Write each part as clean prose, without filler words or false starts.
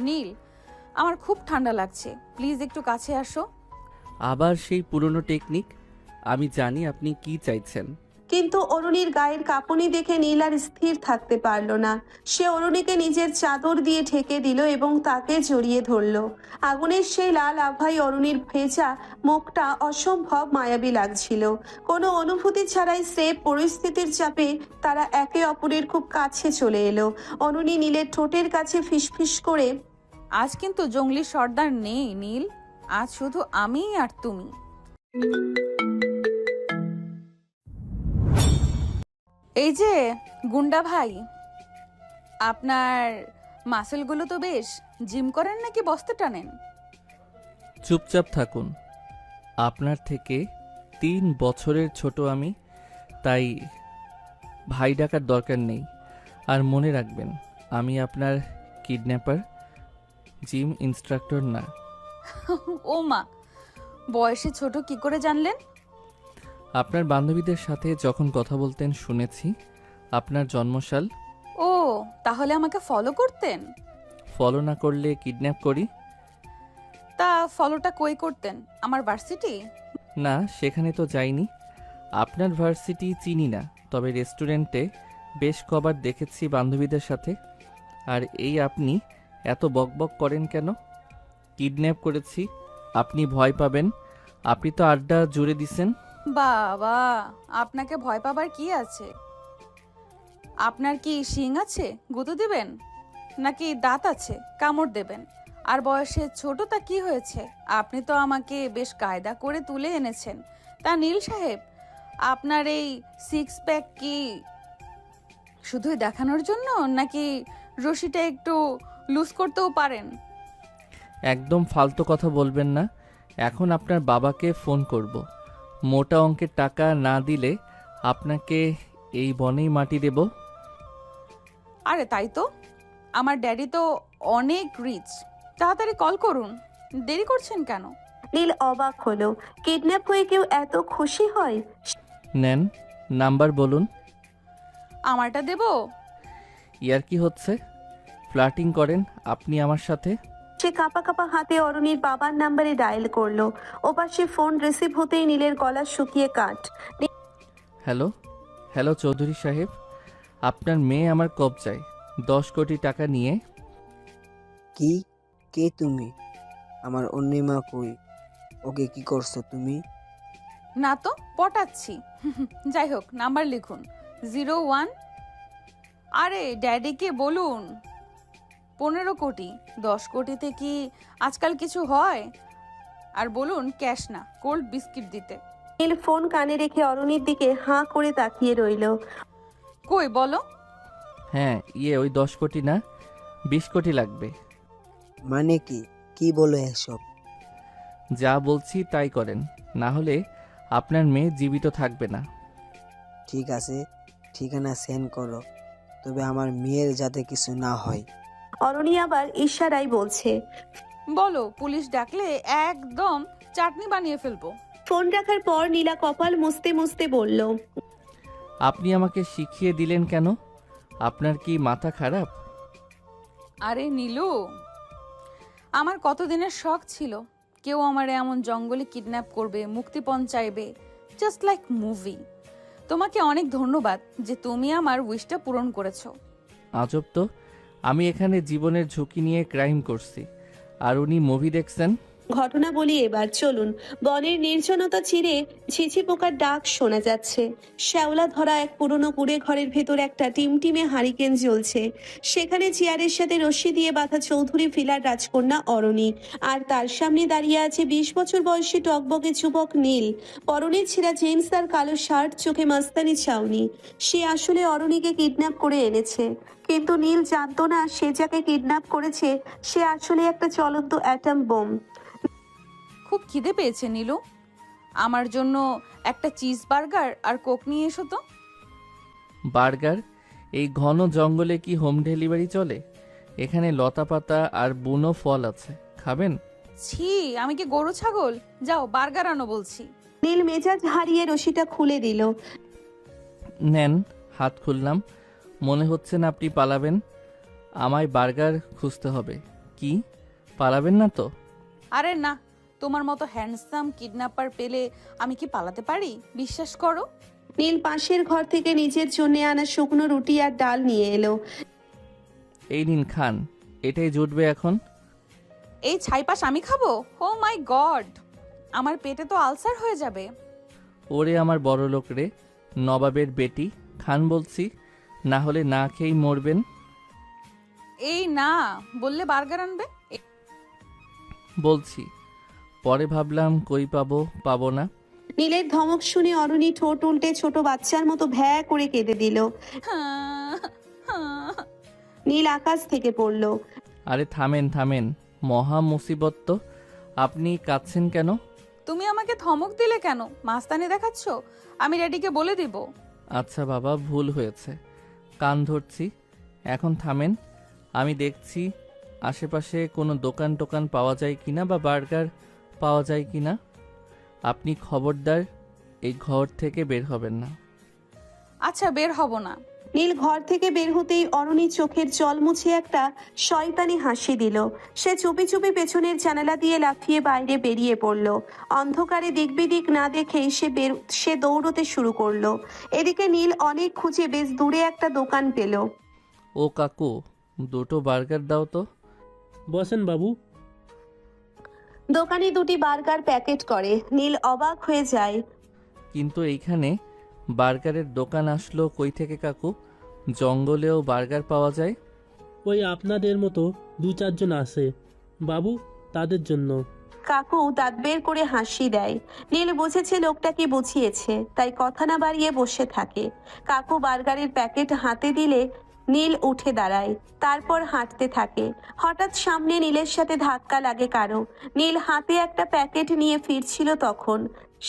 নীল, আমার খুব ঠান্ডা লাগছে, প্লিজ একটু কাছে আসো। আবার সেই পুরনো টেকনিক। আমি জানি আপনি কি চাইছেন। কিন্তু অরুণীর গায়ের কাঁপুনি দেখে নীল আর স্থির থাকতে পারল না। সে অরুণীকে নিজের চাদর দিয়ে ঢেকে দিল এবং তাকে জড়িয়ে ধরল। আগুনের সেই লাল আভায় অরুণীর ভেজা মুখটা অসম্ভব মায়াবী লাগছিল। কোনো অনুভূতি ছাড়াই স্রেফ পরিস্থিতির চাপে তারা একে অপরের খুব কাছে চলে এলো। অরুণী নীলের ঠোঁটের কাছে ফিসফিস করে, আজ কিন্তু জঙ্গলি সর্দার নেই নীল, আজ শুধু আমি আর তুমি। এই যে গুন্ডা ভাই, আপনার মাসেলগুলো তো বেশ, জিম করেন নাকি বস্তা টানেন? চুপচাপ থাকুন। আপনার থেকে 3 বছরের ছোট আমি, তাই ভাই ডাকার দরকার নেই। আর মনে রাখবেন, আমি আপনার কিডন্যাপার, জিম ইনস্ট্রাক্টর না। ও মা, বয়সে ছোট কি করে জানলেন? আপনার বান্ধবীদের সাথে যখন কথা বলতেন শুনেছি। আপনার জন্মসাল। ও, তাহলে আমাকে ফলো করতেন? ফলো না করলে কিডন্যাপ করি? তা ফলোটা কই করতেন, আমার ভার্সিটি? না, সেখানে তো যাইনি। আপনার ভার্সিটি চিনি না, তবে রেস্টুরেন্টে বেশ কবার দেখেছি বান্ধবীদের সাথে। আর এই আপনি এত বকবক করেন কেন? কিডন্যাপ করেছি, আপনি ভয় পাবেন। আপনি তো আড্ডা জুড়ে দিছেন। বাবা, আপনাকে ভয় পাবার কি আছে? আপনার কি শিং আছে, গুঁতো দিবেন? নাকি দাঁত আছে, কামড় দেবেন? আর বয়সে ছোট তা কি হয়েছে? আপনি তো আমাকে বেশ কায়দা করে তুলে এনেছেন। তা নীল সাহেব, আপনার এই 6 প্যাক কি শুধুই দেখানোর জন্য, নাকি রশিটা একটু লুজ করতেও পারেন? একদম ফালতু কথা বলবেন না। এখন আপনার বাবাকে ফোন করব। মোটা অঙ্কের টাকা না দিলে আপনাকে এই বনেই মাটি দেব। আরে তাই তো, আমার ড্যাডি তো অনেক রিচ। তাড়াতাড়ি কল করুন, দেরি করছেন কেন? নীল অবাক হলো। কিডন্যাপ হয়ে কেউ এত খুশি হয়? নেন, নাম্বার বলুন। আমারটা দেবো? ইয়ার কি হচ্ছে? ফ্লার্টিং করেন আপনি আমার সাথে? সে কাঁপা কাঁপা হাতে অরুণীর বাবার নাম্বারে ডায়াল করলো। ওপাশে ফোন রিসিভ হতেই নীলের গলা শুকিয়ে কাঠ। হ্যালো, হ্যালো চৌধুরী সাহেব, আপনার মেয়ে আমার কবজায় 10 কোটি টাকা নিয়ে। কি? কে তুমি? আমার অন্যিমা কই? ওকে কি করছো তুমি? না তো, পটাচ্ছি। যাই হোক, নাম্বার লিখুন 01। আরে ড্যাডিকে বলুন 15 কোটি। 10 কোটিতে কি আজকাল কিছু হয়? আর বলুন ক্যাশ না, কোল্ড বিস্কিট দিতে। নীল ফোন কানে রেখে অরুণীর দিকে হাঁ করে তাকিয়ে রইলো। কই বলো? হ্যাঁ, ওই 10 কোটি না, 20 কোটি লাগবে। মানে কি? কি বলো এসব? যা বলছি তাই করেন, না হলে আপনার মেয়ে জীবিত থাকবে না। ঠিক আছে, ঠিকানা সেন্ড করো, তবে আমার মেয়ের যাতে কিছু না হয়। অরুণী আবার ইশারায় বলছে। বলো, পুলিশ ডাকলে একদম চাটনি বানিয়ে ফেলবো। ফোন রাখার পর নীলা কপাল মুছতে মুছতে বলল, আপনি আমাকে শিখিয়ে দিলেন কেন? আপনার কি মাথা খারাপ? আরে নীলু, আমার কতদিনের শখ ছিল কেউ আমারে এমন জঙ্গলে কিডন্যাপ করবে, মুক্তিপণ চাইবে, জাস্ট লাইক মুভি। তোমাকে অনেক ধন্যবাদ যে তুমি আমার উইশটা পূরণ করেছো। আজব তো, আমি এখানে জীবনের ঝুঁকি নিয়ে ক্রাইম করছি, আর উনি মুভি দেখছেন। ঘটনা বলি এবার, চলুন। বনের নির্জনতা চিরে ঝিঝি পোকার ডাক শোনা যাচ্ছে। শ্যাওলা ধরা এক পুরনো কুড়ে ঘরের ভেতর একটা টিমটিমে হারিকেন জ্বলছে। সেখানে চেয়ারের সাথে রশ্মি দিয়ে বাঁধা চৌধুরী ফিলার রাজকন্যা অরণি, আর তার সামনে দাঁড়িয়ে আছে 20 বছর বয়সী টকবকে যুবক নীল। পরনে ছেঁড়া জিন্স আর কালো শার্ট, চোখে মাস্তানি ছাউনি। সে আসলে অরণিকে কিডন্যাপ করে এনেছে, কিন্তু নীল জানতো না সে যাকে কিডন্যাপ করেছে সে আসলে একটা চলন্ত অ্যাটম বোম। খুব খিদে পেয়েছে নীলু, আমার জন্য একটা চিজ বার্গার আর কোক নিয়ে এসো তো। বার্গার? এই ঘন জঙ্গলে কি হোম ডেলিভারি চলে? এখানে লতাপাতা আর বুনো ফল আছে, খাবেন? ছি, আমি কি গরু ছাগল? যাও বার্গার আনো বলছি। নীল মেজাজ হারিয়ে রশিটা খুলে দিল। নেন, হাত খুললাম। মনে হচ্ছে না আপনি পালাবেন। আমায় বার্গার খুঁজতে হবে। কি পালাবেন না তো? আরে না, তোমার মতো হ্যান্ডসাম কিডন্যাপার পেলে আমি কি পালাতে পারি? বিশ্বাস করো। নীল পাশের ঘর থেকে নিজের জন্য আনা শুকনো রুটি আর ডাল নিয়ে এলো। এই নিন খান, এটাই জুটবে এখন। এই ছাইপাশ আমি খাবো? ও মাই গড, আমার পেটে তো আলসার হয়ে যাবে। ওরে আমার বড় লোক রে, নবাবের বেটি, খান বলছি, না হলে না খেয়েই মরবেন। এই না বললে বার্গার আনবে। বলছি, পরে ভাবলাম কই পাবো না। নীলের ধমক শুনে অরুণী ঠোঁট উল্টে ছোট বাচ্চার মতো ভ্যা করে কেঁদে দিল। নীল আকাশ থেকে পড়ল। আরে থামেন, মহা মুসিবত তো। আপনি কাঁদছেন কেন? তুমি আমাকে ধমক দিলে কেন? মাস্তানি দেখাচ্ছ? আমি ড্যাডিকে বলে দিব। আচ্ছা বাবা, ভুল হয়েছে, কান ধরছি। এখন থামেন, আমি দেখছি আশেপাশে কোনো দোকান পাওয়া যায় কিনা বা বার্গার পাওয়া যায় কিনা। আপনি খবরদার এই ঘর থেকে বের হবেন না। আচ্ছা, বের হব না। নীল ঘর থেকে বের হতেই অরুণী চোখের জল মুছে একটা শয়তানি হাসি দিল। সে চুপি চুপি পেছনের জানালা দিয়ে লাফিয়ে বাইরে বেরিয়ে পড়ল। অন্ধকারে দিক বিদিক না দেখেই সে দৌড়তে শুরু করলো। এদিকে নীল অনেক খুঁজে বেশ দূরে একটা দোকান পেল। ও কাকু, দুটো বার্গার দাও তো। বসেন বাবু। দোকানে দুটি বার্গার প্যাকেট করে। নীল অবাক হয়ে যায়। কিন্তু এইখানে বার্গারের দোকান আসলো কই থেকে কাকু? জঙ্গলেও বার্গার পাওয়া যায়? ওই আপনাদের মতো 2-4 জন আসে বাবু, তাদের জন্য। কাকু দাঁত বের করে হাসি দেয়। নীল বুঝেছে লোকটাকে বুঝিয়েছে, তাই কথা না বাড়িয়ে বসে থাকে। কাকু বার্গারের প্যাকেট হাতে দিলে নীল উঠে দাঁড়ায়, তারপর হাঁটতে থাকে। হঠাৎ সামনে নীলের সাথে ধাক্কা লাগে কারো। নীল হাতে একটা প্যাকেট নিয়ে ফিরছিল তখন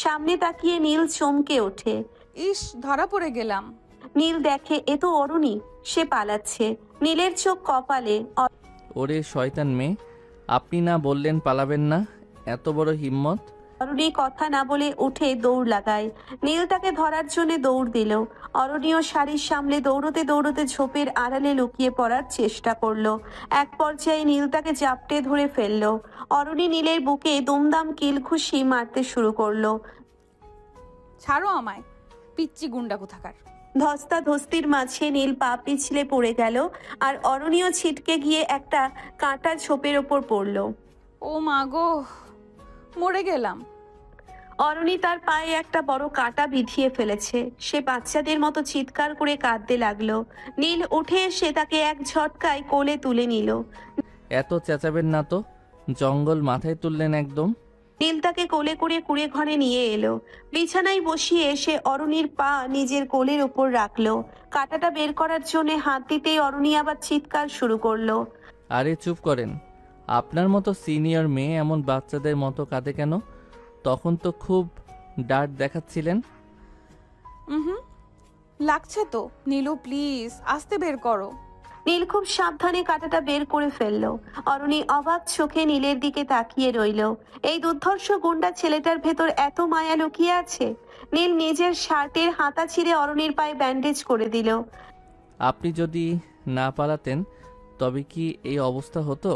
সামনে তাকিয়ে নীল চমকে ওঠে। ইস, ধরা পড়ে গেলাম। নীল দেখে এ তো অরুণী, সে পালাচ্ছে। নীলের চোখ কপালে। ওরে শয়তান মেয়ে, আপনি না বললেন পালাবেন না? এত বড় হিম্মত! অরুণী কথা না বলে উঠে দৌড় লাগায়। নীল তাকে ধরার জন্য দৌড় দিল। অরুণীও শাড়ির সামলে দৌড়তে দৌড়তে ঝোপের আড়ালে লুকিয়ে পড়ার চেষ্টা করলো। এক পর্যায়ে নীল তাকে জাপটে ধরে ফেললো। অরুণী নীলের বুকে দুমদাম কিল ঘুষি মারতে শুরু করলো। ছাড়ো আমায়, পিচ্চি গুন্ডা কোথাকার। ধস্তাধস্তির মাঝে নীল পা পিছলে পড়ে গেল আর অরুণীও ছিটকে গিয়ে একটা কাঁটা ঝোপের ওপর পড়লো। ও মা গো, মরে গেলাম। অরুণী তার পায়ে একটা বড় কাঁটা বিঁধিয়ে ফেলেছে। সে বাচ্চাদের মতো চিৎকার করে কাঁদতে লাগলো। নীল উঠে এসে তাকে এক ঝটকায় কোলে তুলে নিল। এত চেঁচাবেন না তো, জঙ্গল মাথায় তুললেন একদম। নীল তাকে কোলে করে কুড়ে ঘরে নিয়ে এলো। বিছানায় বসিয়ে সে অরুণীর পা নিজের কোলের ওপর রাখলো। কাঁটাটা বের করার জন্য হাত দিতেই অরুণী আবার চিৎকার শুরু করলো। আরে চুপ করেন, আপনার মতো সিনিয়র মেয়ে এমন বাচ্চাদের মতো কাঁদে কেন? তখন তো খুব ডার্ট দেখাচ্ছিলেন। হুম, লাগছে তো। নীলু প্লিজ আস্তে বের করো। নীল খুব সাবধানে কাঁটাটা বের করে ফেললো। অরুণী অবাক চোখে নীলের দিকে তাকিয়ে রইল। এই দুর্ধর্ষ গুন্ডা ছেলেটার ভেতর এত মায়া লুকিয়ে আছে। নীল নিজের শার্টের হাতা ছিঁড়ে অরুণীর পায়ে ব্যান্ডেজ করে দিল। আপনি যদি না পালাতেন তবে কি এই অবস্থা হতো?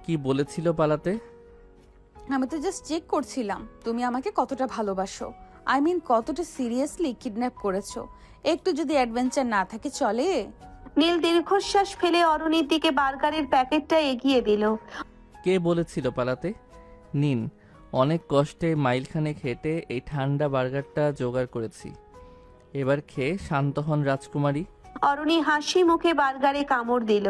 কি বলেছিল পালাতে? আমি তো জাস্ট চেক করছিলাম তুমি আমাকে কতটা ভালোবাসো। আই মিন কতটা সিরিয়াসলি কিডন্যাপ করেছো। একটু যদি অ্যাডভেঞ্চার না থাকে চলে। নীল দীর্ঘশ্বাস ফেলে অরুণীর দিকে বার্গারের প্যাকেটটা এগিয়ে দিল। কে বলেছিল পালাতে? নিন, অনেক কষ্টে মাইলখানেক হেঁটে এই ঠান্ডা বার্গারটা জোগাড় করেছি। এবার খেয়ে শান্ত হন রাজকুমারী। অরুণী হাসি মুখে বার্গারে কামড় দিল।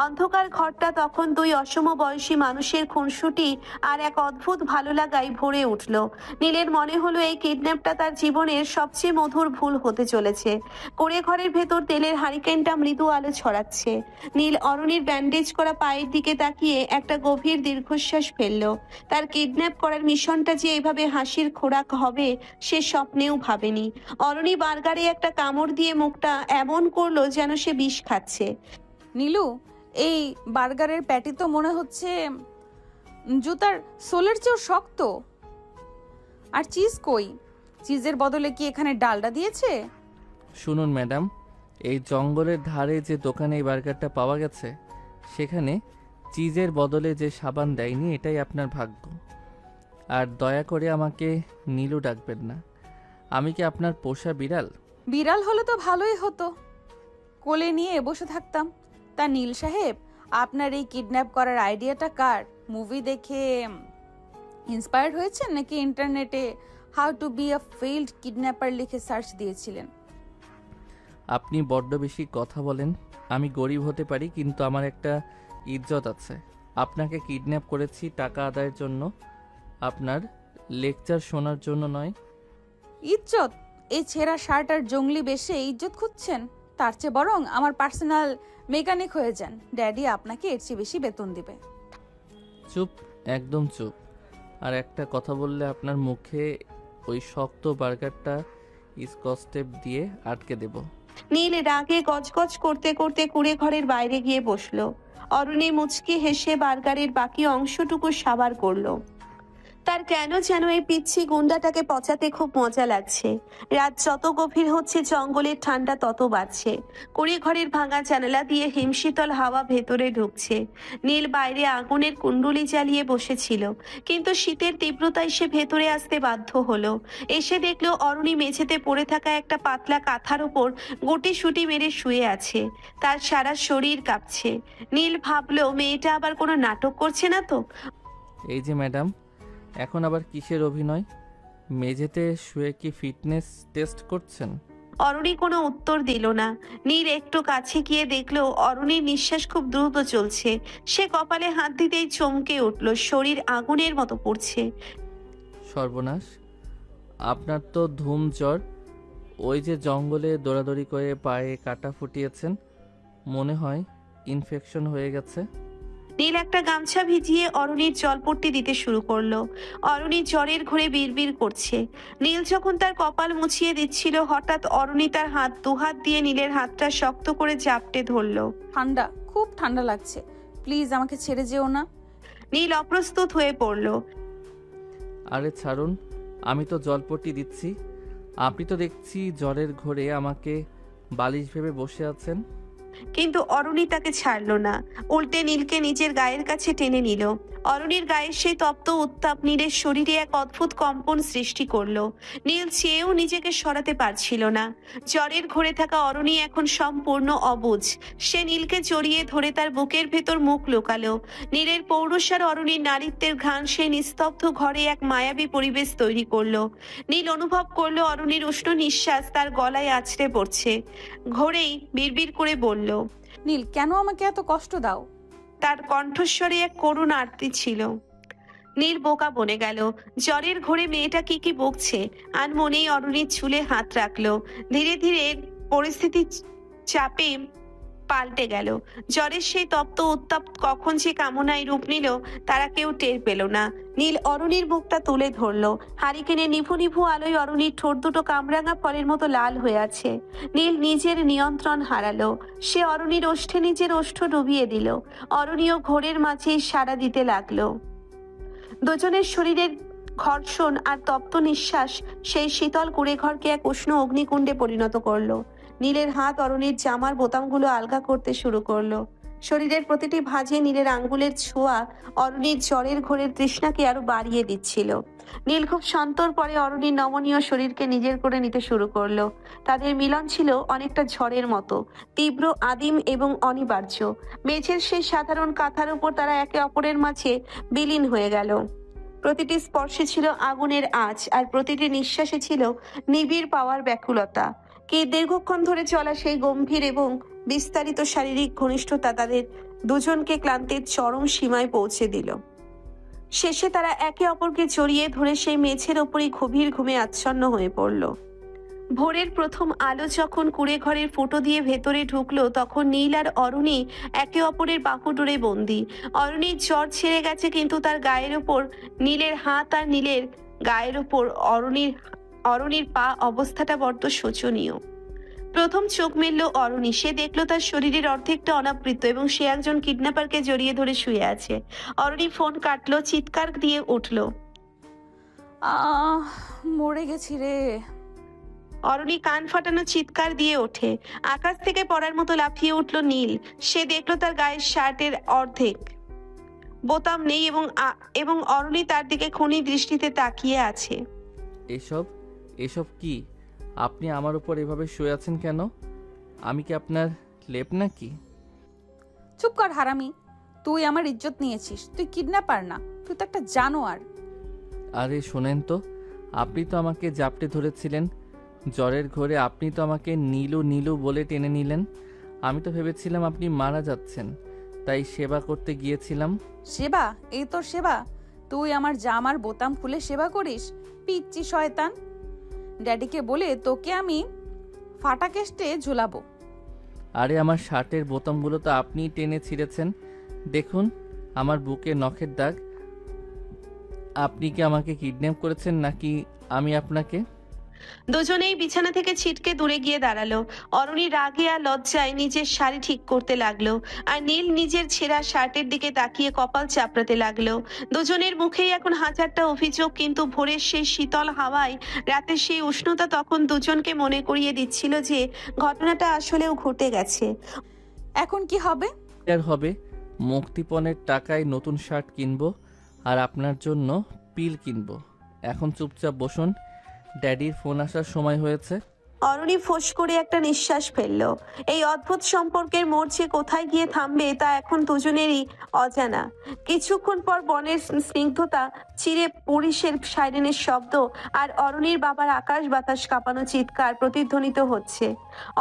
অন্ধকার ঘরটা তখন দুই অসমবয়সী মানুষের খুনসুটি আর এক অদ্ভুত ভালো লাগায় ভরে উঠল। নীলের মনে হলো এই কিডন্যাপটা তার জীবনের সবচেয়ে মধুর ভুল হতে চলেছে। কুঁড়ে ঘরের ভেতর তেলের হারিকেনটা মৃদু আলো ছড়াচ্ছে। নীল অরুণীর ব্যান্ডেজ করা পায়ের দিকে তাকিয়ে একটা গভীর দীর্ঘশ্বাস ফেলল। তার কিডন্যাপ করার মিশনটা যে এভাবে হাসির খোরাক হবে সে স্বপ্নেও ভাবেনি। অরুণী বার্গারে একটা কামড় দিয়ে মুখটা এমন করলো যেন সে বিষ খাচ্ছে। নীলু, এই বার্গারের প্যাটি তো মনে হচ্ছে জুতার সোলের চেয়েও শক্ত। আর চিজ কই? চিজের বদলে কি এখানে ডালডা দিয়েছে? শুনুন ম্যাডাম, এই জঙ্গলের ধারে যে দোকানে এই বার্গারটা পাওয়া গেছে সেখানে চিজের বদলে যে সাবান দেয়নি এটাই আপনার ভাগ্য। আর দয়া করে আমাকে নীলু ডাকবেন না। আমি কি আপনার পোষা বিড়াল? বিড়াল হলে তো ভালোই হতো, কোলে নিয়ে বসে থাকতাম। তা নীল সাহেব, আপনার এই কিডন্যাপ করার আইডিয়াটা কার? মুভি দেখে ইন্সপায়ার্ড হয়েছেন নাকি ইন্টারনেটে how to be a failed kidnapper লিখে সার্চ দিয়েছিলেন? আপনি বড্ড বেশি কথা বলেন। আমি গরিব হতে পারি, কিন্তু আমার একটা ইজ্জত আছে। আপনাকে কিডন্যাপ করেছি টাকা আদায়ের জন্য, আপনার লেকচার শোনার জন্য নয়। ইজ্জত? এই ছেঁড়া শার্ট আর জঙ্গলি বেশে ইজ্জত খুঁজছেন? তার চেয়ে বরং আমার পার্সোনাল মেকানিক হয়ে যান, ড্যাডি আপনাকে এর চেয়ে বেশি বেতন দিবে। চুপ, একদম চুপ। আর একটা কথা বললে আপনার মুখে ওই শক্ত বার্গারটা স্কচ টেপ দিয়ে আটকে দেব। নীল রাগে গজগজ করতে করতে কুড়ে ঘরের বাইরে গিয়ে বসলো। অরুণী মুচকি হেসে বার্গারের বাকি অংশটুকু সাবার করলো। তার কেন যেন এই পিচ্ছি গুন্ডাটাকে পচাতে খুব মজা লাগছে। রাত যত গভীর হচ্ছে জঙ্গলের ঠান্ডা তত বাড়ছে। কুড়ে ঘরের ভাঙা জানালা দিয়ে হিমশীতল হাওয়া ভেতরে ঢুকছে। নীল বাইরে আগুনের কুণ্ডুলি জ্বালিয়ে বসেছিল, কিন্তু শীতের তীব্রতায় সে ভেতরে আসতে বাধ্য হলো। এসে দেখলো অরুণী মেঝেতে পড়ে থাকা একটা পাতলা কাঁথার ওপর গুটিসুটি মেরে শুয়ে আছে। তার সারা শরীর কাঁপছে। নীল ভাবলো মেয়েটা আবার কোনো নাটক করছে না তো। এই যে ম্যাডাম, এখন আবার কিসের অভিনয়? মেঝেতে শুয়ে কি ফিটনেস টেস্ট করছেন? অরুণী কোনো উত্তর দিল না। নীল একটু কাছে গিয়ে দেখলো অরুণীর নিঃশ্বাস খুব দ্রুত চলছে। সে কপালে হাত দিতেই চমকে উঠল, শরীর আগুনের মতো পড়ছে। সর্বনাশ, আপনার তো ধুম জ্বর। ওই যে জঙ্গলে দৌড়াদৌড়ি করে পায়ে কাটা ফুটিয়েছেন, মনে হয় ইনফেকশন হয়ে গেছে। নীল একটা গামছা ভিজিয়ে অরুণীর জলপট্টি দিতে শুরু করলো। অরুণী জ্বরের ঘোরে বিড়বিড় করছে। নীল যখন তার কপাল মুছিয়ে দিচ্ছিল, হঠাৎ অরুণী তার দুহাত দিয়ে নীলের হাতটা শক্ত করে জাপটে ধরলো। ঠান্ডা, খুব ঠান্ডা লাগছে, প্লিজ আমাকে ছেড়ে যেও না। নীল অপ্রস্তুত হয়ে পড়লো। আরে ছাড়ুন, আমি তো জলপট্টি দিচ্ছি। আপনি তো দেখছি জ্বরের ঘোরে আমাকে বালিশ ভেবে বসে আছেন। কিন্তু অরুণী তাকে ছাড়লো না, উল্টে নীলকে নিজের গায়ের কাছে টেনে নিল। অরুণীর গায়ের সেই তপ্ত উত্তাপ নীলের শরীরে এক অদ্ভুত কম্পন সৃষ্টি করলো। নীল চেয়েও নিজেকে সরাতে পারছিল না। জ্বরের ঘোরে থাকা অরুণী এখন সম্পূর্ণ অবুঝ। সে নীলকে জড়িয়ে ধরে তার বুকের ভেতর মুখ লুকালো। নীলের পৌরুষার অরুণীর নারীত্বের ঘ্রাণ সেই নিস্তব্ধ ঘরে এক মায়াবী পরিবেশ তৈরি করলো। নীল অনুভব করলো অরুণীর উষ্ণ নিঃশ্বাস তার গলায় আছড়ে পড়ছে। ঘোরেই বিড়বিড় করে বলল, নীল, কেন আমাকে এত কষ্ট দাও? তার কণ্ঠস্বরে এক করুণ আরতি ছিল। নীল বোকা বনে গেল। জ্বরের ঘোরে মেয়েটা কি বকছে। আনমনেই অরুণীর চুলে হাত রাখলো। ধীরে ধীরে পরিস্থিতি চাপে পাল্টে গেল। জ্বরের সেই তপ্ত উত্তাপ কখন যে কামনায় রূপ নিল তারা কেউ টের পেল না। নীল অরুণীর বুকটা তুলে ধরলো। হারিকেনে নিভু নিভু আলোয় অরুণীর ঠোঁট দুটো কামরাঙা ফলের মতো লাল হয়ে আছে। নীল নিজের নিয়ন্ত্রণ হারালো। সে অরুণীর ওষ্ঠে নিজের ওষ্ঠ ডুবিয়ে দিল। অরুণীও ঘোরের মাঝেই সাড়া দিতে লাগলো। দুজনের শরীরের ঘর্ষণ আর তপ্ত নিঃশ্বাস সেই শীতল কুড়ে ঘরকে এক উষ্ণ অগ্নিকুণ্ডে পরিণত করলো। নীলের হাত অরুণীর জামার বোতামগুলো আলগা করতে শুরু করলো। শরীরের প্রতিটি ভাঁজে নীলের আঙ্গুলের ছোঁয়া অরুণীর জ্বরের ঘোরের তৃষ্ণাকে আরো বাড়িয়ে দিচ্ছিল। নীল খুব সন্তর পরে অরুণীর নমনীয় শরীরকে নিজের করে নিতে শুরু করলো। তাদের মিলন ছিল অনেকটা ঝড়ের মতো, তীব্র, আদিম এবং অনিবার্য। মেঝের সেই সাধারণ কাঁথার উপর তারা একে অপরের মাঝে বিলীন হয়ে গেল। প্রতিটি স্পর্শে ছিল আগুনের আঁচ, আর প্রতিটি নিঃশ্বাসে ছিল নিবিড় পাওয়ার ব্যাকুলতা। কে দীর্ঘক্ষণ ধরে চলা সেই গম্ভীর এবং বিস্তারিত শারীরিক ঘনিষ্ঠতা তাদের দুজনকে ক্লান্তির চরম সীমায় পৌঁছে দিল। শেষে তারা একে অপরকে জড়িয়ে ধরে সেই মেঝের ওপরই গভীর ঘুমে আচ্ছন্ন হয়ে পড়ল। ভোরের প্রথম আলো যখন কুড়ে ঘরের ফুটো দিয়ে ভেতরে ঢুকলো, তখন নীল আর অরুণী একে অপরের বাহুডোরে বন্দী। অরুণীর জ্বর ছেড়ে গেছে, কিন্তু তার গায়ের ওপর নীলের হাত আর নীলের গায়ের ওপর অরুণীর পা অবস্থাটা বড্ড শোচনীয়। প্রথম চোখ মেলল অরুণী। সে দেখলো তার শরীরের অর্ধেকটা অনাবৃত এবং সে একজন কিডন্যাপারকে জড়িয়ে ধরে শুয়ে আছে। অরুণী ফোন কাটলো, চিৎকার দিয়ে উঠল, মরে গেছি রে। অরুণী কান ফাটানো চিৎকার দিয়ে ওঠে। আকাশ থেকে পড়ার মতো লাফিয়ে উঠল নীল। সে দেখলো তার গায়ের শার্টের অর্ধেক বোতাম নেই এবং অরুণী তার দিকে খুনি দৃষ্টিতে তাকিয়ে আছে। এসব এসব কি? আপনি আমার উপর এভাবে শুয়ে আছেন কেন? আমি কি আপনার লেপ নাকি? চুপ কর হারামি, তুই আমার ইজ্জত নিয়েছিস, তুই কিডন্যাপার না, তুই তো একটা জানোয়ার। আরে শোনেন তো, আপনি তো আমাকে জাপটে ধরেছিলেন জ্বরের ঘোরে, আপনি তো আমাকে নীলু নীলু বলে টেনে নিলেন। আমি তো ভেবেছিলাম আপনি মারা যাচ্ছেন, তাই সেবা করতে গিয়েছিলাম। সেবা? এই তোর সেবা? তুই আমার জামার বোতাম খুলে সেবা করিস? পিচ্চি শয়তান! ড্যাডিকে বলে তোকে আমি ফাটা কেষ্টে ঝুলাবো। আরে আমার শার্টের বোতামগুলো তো আপনিই টেনে ছিঁড়েছেন, দেখুন আমার বুকে নখের দাগ। আপনি কি আমাকে কিডন্যাপ করেছেন নাকি আমি আপনাকে? দুজনেই বিছানা থেকে ছিটকে দূরে গিয়ে দাঁড়ালো। অরুণী রাগে আর লজ্জায় নিজের শাড়ি ঠিক করতে লাগলো, আর নীল নিজের ছেঁড়া শার্টের দিকে তাকিয়ে কপাল চাপড়াতে লাগলো। দুজনের মুখেই এখন হাজারটা অভিযোগ, কিন্তু ভোরের সেই শীতল হাওয়ায়, রাতের সেই উষ্ণতা তখন দুজনকে মনে করিয়ে দিচ্ছিল যে ঘটনাটা আসলেও ঘটে গেছে। এখন কি হবে? আর হবে, মুক্তিপণের টাকায় নতুন শার্ট কিনবো আর আপনার জন্য পিল কিনবো। এখন চুপচাপ বসুন, ড্যাডির ফোন আসার সময় হয়েছে। অরুণী ফোঁস করে একটা নিঃশ্বাস ফেললো। এই অদ্ভুত সম্পর্কের মোড় যে কোথায় গিয়ে থামবে তা এখন দুজনেরই অজানা। কিছুক্ষণ পর বনের স্নিগ্ধতা চিরে পুলিশের সাইরেনের শব্দ আর অরুণীর বাবার আকাশ বাতাস কাঁপানো চিৎকার প্রতিধ্বনিত হচ্ছে।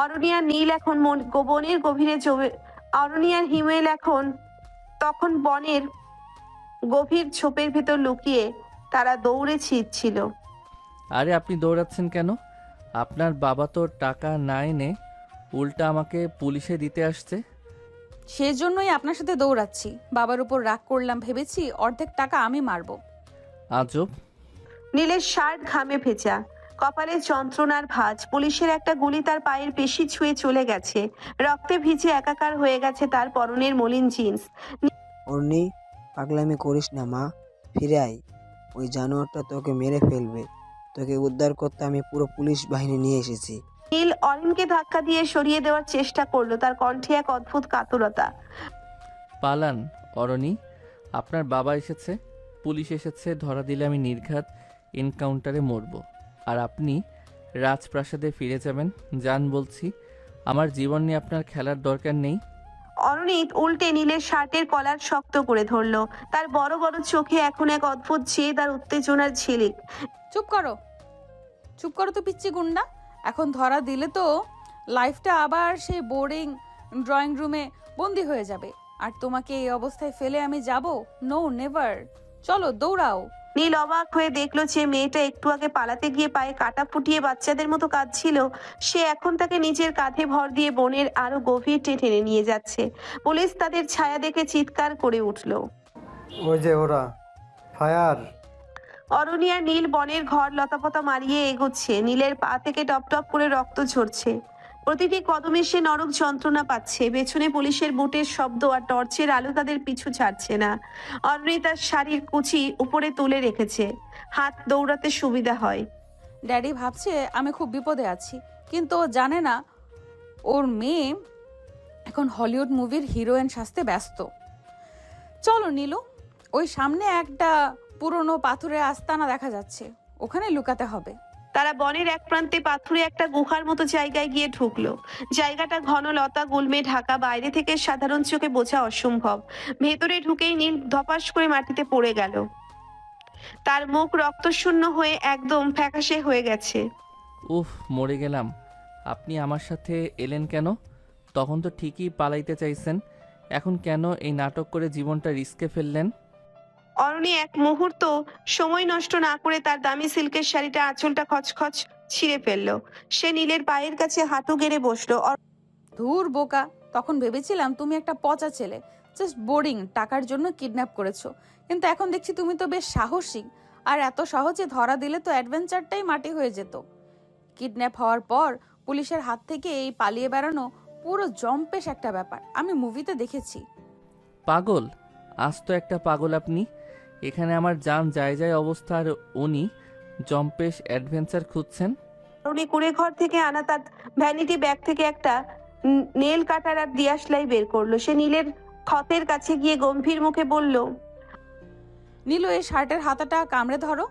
অরুণী আর নীল এখন বনের গভীরে অরুণী আর হিমেল এখন তখন বনের গভীর ঝোপের ভেতর লুকিয়ে তারা দৌড়ে ছিটছিল। আরে আপনি দৌড়াচ্ছেন কেন? আপনার বাবা তো টাকা না এনে উল্টা আমাকে পুলিশে দিতে আসছে। সেজন্যই আপনার সাথে দৌড়াচ্ছি। বাবার উপর রাগ করলাম, ভেবেছি অর্ধেক টাকা আমি মারবো। আজব। নীলের শার্ট ঘামে ভেজা, কপালে যন্ত্রণার ভাঁজ। পুলিশের একটা গুলি তার পায়ের পেশি ছুঁয়ে চলে গেছে, রক্তে ভিজে একাকার হয়ে গেছে তার পরনের মলিন জিন্স। অর্নি, পাগলামি করিস না মা, ফিরে আয়। ওই জানোয়ারটা তোকে মেরে ফেলবে। তোকে উদ্ধার করতে আমি পুরো পুলিশ বাহিনী নিয়ে এসেছি। নীল অরিনকে ধাক্কা দিয়ে সরিয়ে দেওয়ার চেষ্টা করলো, তার কণ্ঠে এক অদ্ভুত কাতরতা। পালান অরণি, আপনার বাবা এসেছে, পুলিশ এসেছে, ধরা দিলে আমি নির্ঘাত এনকাউন্টারে মরব। আর আপনি রাজপ্রাসাদে ফিরে যাবেন। যান বলছি, আমার জীবন নিয়ে আপনার খেলার দরকার নেই। অরুণিত উল্টে নীলের শার্টের কলার শক্ত করে ধরলো, তার বড় বড় চোখে এখন এক অদ্ভুত জেদ আর উত্তেজনার ঝিলিক। চুপ করো, চুপ করো তো পিচ্চি গুন্ডা। এখন ধরা দিলে তো লাইফটা আবার সেই বোরিং ড্রয়িং রুমে বন্দি হয়ে যাবে। আর তোমাকে এই অবস্থায় ফেলে আমি যাব? No, never. চলো দৌড়াও। নীল অবাক হয়ে দেখলো যে মেয়েটা একটু আগে পালাতে গিয়ে পায়ে কাটা ফুটিয়ে বাচ্চাদের মতো কাঁদছিল, সে এখন তাকে নিজের কাঁধে ভর দিয়ে বনের আরো গভীর টেনে নিয়ে যাচ্ছে। পুলিশ তাদের ছায়া দেখে চিৎকার করে উঠলো। ওই যে ওরা, ফায়ার! অরুণী আর নীল বনের ঘর লতাপতা মারিয়ে এগোচ্ছে। নীলের পা থেকে টপ টপ করে রক্ত ঝরছে, প্রতিটি কদমে সে নরক যন্ত্রণা পাচ্ছে। পেছনে পুলিশের বুটের শব্দ আর টর্চের আলো তাদের পিছু ছাড়ছে না। অরুণী তার শাড়ির কুচি উপরে তুলে রেখেছে, হাত দৌড়াতে সুবিধা হয়। ড্যাডি ভাবছে আমি খুব বিপদে আছি, কিন্তু ও জানে না ওর মেয়ে এখন হলিউড মুভির হিরোইন সাজতে ব্যস্ত। চলো নীলু, ওই সামনে একটা পুরনো পাথুরে আস্তানা দেখা যাচ্ছে, ওখানে লুকাতে হবে। তারা বনের এক প্রান্তে পাথুরে একটা গুহার মতো জায়গায় গিয়ে ঢুকলো। জায়গাটা ঘন লতা গুল্মে ঢাকা, বাইরে থেকে সাধারণ চোখে বোঝা অসম্ভব। ভেতরে ঢুকেই নীল ধপাস করে মাটিতে পড়ে গেল, তার মুখ রক্তশূন্য হয়ে একদম ফ্যাকাশে হয়ে গেছে। উফ, মরে গেলাম। আপনি আমার সাথে এলেন কেন? তখন তো ঠিকই পালাইতে চাইছেন, এখন কেন এই নাটক করে জীবনটা রিস্কে ফেললেন? অরুণী এক মুহূর্ত সময় নষ্ট না করে তার দামি সিল্কের শাড়িটা আঁচলটা খচখচ ছিঁড়ে ফেললো। সে নীলের পায়ের কাছে হাঁটু গেড়ে বসলো। ধুর বোকা, তখন ভেবেছিলাম তুমি একটা পচা ছেলে, জাস্ট বোরিং, টাকার জন্য কিডন্যাপ করেছো। কিন্তু এখন দেখছি তুমি তো বেশ সাহসী, আর এত সহজে ধরা দিলে তো অ্যাডভেঞ্চারটাই মাটি হয়ে যেত। কিডন্যাপ হওয়ার পর পুলিশের হাত থেকে এই পালিয়ে বেড়ানো পুরো জম্পেশ একটা ব্যাপার, আমি মুভিতে দেখেছি। পাগল, আজ তো একটা পাগল আপনি। এখানে আমার জান যায় যায় অবস্থা, আর উনি জম্পেশ অ্যাডভেঞ্চার খুঁজছেন। অরুণী কুড়ে ঘর থেকে আনা তার ভ্যানিটি ব্যাগ থেকে একটা নেল কাটার আর দিয়াশলাই বের করলো। সে নীলের ক্ষতের কাছে গিয়ে গম্ভীর মুখে বলল, নীলু এই শার্টের হাতাটা কামড়ে ধরো,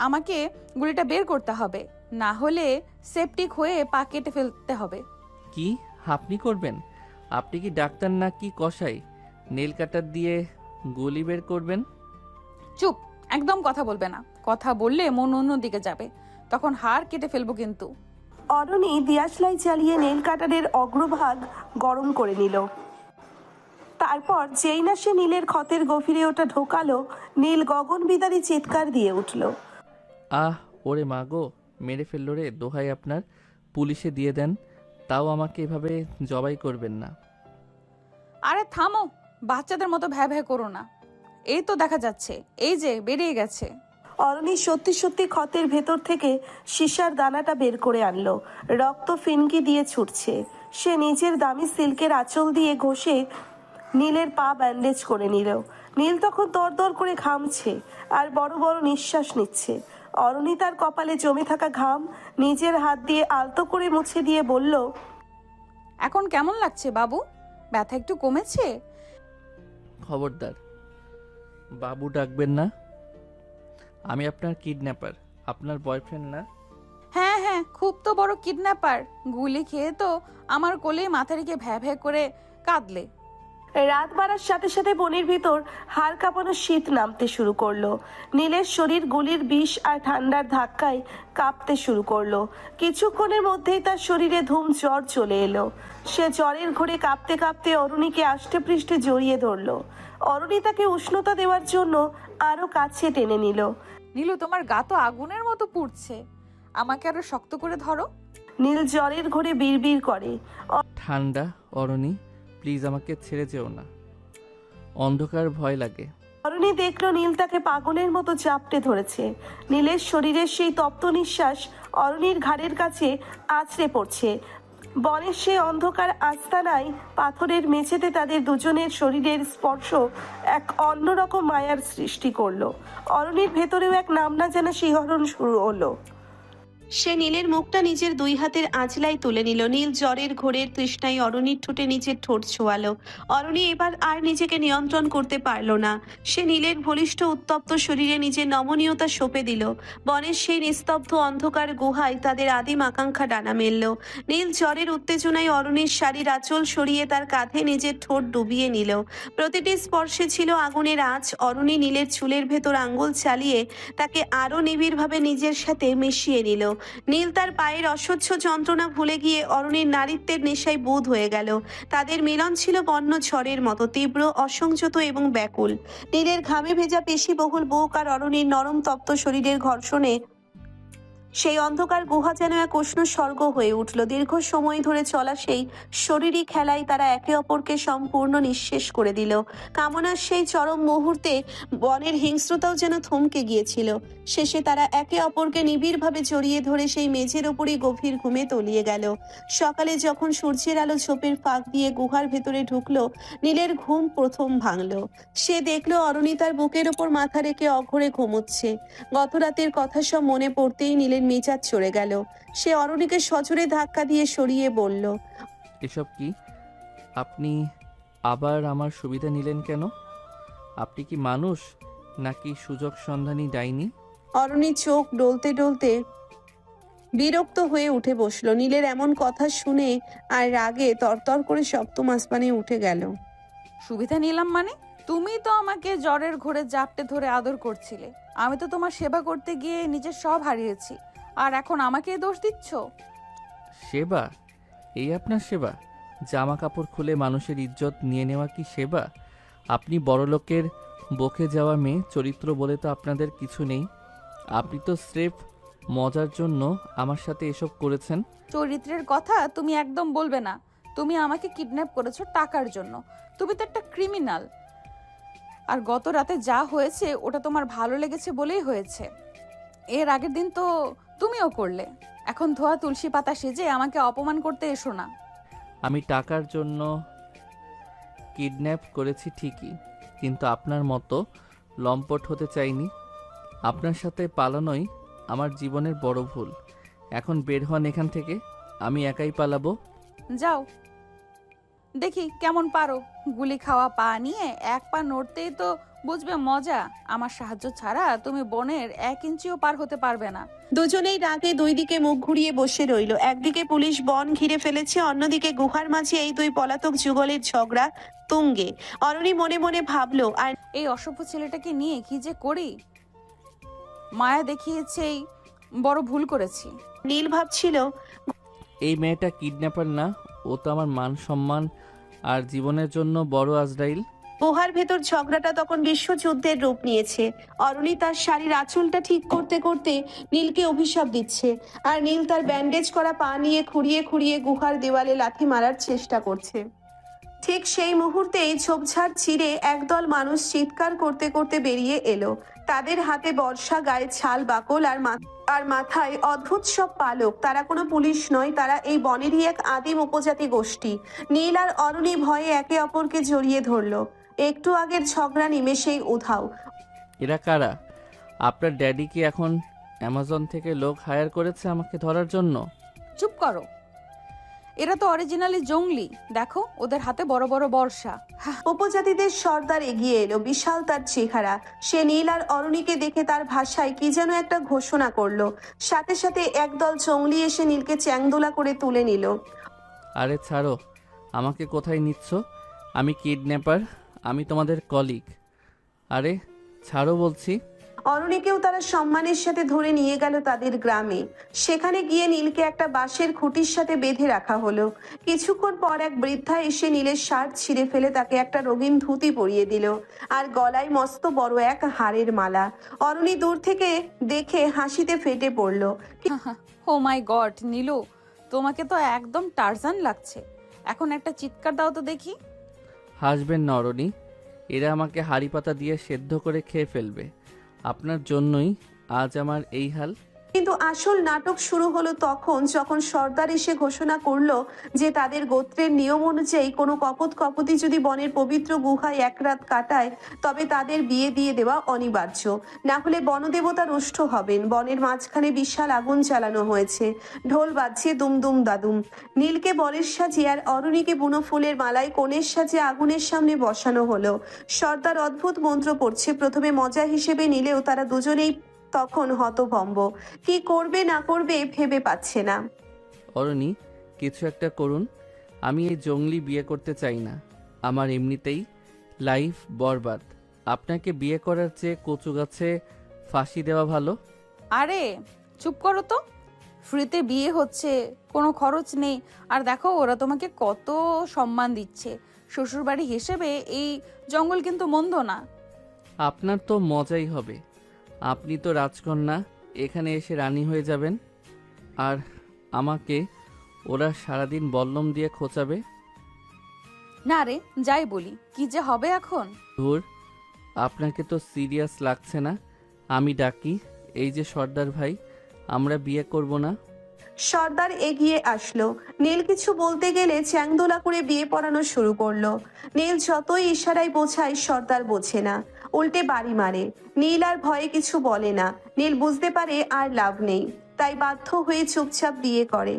আমাকে গুলিটা বের করতে হবে, না হলে সেপটিক হয়ে পা কেটে ফেলতে হবে। কি আপনি করবেন? আপনি কি ডাক্তার না কি কসাই? নেল কাটার দিয়ে গুলি বের করবেন? চুপ, একদম কথা বলবে না, কথা বললে মন অন্যদিকে যাবে, তখন হাড় কেটে ফেলবো কিন্তু। অরণি দিয়াশলাই চালিয়ে নেল কাটারের অগ্রভাগ গরম করে নিল। তারপর যেই না সে নীলের ক্ষতের গভীরে ওটা ঢোকালো, নীল গগন বিদারী চিৎকার দিয়ে উঠল। আহ ওরে মা গো, মেরে ফেললো রে, দোহাই আপনার, পুলিশে দিয়ে দেন, তাও আমাকে এভাবে জবাই করবেন না। আরে থামো, বাচ্চাদের মতো ভ্যা ভ্যা করো না, এই তো দেখা যাচ্ছে, এই যে বেরিয়ে গেছে। অরণি সত্যি সত্যি ক্ষতের ভেতর থেকে সীসার দানাটা বের করে আনলো। রক্ত ফিনকি দিয়ে ছুটছে। সে নিজের দামি সিল্কের আঁচল দিয়ে ঘষে নীলের পা ব্যান্ডেজ করে নিল। নীল তখন দরদর করে ঘামছে আর বড় বড় নিঃশ্বাস নিচ্ছে। অরণি তার কপালে জমে থাকা ঘাম নিজের হাত দিয়ে আলতো করে মুছে দিয়ে বলল, এখন কেমন লাগছে বাবু? ব্যথা একটু কমেছে? খবরদার বাবু ডাকবেন না, আমি আপনার কিডন্যাপার, আপনার বয়ফ্রেন্ড না। হ্যাঁ হ্যাঁ, খুব তো বড় কিডন্যাপার, গুলি খেয়ে তো আমার কোলে মাথা রেখে ভ্যা ভ্যা করে কাঁদলে। রাত বাড়ার সাথে সাথে বনের ভিতর হাড় কাঁপানো শীত নামতে শুরু করলো। নীলের শরীর গুলির বিষ আর ঠান্ডার ধাক্কায় কাঁপতে শুরু করলো। কিছুক্ষণের মধ্যেই তার শরীরে ধুম জ্বর চলে এলো। সে জ্বরের ঘোরে কাঁপতে কাঁপতে অরুণীকে আষ্টে পৃষ্ঠে জড়িয়ে ধরলো। অরুণী তাকে উষ্ণতা দেওয়ার জন্য আরো কাছে টেনে নিল। নীলু, তোমার গা তো আগুনের মতো পুড়ছে, আমাকে আরো শক্ত করে ধরো। নীল জ্বরের ঘোরে বিড়বিড় করে, ঠান্ডা, অরণি প্লিজ আমাকে ছেড়ে যেও না, অন্ধকার ভয় লাগে। অরুণী দেখলো নীল তাকে পাগলের মতো চাপটে ধরেছে। নীলের শরীরের সেই তপ্ত নিঃশ্বাস অরুণীর ঘাড়ের কাছে আছড়ে পড়ছে। বনের সে অন্ধকার আস্তানায় পাথরের মেঝেতে তাদের দুজনের শরীরের স্পর্শ এক অন্যরকম মায়ার সৃষ্টি করলো। অরুণীর ভেতরেও এক নাম না জানা শিহরণ শুরু হলো। সে নীলের মুখটা নিজের দুই হাতের আঁচলায় তুলে নিল। নীল জ্বরের ঘোরের তৃষ্ণায় অরুণীর ঠোঁটে নিজের ঠোঁট ছোঁয়ালো। অরুণী এবার আর নিজেকে নিয়ন্ত্রণ করতে পারল না। সে নীলের বলিষ্ঠ উত্তপ্ত শরীরে নিজের নমনীয়তা সঁপে দিল। বনের সেই নিস্তব্ধ অন্ধকার গুহায় তাদের আদিম আকাঙ্ক্ষা ডানা মেলল। নীল জ্বরের উত্তেজনায় অরুণীর শাড়ির আঁচল সরিয়ে তার কাঁধে নিজের ঠোঁট ডুবিয়ে নিল। প্রতিটি স্পর্শে ছিল আগুনের আঁচ। অরুণী নীলের চুলের ভেতর আঙ্গুল চালিয়ে তাকে আরো নিবিড়ভাবে নিজের সাথে মিশিয়ে নিল। নীল তার পায়ের অসহ্য যন্ত্রণা ভুলে গিয়ে অরুণীর নারীত্বের নেশায় বুঁদ হয়ে গেল। তাদের মিলন ছিল বন্য ঝড়ের মতো তীব্র, অসংযত এবং ব্যাকুল। নীলের ঘামে ভেজা পেশিবহুল বুক আর অরুণীর নরম তপ্ত শরীরের ঘর্ষণে সেই অন্ধকার গুহা যেন এক উষ্ণ স্বর্গ হয়ে উঠল। দীর্ঘ সময় ধরে চলা সেই শরীরী খেলায় তারা একে অপরকে সম্পূর্ণ নিঃশেষ করে দিল। কামনার সেই চরম মুহূর্তে বনের হিংস্রতাও যেন থমকে গিয়েছিল। শেষে তারা একে অপরকে নিবিড়ভাবে জড়িয়ে ধরে সেই মেঝের ওপরই গভীর ঘুমে তলিয়ে গেল। সকালে যখন সূর্যের আলো ঝোপের ফাঁক দিয়ে গুহার ভেতরে ঢুকলো, নীলের ঘুম প্রথম ভাঙল। সে দেখলো অরুণী তার বুকের ওপর মাথা রেখে অঘরে ঘুমোচ্ছে। গত রাতের কথা সব মনে পড়তেই নীলের মেজাজ চড়ে গেল। সে অরুণীকে সজোরে ধাক্কা দিয়ে সরিয়ে বলল, এসব কি? আপনি আবার আমার সুবিধা নিলেন কেন? আপনি কি মানুষ নাকি সুযোগ সন্ধানী ডাইনি? অরুণী চোখ ডলতে ডলতে বিরক্ত হয়ে উঠে বসলো। নীলের এমন কথা শুনে আর রাগে তরতর করে সপ্তম আসমানে উঠে গেল। সুবিধা নিলাম মানে? তুমি তো আমাকে জ্বরের ঘোরে জাপটে ধরে আদর করছিলে, আমি তো তোমার সেবা করতে গিয়ে নিজের সব হারিয়েছি, আর এখন আমাকে দোষ দিচ্ছ? সেবা? এই আপনার সেবা? জামা কাপড় খুলে মানুষের ইজ্জত নিয়ে নেওয়া কি সেবা? আপনি বড়লোকের বকে যাওয়া মেয়ে, চরিত্র বলে তো আপনাদের কিছু নেই। আপনি তো স্রেফ মজার জন্য আমার সাথে এসব করেছেন। চরিত্রের কথা তুমি একদম বলবে না। তুমি আমাকে কিডন্যাপ করেছো টাকার জন্য, তুমি তো একটা ক্রিমিনাল। আর গত রাতে যা হয়েছে ওটা তোমার ভালো লেগেছে বলেই হয়েছে। এর আগের দিন তো তুমিও করলে। এখন ধোয়া তুলসী পাতা সেজে আমাকে অপমান করতে এসো না। আমি টাকার জন্য কিডন্যাপ করেছি ঠিকই, কিন্তু আপনার মতো লম্পট হতে চাইনি। আপনার সাথে পালানোই আমার জীবনের বড় ভুল। এখন বের হন এখান থেকে, আমি একাই পালাবো। যাও, দেখি কেমন পারো। গুলি খাওয়া পা নিয়ে এক পা নড়তেই তো বুঝবে মজা। আমার সাহায্য ছাড়া তুমি বনের 1 ইঞ্চিও পার হতে পারবে না। দুজনেই রাগে দুই দিকে মুখ ঘুরিয়ে বসে রইল। একদিকে পুলিশ বন ঘিরে ফেলেছে, অন্যদিকে গুহার মাঝে এই দুই পলাতক যুগলের ঝগড়া তুঙ্গে। অরুণী মনে মনে ভাবলো, আর এই অসভ্য ছেলেটাকে নিয়ে কি যে করি। মায়া দেখিয়েছেই বড় ভুল করেছি। নীল ভাবছিল, এই মেয়েটা কিডন্যাপার না, ও তো আমার মান সম্মান আর জীবনের জন্য বড় আজরাইল। গুহার ভেতর ঝগড়াটা তখন বিশ্বযুদ্ধের রূপ নিয়েছে। অরুণী তার শাড়ির আঁচলটা ঠিক করতে করতে নীলকে অভিশাপ দিচ্ছে, আর নীল তার ব্যান্ডেজ করা পা নিয়ে খুঁড়িয়ে খুঁড়িয়ে গুহার দেওয়ালে লাথি মারার চেষ্টা করছে। ঠিক সেই মুহূর্তেই ঝোপঝাড় ছিঁড়ে একদল মানুষ চিৎকার করতে করতে বেরিয়ে এলো। তাদের হাতে বর্ষা, গায়ে ছাল বাকল আর মাথায় অদ্ভুত সব পালক। তারা কোনো পুলিশ নয়, তারা এই বনেরই এক আদিম উপজাতি গোষ্ঠী। নীল আর অরুণী ভয়ে একে অপরকে জড়িয়ে ধরলো। একটু আগের ঝগড়া নিমেষেই উধাও। এরা কারা? আপনার ড্যাডি কি এখন অ্যামাজন থেকে লোক হায়ার করেছে আমাকে ধরার জন্য? চুপ করো, এরা তো অরিজিনালি জঙ্গলি। দেখো ওদের হাতে বড় বড় বর্ষা। উপজাতিদের সর্দার এগিয়ে এলো, বিশাল তার চেহারা। সে নীল আর অরুণীকে দেখে তার ভাষায় কি যেন একটা ঘোষণা করলো। সাথে সাথে একদল জঙ্গলি এসে নীলকে চ্যাংদোলা করে তুলে নিল। আরে ছাড়ো, আমাকে কোথায় নিচ্ছ? আমি কিডন্যাপার, আমি তোমাদের কলিগ। আরে ছাড়ো বলছি। অরুণীকেও তারা সম্মানের সাথে ধরে নিয়ে গেল তাদের গ্রামে। সেখানে গিয়ে নীলকে একটা বাঁশের খুঁটির সাথে বেঁধে রাখা হলো। কিছুক্ষণ পর এক বৃদ্ধা এসে নীলের শার্ট ছিঁড়ে ফেলে তাকে একটা রঙিন ধুতি পরিয়ে দিল, আর গলায় মস্ত বড় এক হাড়ের মালা। অরুণী দূর থেকে দেখে হাসিতে ফেটে পড়ল। ও মাই গড নীলু, তোমাকে তো একদম টারজান লাগছে। এখন একটা চিৎকার দাও তো দেখি। হাসবেন না অরণি, এরা আমাকে হাড়ি পাতা দিয়ে সেদ্ধ করে খেয়ে ফেলবে। আপনার জন্যই আজ আমার এই হাল। কিন্তু আসল নাটক শুরু হলো তখন, যখন সর্দার এসে ঘোষণা করলো যে তাদের গোত্রের নিয়ম অনুযায়ী কোনো কপতি যদি বনের পবিত্র গুহায় এক রাত কাটায় তবে তাদের বিয়ে দিয়ে দেওয়া অনিবার্য, না হলে বনদেবতা রুষ্ট হবেন। বনের মাঝখানে বিশাল আগুন চালানো হয়েছে, ঢোল বাজছে দুমদুম দাদুম। নীলকে বরের সাজিয়ে আর অরুণীকে বুনো ফুলের মালায় কনের সাজে আগুনের সামনে বসানো হলো। সর্দার অদ্ভুত মন্ত্র পড়ছে। প্রথমে মজা হিসেবে নিলেও তারা দুজনেই তখন হতভম্ব। কি করবে না করবে ভেবে পাচ্ছে না। অরণি, কিছু একটা করুন। আমি এই জঙ্গলি বিয়ে করতে চাই না। আমার এমনিতেই লাইফ বরবাদ। আপনাকে বিয়ে করার চেয়ে কচু গাছে ফাঁসি দেওয়া ভালো। আরে চুপ করো তো, ফ্রিতে বিয়ে হচ্ছে, কোনো খরচ নেই। আর দেখো ওরা তোমাকে কত সম্মান দিচ্ছে। শ্বশুরবাড়ি হিসেবে এই জঙ্গল কিন্তু মন্দ না। আপনার তো মজাই হবে। আপনি তো রাজকন্যা, এখানে এসে রানী হয়ে যাবেন, আর আমাকে ওরা সারাদিন বল্লম দিয়ে খোঁচাবে। না রে, যাই বলি, কি যে হবে এখন। ধুর, আপনাকে তো সিরিয়াস লাগছে না। আমি ডাকি, এই যে সর্দার ভাই, আমরা বিয়ে করব না? সর্দার এগিয়ে আসলো। নীল কিছু বলতে গেলে চ্যাংদোলা করে বিয়ে পড়ানো শুরু করলো। নীল যতই ইশারায় বোঝায় সর্দার বোঝে না, উল্টে বাড়ি মারে। নীল আর ভয়ে কিছু বলে না। নীল বুঝতে পারে আর লাভ নেই, তাই বাধ্য হয়ে চুপচাপ বিয়ে করে।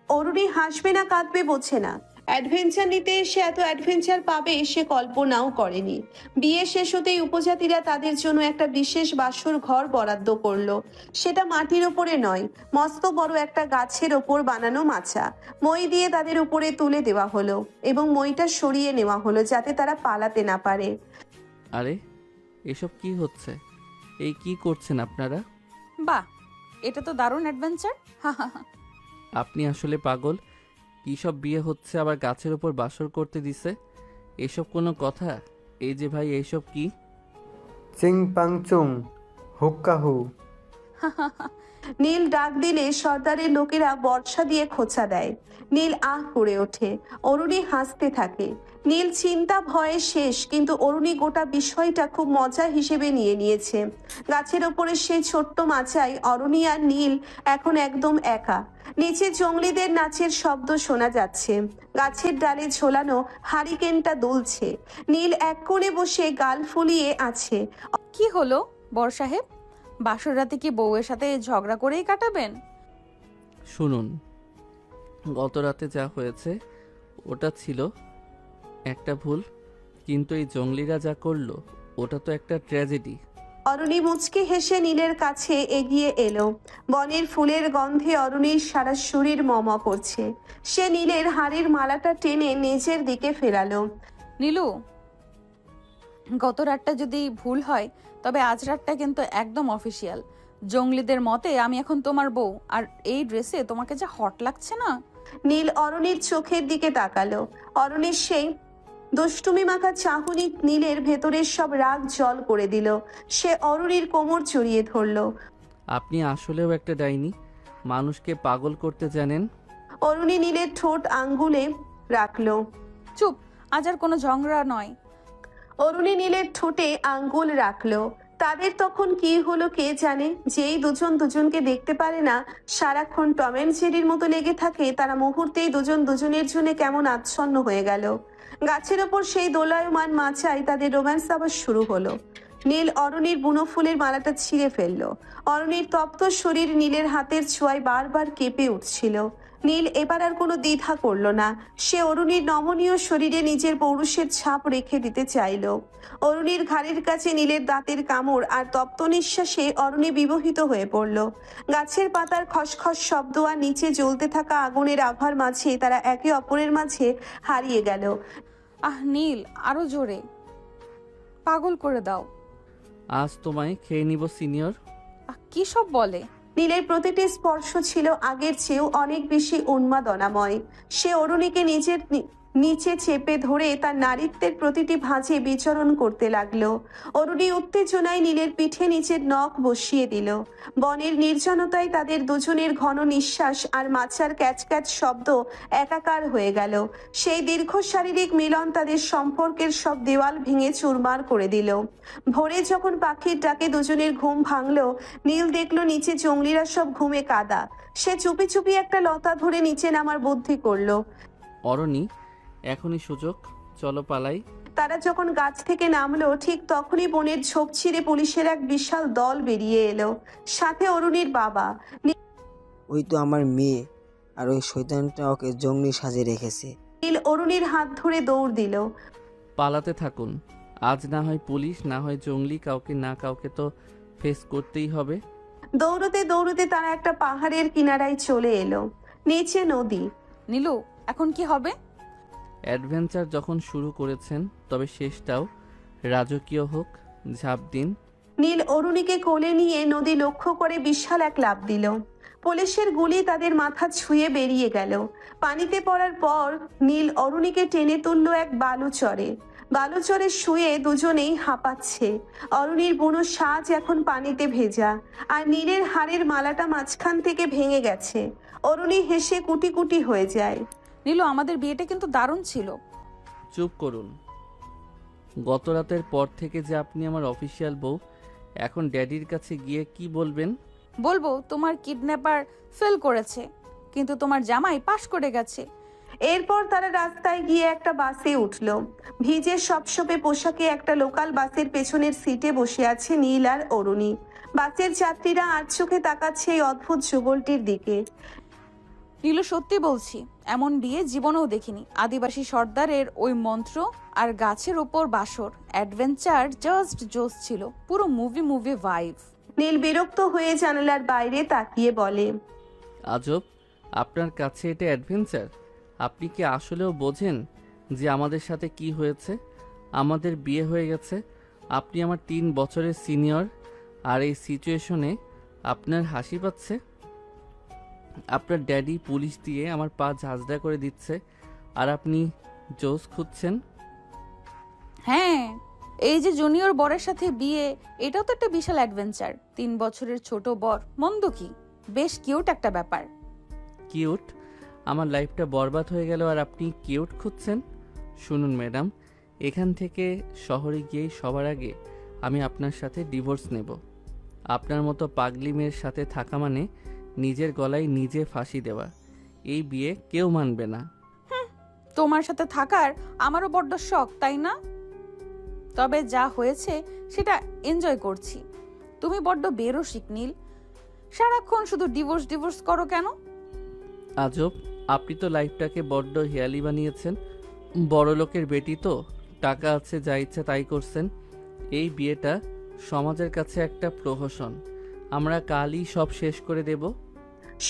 অরুণী হাসবে না কাঁদবে বোঝে না। অ্যাডভেঞ্চার নিতে এসে এত অ্যাডভেঞ্চার পাবে সে কল্পনাও করেনি। বিয়ে শেষ হতেই উপজাতিরা তাদের জন্য একটা বিশেষ বাসর ঘর বরাদ্দ করলো। সেটা মাটির ওপরে নয়, মস্ত বড় একটা গাছের ওপর বানানো মাচা। মই দিয়ে তাদের উপরে তুলে দেওয়া হলো এবং মইটা সরিয়ে নেওয়া হলো যাতে তারা পালাতে না পারে। আরে এসব কি হচ্ছে? এই কি করছেন আপনারা? বাহ, এটা তো দারুণ অ্যাডভেঞ্চার। আপনি আসলে পাগল। কী সব বিয়ে হচ্ছে, আবার গাছের ওপর বাসর করতে দিছে? এসব কোনো কথা? এই যে ভাই, এইসব কি? চিং পাং চুং হুক্কা হু। নীল ডাক দিলে সর্দারের লোকেরা বর্ষা দিয়ে খোঁচা দেয়। নীল আহ করে ওঠে। অরুণী হাসতে থাকে। নীল চিন্তা ভয়ে শেষ, কিন্তু অরুণী গোটা বিষয়টা খুব মজা হিসেবে নিয়ে নিয়েছে। গাছের ওপরে সেই ছোট্ট মাচায় অরুণী আর নীল এখন একদম একা। নিচে জঙ্গলিদের নাচের শব্দ শোনা যাচ্ছে। গাছের ডালে ঝোলানো হারিকেনটা দুলছে। নীল এক কোণে বসে গাল ফুলিয়ে আছে। কি হলো বর সাহেব, বাসর রাতে কি বউয়ের সাথে ঝগড়া করেই কাটাবেন? শুনুন, গত রাতে যা হয়েছে ওটা ছিল একটা ভুল, কিন্তু এই জঙ্গলিরা যা করলো ওটা তো একটা ট্র্যাজেডি। অরুণী মুচকি হেসে নীলের কাছে এগিয়ে এলো। বনের ফুলের গন্ধে অরুণীর সারা শরীর মম করছে। সে নীলের হাড়ের মালাটা টেনে নিজের দিকে ফেরালো। নীলু, গত রাতটা যদি ভুল হয় তবে আজ রাতটা কিন্তু একদম অফিসিয়াল। জঙ্গলিদের মতে আমি এখন তোমার বউ, আর এই ড্রেসে তোমাকে যা হট লাগছে না। নীল অরুণীর চোখের দিকে তাকালো। অরুণীর সেই দুষ্টুমি মাখা চাহনি নীলের ভেতরের সব রাগ জল করে দিল। সে অরুণীর কোমর জড়িয়ে ধরলো। আপনি আসলেও একটা ডাইনি, মানুষকে পাগল করতে জানেন। অরুণী নীলের ঠোঁট আঙ্গুলে রাখলো। চুপ, আজ আর কোনো ঝগড়া নয়। অরুণী নীলের ঠোঁটে আঙ্গুল রাখলো। তাদের তখন কি হলো কে জানে। যেই দুজন দুজনকে দেখতে পারে না, সারাক্ষণ টম অ্যান্ড জেরির মতো লেগে থাকে, তারা মুহূর্তেই দুজন দুজনের জন্য কেমন আচ্ছন্ন হয়ে গেল। গাছের ওপর সেই দোলায়মান মাচায় তাদের রোম্যান্স আবার শুরু হলো। নীল অরুণীর বুনো ফুলের মালাটা ছিঁড়ে ফেললো। অরুণীর তপ্ত শরীর নীলের হাতের ছোঁয়ায় বারবার কেঁপে উঠছিল। নীল এবার আর কোনো দ্বিধা করলো না। সে অরুণীর নমনীয় শরীরে নিজের পৌরুষের ছাপ রেখে দিতে চাইল। অরুণীর ঘাড়ের কাছে নীলের দাঁতের কামড় আর তপ্ত নিঃশ্বাসে অরুণী বিবহিত হয়ে পড়ল। গাছের পাতার খসখস শব্দ আর নিচে জ্বলতে থাকা আগুনের আভার মাঝে তারা একে অপরের মাঝে হারিয়ে গেল। আহ নীল, আরো জোরে, পাগল করে দাও। আজ তোমায় খেয়ে নিব সিনিয়র। কি সব বলে? নীলের প্রতিটি স্পর্শ ছিল আগের চেয়েও অনেক বেশি উন্মাদনাময়। সে অরুণীকে নিজের নিচে চেপে ধরে তার নারীত্বের প্রতিটি ভাঁজে বিচরণ করতে লাগলো। অরুণী উত্তেজনায় নীলের পিঠে নিচের নখ বসিয়ে দিল। বনের নির্জনতায় তাদের দুজনের ঘন নিঃশ্বাস আর মাছার ক্যাচ ক্যাচ শব্দ একাকার হয়ে গেল। সেই দীর্ঘ শারীরিক মিলন তাদের সম্পর্কের সব দেওয়াল ভেঙে চুরমার করে দিল। ভোরে যখন পাখির ডাকে দুজনের ঘুম ভাঙলো, নীল দেখলো নিচে জঙ্গলিরা সব ঘুমে কাদা। সে চুপি চুপি একটা লতা ধরে নিচে নামার বুদ্ধি করলো। অরণি, এখনই সুযোগ, চলো পালাই। তারা যখন গাছ থেকে নামলো, ঠিক তখনই বনের ঝোপ ছিঁড়ে পুলিশের এক বিশাল দল বেরিয়ে এলো। সাথে অরুণীর বাবা। ওই তো আমার মেয়ে, আর ওই শয়তানটা ওকে জঙ্গলি সাজে রেখেছে। নীল অরুণীর হাত ধরে দৌড় দিল। পালাতে থাকুন, আজ না হয় পুলিশ, না হয় জঙ্গলি, কাউকে না কাউকে তো ফেস করতেই হবে। দৌড়তে দৌড়তে তারা একটা পাহাড়ের কিনারায় চলে এলো। নিচে নদী। নীলু, এখন কি হবে? অ্যাডভেঞ্চার যখন শুরু করেছেন তবে শেষটাও রাজকীয় হোক। ঝাঁপ দিন। নীল অরুণীকে কোলে নিয়ে নদী লক্ষ্য করে বিশাল এক লাফ দিল। পুলিশের গুলি তাদের মাথা ছুঁয়ে বেরিয়ে গেল। পানিতে পড়ার পর নীল অরুণীকে টেনে তুলল এক বালুচরে। বালুচরে শুয়ে দুজনেই হাঁপাচ্ছে। অরুণীর বুনো সাজ এখন পানিতে ভেজা, আর নীলের হাড়ের মালাটা মাঝখান থেকে ভেঙে গেছে। অরুণী হেসে কুটি কুটি হয়ে যায়। নীলু, আমাদের বিয়েটা কিন্তু দারুণ ছিল। চুপ করুন। গত রাতের পর থেকে যে আপনি আমার অফিসিয়াল বউ, এখন ড্যাডির কাছে গিয়ে কি বলবেন? বলবো তোমার কিডন্যাপার ফেল করেছে, কিন্তু তোমার জামাই পাশ করে গেছে। এরপর তারা রাস্তায় গিয়ে একটা বাসে উঠল। ভিজে সপসপে পোশাকে একটা লোকাল বাসের পেছনের সিটে বসে আছে নীল আর অরুণী। বাসের যাত্রীরা আর চোখে তাকাচ্ছে এই অদ্ভুত যুগলটির দিকে। নীলু, সত্যি বলছি, এমন বিয়ে জীবনেও দেখিনি। আদিবাসী সর্দারের ওই মন্ত্র আর গাছের ওপর বাসর, অ্যাডভেঞ্চার জাস্ট জোস ছিল, পুরো মুভি ভাইব। নীল বিরক্ত হয়ে জানালার বাইরে তাকিয়ে বলে, আজব, আপনার কাছে এটা অ্যাডভেঞ্চার? আপনি কি আসলেও বোঝেন যে আমাদের সাথে কি হয়েছে? আমাদের বিয়ে হয়ে গেছে, আপনি আমার 3 বছরের সিনিয়র, আর এই সিচুয়েশনে আপনার হাসি পাচ্ছে? আপনার ড্যাডি পুলিশ দিয়ে আমার পা ঝাঁঝরা করে দিচ্ছে, আর আপনি জোস খুঁজছেন? হ্যাঁ, এই যে জুনিয়র বরের সাথে বিয়ে, এটাও তো একটা বিশাল অ্যাডভেঞ্চার। 3 বছরের ছোট বর, মন্দ কি? বেশ কিউট একটা ব্যাপার। কিউট? আমার লাইফটা বরবাদ হয়ে গেল আর আপনি কিউট খুঁজছেন? শুনুন ম্যাডাম, এখান থেকে শহরে গিয়েই সবার আগে আমি আপনার সাথে ডিভোর্স নেব। আপনার মতো পাগলি মেয়ের সাথে থাকা মানে নিজের গলায় নিজে ফাঁসি দেওয়া। এই বিয়ে কেউ মানবে না। তোমার সাথে থাকার আমারও বড্ড শখ, তাই না? তবে যা হয়েছে সেটা এনজয় করছি। তুমি বড্ড বেরসিক নীল, সারাক্ষণ শুধু ডিভোর্স করো কেন? আজব, আপনি তো লাইফটাকে বড্ড হেয়ালি বানিয়েছেন। বড় লোকের বেটি তো, টাকা আছে, যা ইচ্ছা তাই করছেন। এই বিয়েটা সমাজের কাছে একটা প্রহসন। আমরা কালই সব শেষ করে দেব।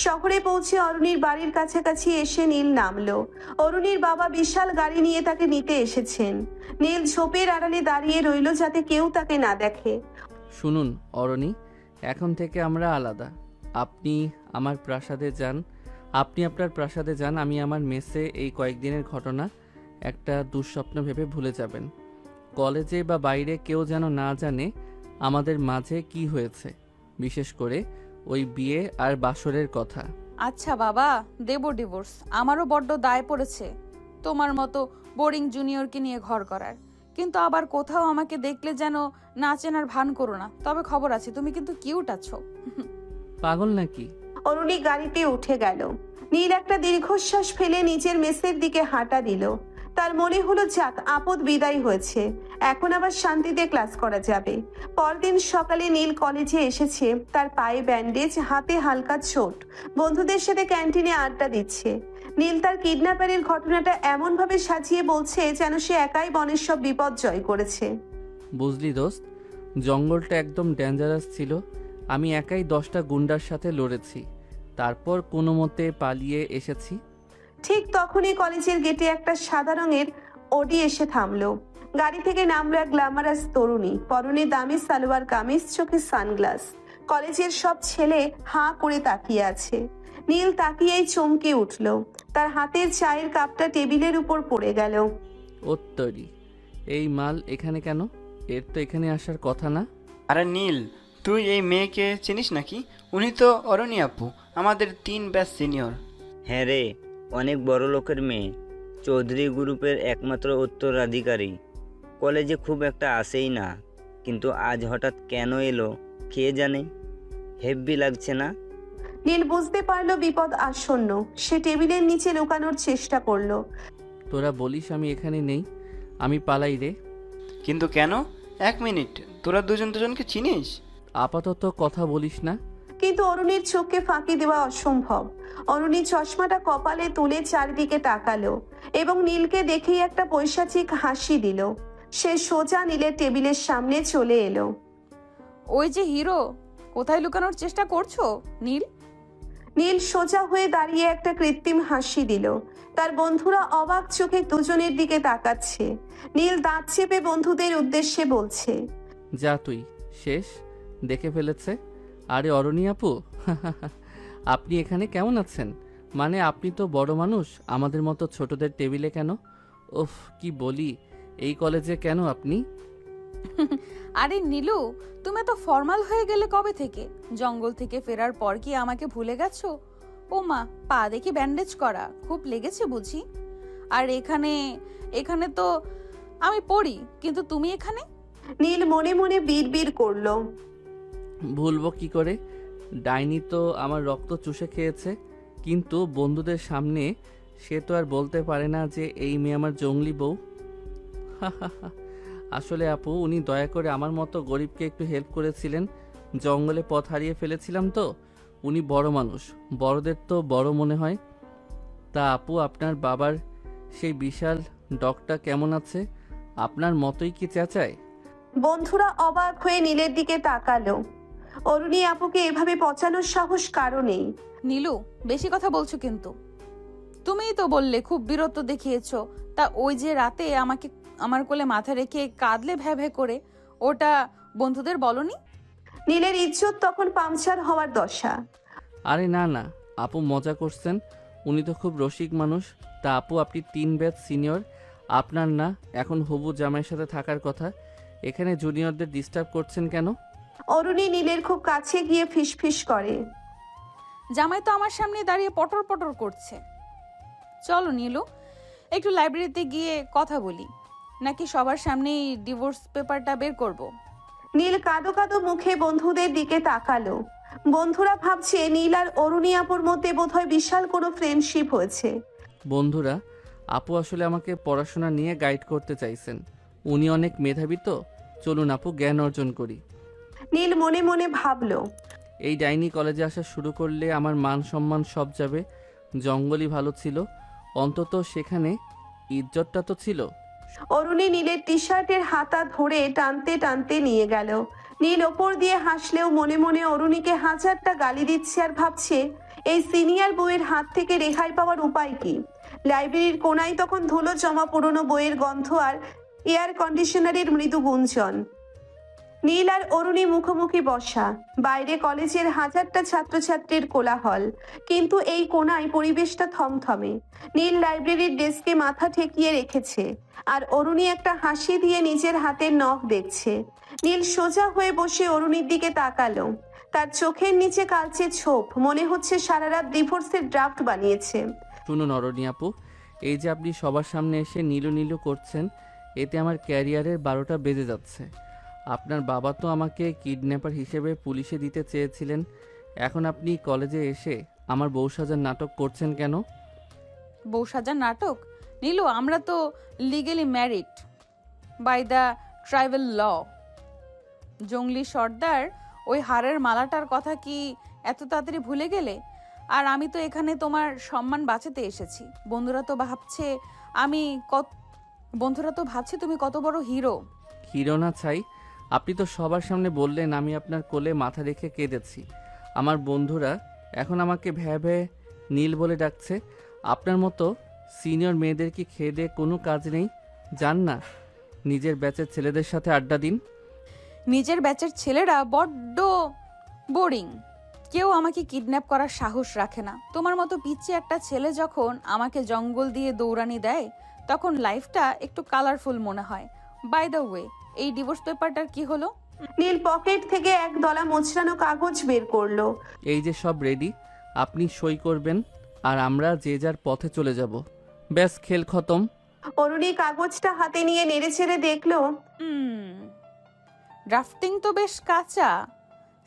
শহরে পৌঁছে অরুণীর বাড়ির কাছাকাছি এসে নীল নামলো। অরুণীর বাবা বিশাল গাড়ি নিয়ে তাকে নিতে এসেছেন। নীল ঝোপের আড়ালে দাঁড়িয়ে রইল যাতে কেউ তাকে না দেখে। শুনুন অরণি, এখন থেকে আমরা আলাদা। আপনি আমার প্রাসাদে যান, আপনি আপনার প্রাসাদে যান। আমি আমার মেসে এই কয়েকদিনের ঘটনা একটা দুঃস্বপ্ন ভেবে ভুলে যাবেন। কলেজে বা বাইরে কেউ যেন না জানে আমাদের মাঝে কি হয়েছে, বিশেষ করে ওই বিয়ে আর বাসরের কথা। আচ্ছা বাবা, দেব ডিভোর্স। আমারও বড্ড দায় পড়েছে তোমার মতো বোরিং জুনিয়রকে নিয়ে ঘর করার। কিন্তু আবার কোথাও আমাকে দেখলে যেন না চেনার ভান করো না। তবে খবর আছে, তুমি কিন্তু কিউট আছো। পাগল নাকি? অরুণী গাড়িতে উঠে গেল। নীল একটা দীর্ঘশ্বাস ফেলে নিজের মেসের দিকে হাঁটা দিল। তার মনে হলো যাক, আপদ বিদায় হয়েছে, এখন আবার শান্তিতে ক্লাস করা যাবে। পরদিন সকালে নীল কলেজে এসেছে। তার পায়ে ব্যান্ডেজ, হাতে হালকা চোট। বন্ধুদের সাথে ক্যান্টিনে আড্ডা দিচ্ছে। নীল তার কিডন্যাপারের ঘটনাটা এমন ভাবে সাজিয়ে বলছে যেন সে একাই বনের সব বিপদ জয় করেছে। বুঝলি দোস্ত, জঙ্গলটা একদম ডেঞ্জারাস ছিল। আমি একাই 10টা গুন্ডার সাথে লড়েছি, তারপর কোনো মতে পালিয়ে এসেছি। ঠিক তখনই কলেজের গেটে একটা সাদা রঙের অডি এসে থামলো। গাড়ি থেকে নামলো এক গ্ল্যামারাস তরুণী, পরনে দামি সালোয়ার কামিজ, চোখে সানগ্লাস। কলেজের সব ছেলে হাঁ করে তাকিয়ে আছে। নীল তাকিয়েই চমকে উঠল। তার হাতের চায়ের কাপটা টেবিলের উপর পড়ে গেল। ওত্তরি, এই মাল এখানে কেন? এর তো এখানে আসার কথা না। আরে নীল, তুই এই মেয়েকে চিনিস নাকি? উনি তো অরণি আপু, আমাদের 3 ব্যাচ সিনিয়র। হ্যাঁ রে, অনেক বড় লোকের মেয়ে, চৌধুরী গ্রুপের একমাত্র উত্তরাধিকারী। কলেজে খুব একটা আসেই না, কিন্তু আজ হঠাৎ কেন এলো কে জানে। হেব্বি লাগছে না? নীল বুঝতে পারলো বিপদ আসন্ন। সে টেবিলের নিচে লুকানোর চেষ্টা করলো। তোরা বলিস আমি এখানে নেই, আমি পালাই রে। কিন্তু কেন? 1 মিনিট, তোরা দুজনকে চিনিস? আপাতত কথা বলিস না। কিন্তু অরুণীর চোখকে ফাঁকি দেওয়া অসম্ভব। অরুণী চশমাটা কপালে তুলে চারিদিকে তাকালো এবং নীলকে দেখেই একটা পৈশাচিক হাসি দিল। সে সোজা নীলের টেবিলের সামনে চলে এলো। ওই যে হিরো, কোথায় লুকানোর চেষ্টা করছো নীল? নীল সোজা হয়ে দাঁড়িয়ে একটা কৃত্রিম হাসি দিল। তার বন্ধুরা অবাক চোখে দুজনের দিকে তাকাচ্ছে। নীল দাঁত চেপে বন্ধুদের উদ্দেশ্যে বলছে, যা তুই শেষ, দেখে ফেলেছে। আরে অরণি আপু, আপনি এখানে কেমন আছেন? মানে আপনি তো বড় মানুষ, আমাদের মতো ছোটদের টেবিলে কেন? ওফ, কি বলি, এই কলেজে কেন আপনি? আরে নীলু, তুমি তো ফর্মাল হয়ে গেলে কবে থেকে? জঙ্গল থেকে ফেরার পর কি আমাকে ভুলে গেছো? ও মা, পা দেখি ব্যান্ডেজ করা, খুব লেগেছে বুঝি? আর এখানে এখানে তো আমি পড়ি, কিন্তু তুমি এখানে? নীল মনে মনে বিড়বিড় করলো। ভুলবো কি করে? ডাইনি তো আমার রক্ত চুষে খেয়েছে, কিন্তু বন্ধুদের সামনে সে তো আর বলতে পারে না যে এই মেয়ে আমার জঙ্গলি বউ। আসলে আপু, উনি দয়া করে আমার মতো গরিবকে একটু হেল্প করেছিলেন। জঙ্গলে পথ হারিয়ে ফেলেছিলাম তো। উনি বড় মানুষ, বড়দের তো বড় মনে হয়। তা আপু, আপনার বাবার সেই বিশাল ডগটা কেমন আছে? আপনার মতোই কি চেঁচায়? বন্ধুরা অবাক হয়ে নীলের দিকে তাকালো। অরুণী আপুকে এভাবে পচানোর সাহস কারো নেই। নীলু, বেশি কথা বলছো কিন্তু। তুমিই তো বললে খুব বীরত্ব দেখিয়েছো। তা ওই যে রাতে আমাকে আমার কোলে মাথা রেখে কাঁদলে ভ্যা ভ্যা করে, ওটা বন্ধুদের বলনি? নীলের ইজ্জত তখন পাংচার হওয়ার দশা। আরে না না আপু, মজা করছেন। উনি তো খুব রসিক মানুষ। তা আপু, আপনি 3 ব্যাচ সিনিয়র, আপনার না এখন হবু জামাইয়ের সাথে থাকার কথা, এখানে জুনিয়রদের ডিস্টার্ব করছেন কেন? অরুণী নীলের খুব কাছে গিয়ে ফিসফিস করে, জামাই তো আমার সামনে দাঁড়িয়ে পটর পটর করছে। চলো নীলু, একটু লাইব্রেরিতে গিয়ে কথা বলি, নাকি সবার সামনেই ডিভোর্স পেপারটা বের করব? নীল কাঁদো কাঁদো মুখে বন্ধুদের দিকে তাকালো। বন্ধুরা ভাবছে নীল আর অরুণী আপুর মধ্যে বোধহয় বিশাল কোনো ফ্রেন্ডশিপ হয়েছে। বন্ধুরা, আপু আসলে আমাকে পড়াশোনা নিয়ে গাইড করতে চাইছেন। উনি অনেক মেধাবী তো, চলুন আপু জ্ঞান অর্জন করি। নীল মনে মনে ভাবলো, এই ডাইনি কলেজে আসা শুরু করলে আমার মান সম্মান সব যাবে। জঙ্গলই ভালো ছিল, অন্তত সেখানে ইজ্জতটা তো ছিল। অরুণী নীলের টি শার্টের হাতা ধরে টানতে টানতে নিয়ে গেল। নীল ওপর দিয়ে হাসলেও মনে মনে অরুণীকে হাজারটা গালি দিচ্ছে আর ভাবছে এই সিনিয়র বইয়ের হাত থেকে রেহাই পাওয়ার উপায় কি। লাইব্রেরির কোনায় তখন ধুলো জমা পুরনো বইয়ের গন্ধ আর এয়ার কন্ডিশনারের মৃদু গুঞ্জন। নীল আর অরুণী মুখোমুখি বসা, বাইরে কলেজের হাজারটা ছাত্রছাত্রীর কোলাহল, কিন্তু এই কোনায় পরিবেশটা থমথমে। নীল লাইব্রেরির ডেস্কে মাথা ঠেকিয়ে রেখেছে আর অরুণী একটা হাসি দিয়ে নিজের হাতের নখ দেখছে। নীল সোজা হয়ে বসে অরুণীর দিকে তাকালো। তার চোখের নিচে কালচে ছোপ, মনে হচ্ছে সারা রাত ডিভোর্সের ড্রাফট বানিয়েছে। শুনুন অরণি আপু, এই যে আপনি সবার সামনে এসে নীলু নীলু করছেন, এতে আমার ক্যারিয়ারের 12টা বেজে যাচ্ছে। আপনার বাবা তো আমাকে কিডন্যাপার হিসেবে পুলিশে দিতে চেয়েছিলেন, এখন আপনি কলেজে এসে আমার বউ সাজার নাটক করছেন কেন? বউ সাজার নাটক? নীলু, আমরা তো legally married by the tribal law. জঙ্গলি সর্দার ওই হারের মালাটার কথা কি এত তাড়াতাড়ি ভুলে গেলে? আর আমি তো এখানে তোমার সম্মান বাঁচাতে এসেছি। বন্ধুরা তো ভাবছে তুমি কত বড় হিরো। হিরো না চাই, আপনি তো সবার সামনে বললেন আমি আপনার কোলে মাথা রেখে কেঁদেছি। আমার বন্ধুরা এখন আমাকে ভ্যা ভ্যা নীল বলে ডাকছে। আপনার মতো সিনিয়র মেয়েদের কি খেয়ে দিয়ে কোনো কাজ নেই? যান না নিজের ব্যাচের ছেলেদের সাথে আড্ডা দিন। নিজের ব্যাচের ছেলেরা বড্ড বোরিং। কেউ আমাকে কিডন্যাপ করার সাহস রাখে না। তোমার মতো পিচ্চি একটা ছেলে যখন আমাকে জঙ্গল দিয়ে দৌড়ানি দেয়, তখন লাইফটা একটু কালারফুল মনে হয়। বাই দ্য ওয়ে, এই ডিভোর্স পেপারটার কি হলো? নীল পকেট থেকে এক দলা মোচড়ানো কাগজ বের করলো। এই যে সব রেডি, আপনি সই করবেন আর আমরা যে যার পথে চলে যাব। ব্যাস, খেল খতম। অরুণী কাগজটা হাতে নিয়ে নেড়ে ছেড়ে দেখলো, ড্রাফটিং তো বেশ কাঁচা,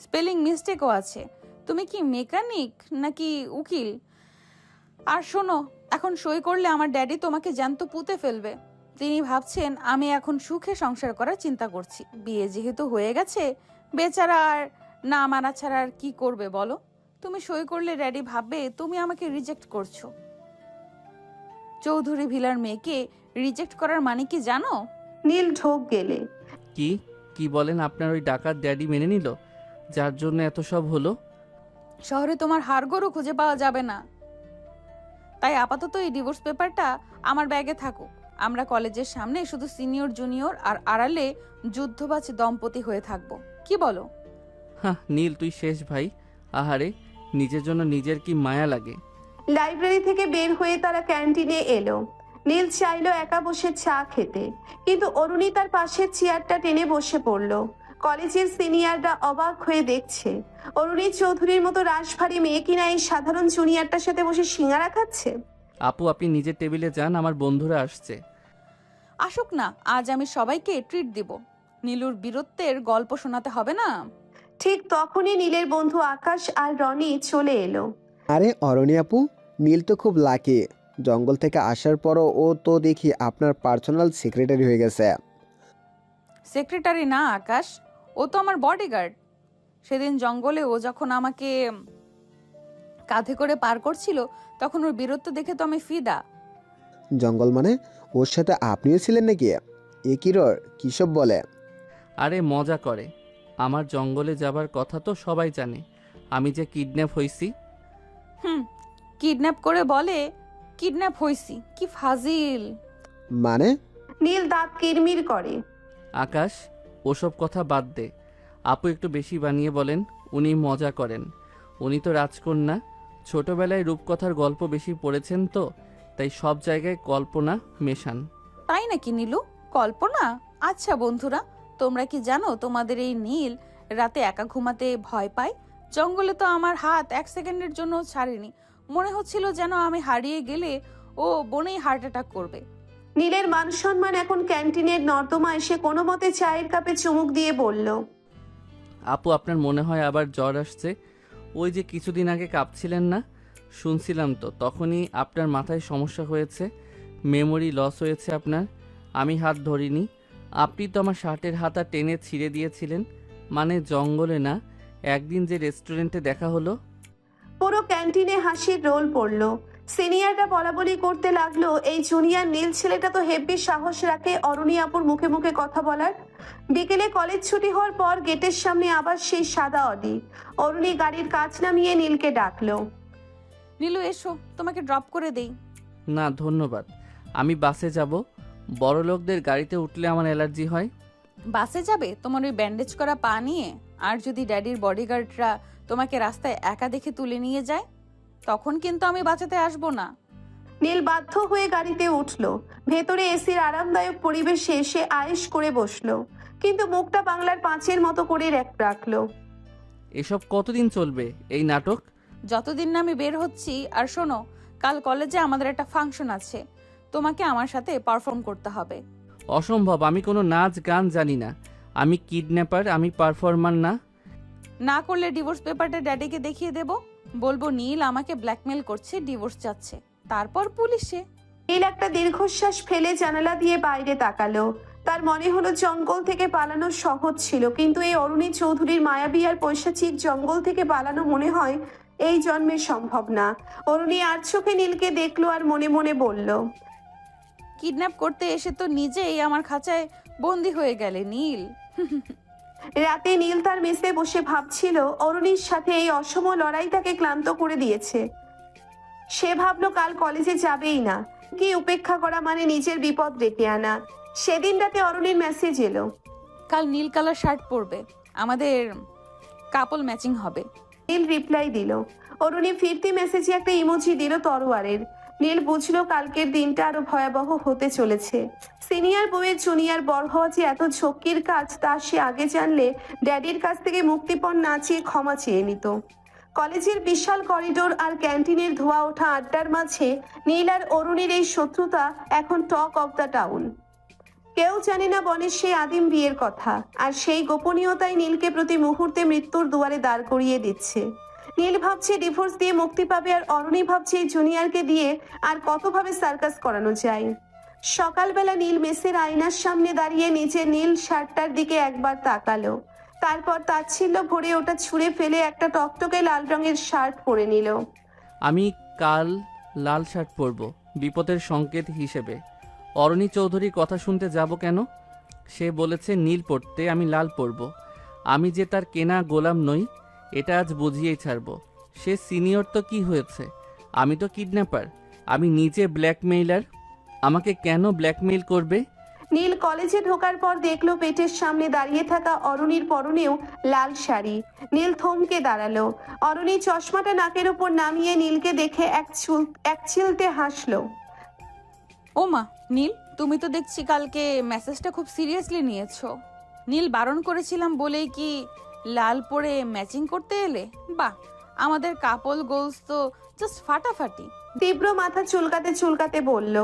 স্পেলিং মিস্টেকও আছে। তুমি কি মেকানিক নাকি উকিল? আর শোনো, এখন সই করলে আমার ড্যাডি তোমাকে জ্যান্ত পুঁতে ফেলবে। তিনি ভাবছেন আমি এখন সুখে সংসার করার চিন্তা করছি। বিয়ে যেহেতু হয়ে গেছে, বেচারা আর না মানা ছাড়া আর কি করবে বলো? তুমি সই করলে ড্যাডি ভাববে তুমি আমাকে রিজেক্ট করছো। চৌধুরী ভিলার মেয়েকে রিজেক্ট করার মানে কি জানো? নীল ঢোক গেলে। কি কি বলেন? আপনার ওই ডাকাত ড্যাডি মেনে নিল, যার জন্য এত সব হলো? শহরে তোমার হাড়গোড়ও খুঁজে পাওয়া যাবে না। তাই আপাতত এই ডিভোর্স পেপারটা আমার ব্যাগে থাকুক। আমরা কলেজের সামনে শুধু সিনিয়র জুনিয়র আর আড়ালে যুদ্ধবাজ দম্পতি হয়ে থাকবো। কি বলো? হ্যাঁ নীল, তুই শেষ ভাই। আহারে, নিজের জন্য নিজের কি মায়া লাগে। লাইব্রেরি থেকে বের হয়ে তারা ক্যান্টিনে এলো। নীল চাইলো একা বসে চা খেতে, কিন্তু অরুণী তার পাশের চেয়ারটা টেনে বসে পড়লো। কলেজের সিনিয়ররা অবাক হয়ে দেখছে, অরুণী চৌধুরীর মতো রাশভারী মেয়ে কিনা এই সাধারণ জুনিয়রটার সাথে বসে সিঙ্গারা খাচ্ছে। আপু, আপনি নিজের টেবিলে যান, আমার বন্ধুরা আসছে। আসুক না, আজ আমি সবাইকে ট্রিট দিব। নীলুর বীরত্বের গল্প শোনাতে হবে না? ঠিক তখনই নীলের বন্ধু আকাশ আর রনি চলে এলো। আরে অরণি আপু, নীল তো খুব লাকি। জঙ্গল থেকে আসার পরও ও তো দেখি আপনার পার্সোনাল সেক্রেটারি হয়ে গেছে। সেক্রেটারি না আকাশ, ও তো আমার বডিগার্ড। সেদিন জঙ্গলে ও যখন আমাকে কাঁধে করে পার করছিল, তখন ওর বীরত্ব দেখে তো আমি ফিদা। জঙ্গল মানে ওর সাথে আপনিও ছিলেন নাকি? এ কিরর কিসব বলে? আরে মজা করে। আমার জঙ্গলে যাবার কথা তো সবাই জানে, আমি যে কিডন্যাপ হইছি। কিডন্যাপ করে বলে কিডন্যাপ হইছি, কি ফাজিল। মানে? নীল দাঁত কিরমির করে। আকাশ, ওসব কথা বাদ দে। আপু একটু বেশি বানিয়ে বলেন, উনি মজা করেন। উনি তো রাজকন্যা, ছোটবেলায় রূপকথার গল্প বেশি পড়েছেন তো, তাই সব জায়গায় কল্পনা মেশান। তাই নাকি নীলু? কল্পনা? আচ্ছা বন্ধুরা, তোমরা কি জানো তোমাদের এই নীল রাতে একা ঘুমাতে ভয় পায়? জঙ্গলে তো আমার হাত 1 সেকেন্ডের জন্য ছাড়েনি। মনে হচ্ছিল যেন আমি হারিয়ে গেলে ও বনেই হার্ট অ্যাটাক করবে। নীলের মান সম্মান এখন ক্যান্টিনের নর্দমা এসে কোনো মতে চায়ের কাপে চুমুক দিয়ে বলল, আপু, আপনার মনে হয় আবার জ্বর আসছে? ওই যে কিছুদিন আগে কাঁপছিলেন না, শুনছিলাম তো, তখনই আপনার মাথায় সমস্যা হয়েছে, মেমোরি লস হয়েছে আপনার। আমি হাত ধরিনি, আপনি তো আমার শার্টের হাতা টেনে ছিঁড়ে দিয়েছিলেন। মানে জঙ্গলে না, একদিন যে রেস্টুরেন্টে দেখা হলো। পুরো ক্যান্টিনে হাসির রোল পড়ল। সিনিয়ররা বলাবলি করতে লাগলো, এই জুনিয়র নীল ছেলেটা তো হেব্বি সাহস রাখে অরুণী আপুর মুখে মুখে কথা বলার। বিকেলে কলেজ ছুটি হওয়ার পর গেটের সামনে আবার সেই সাদা অডি। অরুণী গাড়ির কাঁচ নামিয়ে নীলকে ডাকলো। নীলু এসো, তোমাকে ড্রপ করে দেই। না ধন্যবাদ, আমি বাসে যাব। বড় লোকদের গাড়িতে উঠলে আমার অ্যালার্জি হয়। বাসে যাবে তোমার ওই ব্যান্ডেজ করা পা নিয়ে? আর যদি ড্যাডির বডিগার্ডরা তোমাকে রাস্তায় একা দেখে তুলে নিয়ে যায়, তখন কিন্তু আমি বাঁচাতে আসবো না। নীল বাধ্য হয়ে গাড়িতে উঠলো। ভেতরে এসির আরামদায়ক পরিবেশে সে আয়েশ করে বসলো, কিন্তু মুখটা বাংলার পাঁচের মতো করে রাখলো। এসব কতদিন চলবে এই নাটক? যতদিন না আমি বের হচ্ছি। আর শোনো, কাল কলেজে আমাদের একটা ফাংশন আছে, তোমাকে আমার সাথে পারফর্ম করতে হবে। অসম্ভব, আমি কোনো নাচ গান জানি না। আমি কিডন্যাপার, আমি পারফর্মার না। না করলে ডিভোর্স পেপারটা ড্যাডিকে দেখিয়ে দেব, বলবো নীল আমাকে ব্ল্যাকমেল করছে, ডিভোর্স চাচ্ছে, তারপর পুলিশে। নীল একটা দীর্ঘশ্বাস ফেলে জানালা দিয়ে বাইরে তাকালো। তার মনে হলো জঙ্গল থেকে পালানো সহজ ছিল, কিন্তু এই অরুণী চৌধুরীর মায়াবী আর পৈশাচিক জঙ্গল থেকে পালানো মনে হয় এই জন্মে সম্ভব না। অরুণী আর চোখে নীলকে দেখলো আর মনে মনে বলল, কিডন্যাপ করতে এসে তো নিজেই আমার খাঁচায় বন্দি হয়ে গেলে নীল। রাতে নীল তার মেসে বসে ভাবছিল অরুণীর সাথে এই অসম লড়াই তাকে ক্লান্ত করে দিয়েছে। সে ভাবলো কাল কলেজে যাবেই না, কি উপেক্ষা করা মানে নিজের বিপদ ডেকে আনা। সেদিন রাতে অরুণীর মেসেজ এলো, কাল নীল কালার শার্ট পরবে, আমাদের কাপল ম্যাচিং হবে। নীল রিপ্লাই দিল। অরুণী ফিরতি মেসেজে একটা ইমোজি দিল তরোয়ারের। নীল বুঝলো কালকের দিনটা আরো ভয়াবহ হতে চলেছে। সিনিয়র বউয়ের জুনিয়র বড় হওয়া যে এত ঝক্কির কাজ তা সে আগে জানলে ড্যাডির কাছ থেকে মুক্তিপণ না চেয়ে ক্ষমা চেয়ে নিত। কলেজের বিশাল করিডোর আর ক্যান্টিনের ধোয়া ওঠা আড্ডার মাঝে নীল আর অরুণীর এই শত্রুতা এখন টক অফ দ্য টাউন। কেউ জানে না বনের সেই আদিম বিয়ের কথা, আর সেই গোপনীয়তাই নীলকে প্রতি মুহূর্তে মৃত্যুর দুয়ারে দাঁড় করিয়ে দিচ্ছে। নীল ভাবছে ডিভোর্স দিয়ে মুক্তি পাবে, আর অরুণী ভাবছে এই জুনিয়রকে দিয়ে আর কতভাবে সার্কাস করানো যায়। সকালবেলা নীল মেসের আয়নার সামনে দাঁড়িয়ে নিজের নীল শার্টটার দিকে একবার তাকালো, তারপর তাচ্ছিল্য ভরে ওটা ছুঁড়ে ফেলে একটা টকটকে লাল রঙের শার্ট পরে নিল। আমি কাল লাল শার্ট পরব, বিপদের সংকেত হিসেবে। অরণি চৌধুরীর কথা শুনতে যাব কেন? সে বলেছে নীল পরতে, আমি লাল পরব। আমি যে তার কেনা গোলাম নই, এটা আজ বুঝিয়েই ছাড়ব। সে সিনিয়র তো কি হয়েছে, আমি তো কিডন্যাপার, আমি নিজে ব্ল্যাকমেইলার। আমাকে কেন ব্ল্যাকমেইল করবে? নীল কলেজে ঢোকার পর দেখলো পেটের সামনে দাঁড়িয়ে থাকা অরুণীর পরনেও লাল শাড়ি। নীল থমকে দাঁড়ালো। অরুণী চশমাটা নাকের উপর নামিয়ে নীলকে দেখে এক চিলতে হাসলো। ও মা, নীল তুমি তো দেখছি কালকে মেসেজটা খুব সিরিয়াসলি নিয়েছো। নীল বারণ করেছিলাম বলেই কি লাল পরে ম্যাচিং করতে এলে? বাহ, আমাদের কাপল গোলস তো জাস্ট ফাটাফাটি। তীব্র মাথা চুলকাতে চুলকাতে বলল,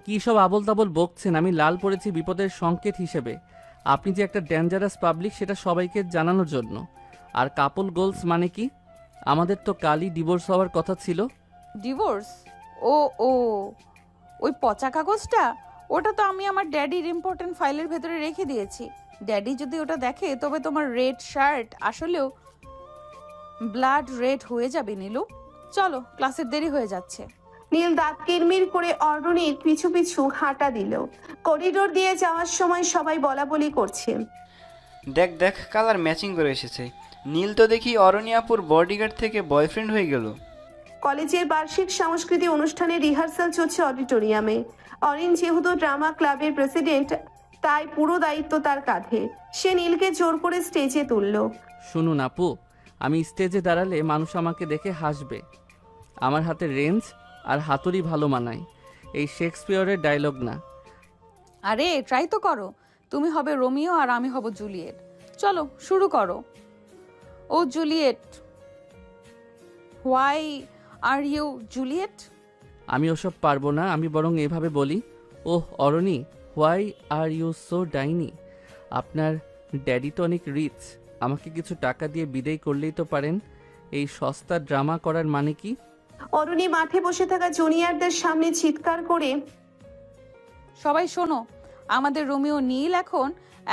কী সব আবল তাবল বকছেন? আমি লাল পরেছি বিপদের সংকেত হিসেবে। আপনি যে একটা ডেঞ্জারাস পাবলিক সেটা সবাইকে জানানোর জন্য। আর কাপল গোলস মানে কি? আমাদের তো কালই ডিভোর্স হওয়ার কথা ছিল। ডিভোর্স? ও ও, ওই পচা কাগজটা? ওটা তো আমি আমার ড্যাডির ইম্পর্টেন্ট ফাইলের ভেতরে রেখে দিয়েছি। ড্যাডি যদি ওটা দেখে তবে তোমার রেড শার্ট আসলেও ব্লাড রেড হয়ে যাবে নীলু। চলো, ক্লাসের দেরি হয়ে যাচ্ছে। নীল দাঁত কিরমির করে অরুণীর পিছু পিছু হাঁটা দিল। করিডোর দিয়ে যাওয়ার সময় সবাই বলাবলি করছে, দেখ দেখ, কালার ম্যাচিং করে এসেছে। নীল তো দেখি অরণি আপুর বডিগার্ড থেকে বয়ফ্রেন্ড হয়ে গেল। কলেজের বার্ষিক সাংস্কৃতিক অনুষ্ঠানের রিহার্সাল চলছে অডিটোরিয়ামে। অরিন যেহেতু ড্রামা ক্লাবের প্রেসিডেন্ট, তাই পুরো দায়িত্ব তার কাঁধে। সে নীলকে জোর করে স্টেজে তুলল। শুনুন আপু, আমি স্টেজে দাঁড়ালে মানুষ আমাকে দেখে হাসবে। আমার হাতে রেঞ্জ আর হাতুড়ি ভালো মানায়, এই শেক্সপিয়রের ডায়লগ না। আরে ট্রাই তো করো, তুমি হবে রোমিও আর আমি হব জুলিয়েট। চলো শুরু করো। ও Juliet, why are you Juliet? আমি ওসব পারবো না, আমি বরং এভাবে বলি, ওহ Aroni, why are you so ডাইনি? আপনার ড্যাডি তো অনেক রিচ, আমাকে কিছু টাকা দিয়ে বিদায় করলেই তো পারেন। এই সস্তা ড্রামা করার মানে কি? অরুণী মাঠে বসে থাকা জুনিয়রদের সামনে চিৎকার করে, সবাই শোনো, আমাদের রোমিও নীল এখন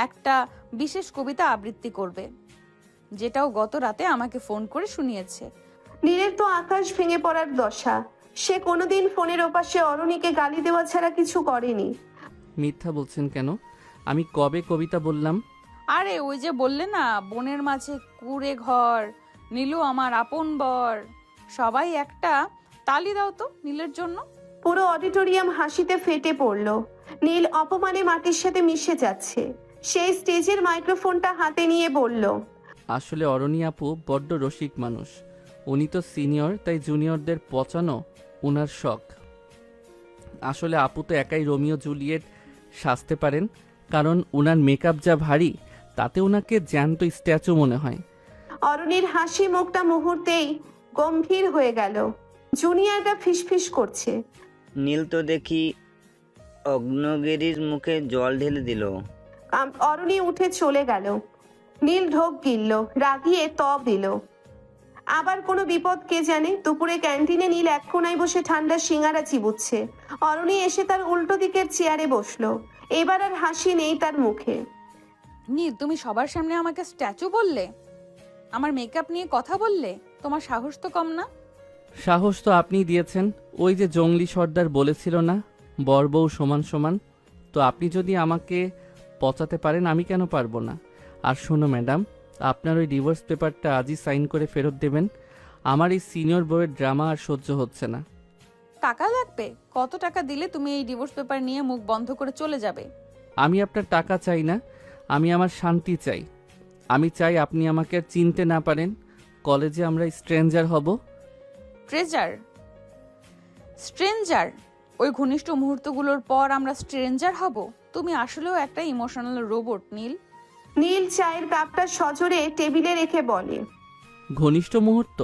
একটা বিশেষ কবিতা আবৃত্তি করবে, যেটাও গত রাতে আমাকে ফোন করে শুনিয়েছে। নীলের তো আকাশ ভেঙে পড়ার দশা। সে কোনোদিন ফোনের ওপাশে অরুণীকে গালি দেওয়া ছাড়া কিছু করেনি। মিথ্যা বলছেন কেন? আমি কবে কবিতা বললাম? আরে ওই যে বললে না, বনের মাঝে কুড়ে ঘর, নীলু আমার আপন বর। সবাই একটা তালি দাও তো নীলের জন্য। পুরো অডিটোরিয়াম হাসিতে ফেটে পড়ল। নীল অপমানে মাটির সাথে মিশে যাচ্ছে। সেই স্টেজের মাইক্রোফোনটা হাতে নিয়ে বলল, আসলে অরণি আপু বড্ড রসিক মানুষ। উনি তো সিনিয়র, তাই জুনিয়রদের পচানো উনার শখ। আসলে আপু তো একাই রোমিও জুলিয়েট সাজতে পারেন, কারণ উনার মেকআপ যা ভারী, তাতে উনাকে জ্যান্ত স্ট্যাচু মনে হয়। অরুণীর হাসি মুখটা মুহূর্তেই গম্ভীর হয়ে গেল। জুনিয়রটা ফিসফিস করছে। নীল তো দেখি অগ্নগিরির মুখে জল ঢেলে দিল। অরুণী উঠে চলে গেল। নীল ঢোক গিলল, রাগিয়ে তব দিল। আবার কোনো বিপদ কে জানে। দুপুরে ক্যান্টিনে নীল এক কোনায় বসে ঠান্ডা সিঙ্গারা চিবুচ্ছে। অরুণী এসে তার উল্টো দিকের চেয়ারে বসলো। এবার আর হাসি নেই তার মুখে। নীল, তুমি সবার সামনে আমাকে স্ট্যাচু বললে, আমার মেকআপ নিয়ে কথা বললে, তোমার সাহস তো কম না। সাহস তো আপনিই দিয়েছেন। ওই যে জঙ্গলি সর্দার বলেছিল না, বর বউ সমান সমান। তো আপনি যদি আমাকে পচাতে পারেন, আমি কেন পারবো না? আর শোনো ম্যাডাম, আপনার ওই ডিভোর্স পেপারটা আজই সাইন করে ফেরত দেবেন। আমার এই সিনিয়র বউয়ের ড্রামা আর সহ্য হচ্ছে না। টাকা লাগবে? কত টাকা দিলে তুমি এই ডিভোর্স পেপার নিয়ে মুখ বন্ধ করে চলে যাবে? আমি আপনার টাকা চাই না, আমি আমার শান্তি চাই। আমি চাই আপনি আমাকে আর চিনতে না পারেন। কলেজে আমরা স্ট্রেঞ্জার হব। ট্রেজার? স্ট্রেঞ্জার? ওই ঘনিষ্ঠ মুহূর্তগুলোর পর আমরা স্ট্রেঞ্জার হব? তুমি আসলেও একটা ইমোশনাল রোবট নীল। নীল চায়ের কাপটা সজোরে টেবিলে রেখে বলে, ঘনিষ্ঠ মুহূর্ত?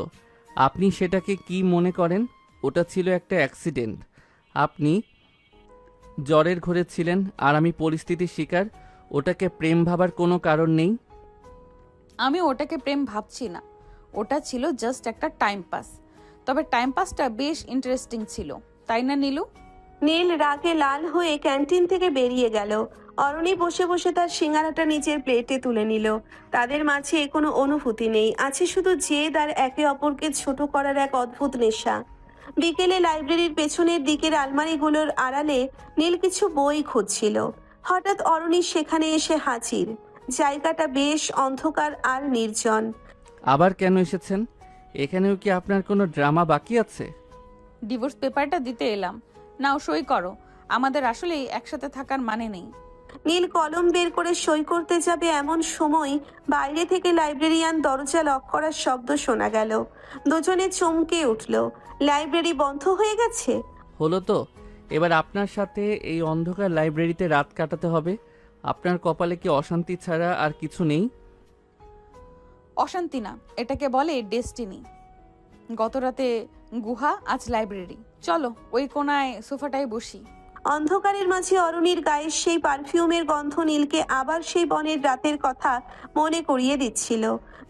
আপনি সেটাকে কি মনে করেন? ওটা ছিল একটা অ্যাক্সিডেন্ট। আপনি জ্বরের ঘরে ছিলেন আর আমি পরিস্থিতির শিকার। ওটাকে প্রেম ভাবার কোনো কারণ নেই। আমি ওটাকে প্রেম ভাবছি না, ওটা ছিল জাস্ট একটা টাইম পাস। তবে টাইম পাসটা বেশ ইন্টারেস্টিং ছিল, তাই না নীলু? নীল রাগে লাল হয়ে ক্যান্টিন থেকে বেরিয়ে গেল। অরণি বসে বসে তার সিঙ্গারাটা নিজের প্লেটে তুলে নিল। তাদের মাঝে কোনো অনুভূতি নেই, আছে শুধু জেদ আর একে অপরকে ছোট করার এক অদ্ভুত নেশা। বিকেলে লাইব্রেরির পেছনের দিকের আলমারিগুলোর আড়ালে নীল কিছু বই খুঁজছিল। হঠাৎ অরণি সেখানে এসে হাজির। জায়গাটা বেশ অন্ধকার আর নির্জন। আবার কেন এসেছেন? এখানেও কি আপনার কোনো ড্রামা বাকি আছে? ডিভোর্স পেপারটা দিতে এলাম, নাও সই করো। আমাদের আসলেই একসাথে থাকার মানে নেই। নীল কলম বের করে সই করতে যাবে এমন সময় বাইরে থেকে লাইব্রেরিয়ান দরজা লক করার শব্দ শোনা গেল। দুজনে চমকে উঠল। লাইব্রেরি বন্ধ হয়ে গেছে। হলো তো, এবার আপনার সাথে এই অন্ধকার লাইব্রেরিতে রাত কাটাতে হবে। আপনার কপালে কি অশান্তি ছাড়া আর কিছু নেই? অশান্তি না, এটাকে বলে ডেস্টিনি। গত রাতে গুহা, আজ লাইব্রেরি। চলো ওই কোনায় সোফাটায় বসি। অন্ধকারের মাঝে অরুণীর গায়ের সেই পারফিউমের গন্ধ নীলকে আবার সেই বনের রাতের কথা মনে করিয়ে দিচ্ছিল।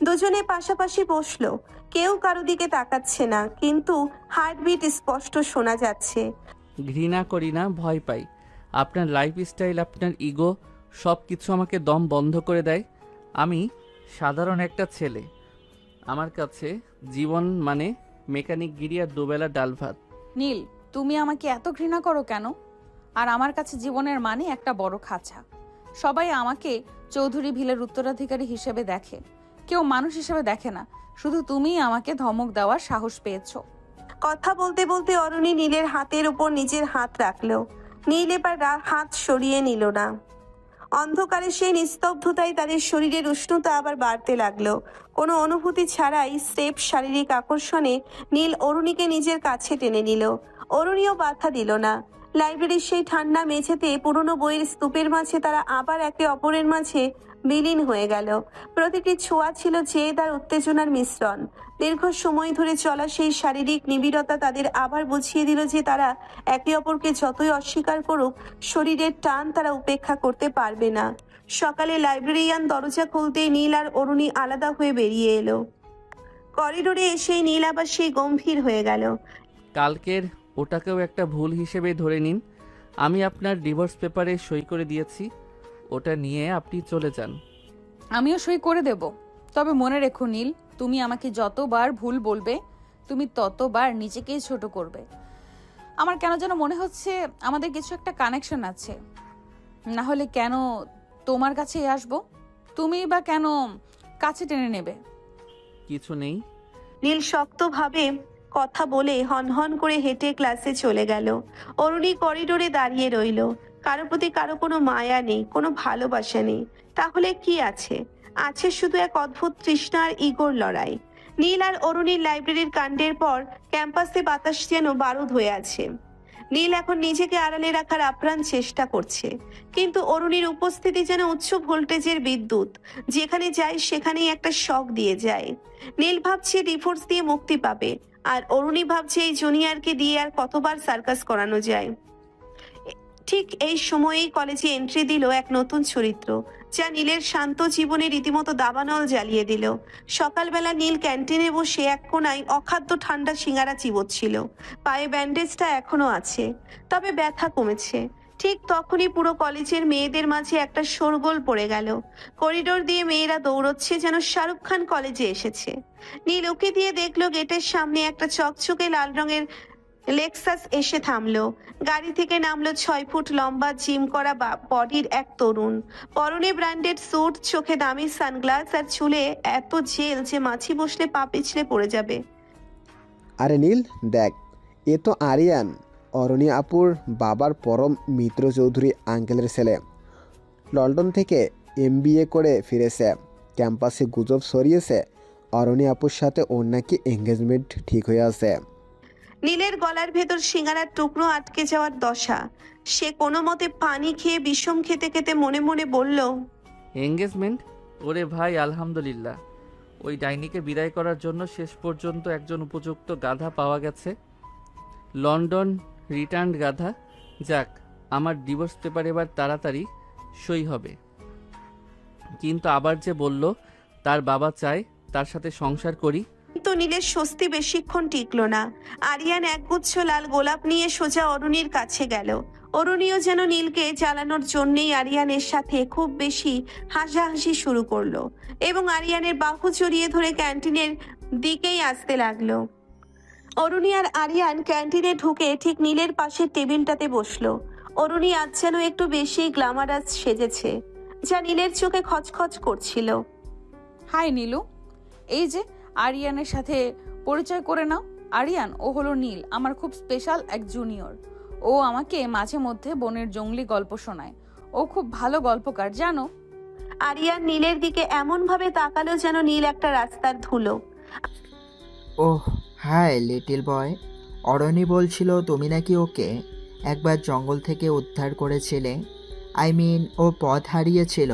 দুজনে পাশাপাশি বসলো। কেউ কারো দিকে তাকাচ্ছে না, কিন্তু হার্টবিট স্পষ্ট শোনা যাচ্ছে। ঘৃণা করি না, ভয় পাই। আপনার লাইফস্টাইল, আপনার ইগো, সব কিছু আমাকে দম বন্ধ করে দেয়। আমি সাধারণ একটা ছেলে। আমার কাছে জীবন মানে মেকানিক গিরি আর দুবেলা ডাল ভাত। নীল, তুমি আমাকে এত ঘৃণা করো কেন? আর আমার কাছে জীবনের মানে একটা বড় খাঁচা। সবাই আমাকে চৌধুরী ভিলের উত্তরাধিকারী হিসেবে দেখে, কেউ মানুষ হিসেবে দেখে না। শুধু তুমিই আমাকে ধমক দেওয়ার সাহস পেয়েছো। কথা বলতে বলতে অরুণী নীলের হাতের উপর নিজের হাত রাখলো। নীল এবার হাত সরিয়ে নিল না। অন্ধকারে সেই নিস্তব্ধতায় তাদের শরীরের উষ্ণতা আবার বাড়তে লাগলো। কোনো অনুভূতি ছাড়াই স্রেফ শারীরিক আকর্ষণে নীল অরুণীকে নিজের কাছে টেনে নিল। অরুণীও বাধা দিল না। লাইব্রেরির সেই ঠান্ডা মেঝেতে পুরনো বইয়ের স্তূপের মাঝে তারা আবার একে অপরের মাঝে বিলীন হয়ে গেল। প্রতিটি ছোঁয়া ছিল জেদ আর উত্তেজনার মিশ্রণ। দীর্ঘ সময় ধরে চলা সেই শারীরিক নিবিড়তা তাদের আবার বুঝিয়ে দিল যে তারা একে অপরকে যতই অস্বীকার করুক, শরীরের টান তারা উপেক্ষা করতে পারবে না। সকালে লাইব্রেরিয়ান দরজা খুলতেই নীল আর অরুণী আলাদা হয়ে বেরিয়ে এলো। করিডোরে এসেই নীল আবার সেই গম্ভীর হয়ে গেল। কালকের ওটাকেও একটা ভুল হিসেবে ধরে নিন। আমি আপনার ডিভোর্স পেপারে সই করে দিয়েছি। ওটা নিয়ে আপনি চলে যান। আমিও সই করে দেব। তবে মনে রেখো নীল, তুমি আমাকে যতবার ভুল বলবে, তুমি ততবার নিজেকেই ছোট করবে। আমার কেন যেন মনে হচ্ছে আমাদের কিছু একটা কানেকশন আছে। না হলে কেন তোমার কাছেই আসবো? তুমি বা কেন কাছে টেনে নেবে? কিছু নেই। নীল শক্তভাবে কথা বলে হনহন করে হেঁটে ক্লাসে চলে গেল। অরুণী করিডোরে দাঁড়িয়ে রইল। কারো প্রতি কারো কোনো মায়া নেই, কোনো ভালোবাসা নেই। তাহলে কি আছে? আছে শুধু এক অদ্ভুত তৃষ্ণা আর ইগোর লড়াই। নীল আর অরুণীর লাইব্রেরির কাণ্ডের পর ক্যাম্পাসে বাতাস যেন বারুদ হয়ে আছে। নীল এখন নিজেকে আড়ালে রাখার আপ্রাণ চেষ্টা করছে, কিন্তু অরুণীর উপস্থিতি যেন উচ্চ ভোল্টেজের বিদ্যুৎ, যেখানে যায় সেখানেই একটা শক দিয়ে যায়। নীল ভাবছে ডিভোর্স দিয়ে মুক্তি পাবে, আর অরুণী ভাবছে এই জুনিয়রকে দিয়ে আর কতবার সার্কাস করানো যায়। ঠিক এই সময়েই কলেজে এন্ট্রি দিল এক নতুন চরিত্র, যা নীলের শান্ত জীবনে রীতিমতো দাবানল জ্বালিয়ে দিল। সকালবেলা নীল ক্যান্টিনে বসে এক কোনায় অখাদ্য ঠান্ডা সিঙ্গারা চিবোচ্ছিল। পায়ে ব্যান্ডেজটা এখনো আছে, তবে ব্যথা কমেছে। ঠিক তখনই পুরো কলেজের মেয়েদের মাঝে একটা শোরগোল পড়ে গেল। করিডোর দিয়ে মেয়েরা দৌড়চ্ছে যেন শাহরুখ খান কলেজে এসেছে। নীল উকি দিয়ে দেখলো গেটের সামনে একটা চকচকে লাল রঙের লেক্সাস এসে থামলো। গাড়ি থেকে নামলো 6 ফুট লম্বা জিম করা বডির এক তরুণ। পরনে ব্র্যান্ডেড স্যুট, চোখে দামি সানগ্লাস, আর চুলে এত জেল যে মাছি বসলে পা পিছলে পড়ে যাবে। আরে নীল, দেখ, এ তো আরিয়ান, অরণি আপুর বাবার পরম মিত্র চৌধুরী আঙ্কেলের ছেলে। লন্ডন থেকে MBA করে ফিরেছে। ক্যাম্পাসে গুজব ছড়িয়েছে অরণি আপুর সাথে ওর নাকি এঙ্গেজমেন্ট ঠিক হয়ে আছে। নীলের গলার ভেতর সিঙ্গারার টুকরো আটকে যাওয়ার দশা। সে কোনো মতে পানি খেয়ে বিষম খেতে খেতে মনে মনে বলল, এঙ্গেজমেন্ট? ওরে ভাই, আলহামদুলিল্লাহ। ওই ডাইনিকে বিদায় করার জন্য শেষ পর্যন্ত একজন উপযুক্ত গাধা পাওয়া গেছে। লন্ডন রিটার্নড গাধা। যাক, আমার ডিভোর্স পেপার এবার তাড়াতাড়ি সই হবে। কিন্তু আবার যে বলল তার বাবা চায় তার সাথে সংসার করি। কিন্তু নীলের স্বস্তি বেশিক্ষণ টিকলো না। আরিয়ান একগুচ্ছ লাল গোলাপ নিয়ে সোজা অরুণীর কাছে গেল। অরুণীও যেন নীলকে জ্বালানোর জন্যেই আরিয়ানের সাথে খুব বেশি হাসাহাসি শুরু করলো, এবং আরিয়ানের বাহু জড়িয়ে ধরে ক্যান্টিনের দিকেই আসতে লাগলো। অরুণী আর আরিয়ান ক্যান্টিনে ঢুকে ঠিক নীলের পাশের টেবিলটাতে বসলো। অরুণী আজ যেন একটু বেশি গ্ল্যামারাস সেজেছে, যা নীলের চোখে খচখচ করছিল। হাই নীলু, এই যে আরিয়ানের সাথে পরিচয় করে নাও। আরিয়ান, ও হলো নীল, আমার খুব স্পেশাল এক জুনিয়র। ও আমাকে মাঝে মধ্যে বনের জঙ্গলি গল্প শোনায়। ও খুব ভালো গল্পকার, জানো। আরিয়ান নীলের দিকে এমন ভাবে তাকালো যেন নীল একটা রাস্তার ধুলো। ওহ হাই লিটল বয়, অরণি বলছিল তুমি নাকি ওকে একবার জঙ্গল থেকে উদ্ধার করেছিলে। আই মিন, ও পথ হারিয়েছিল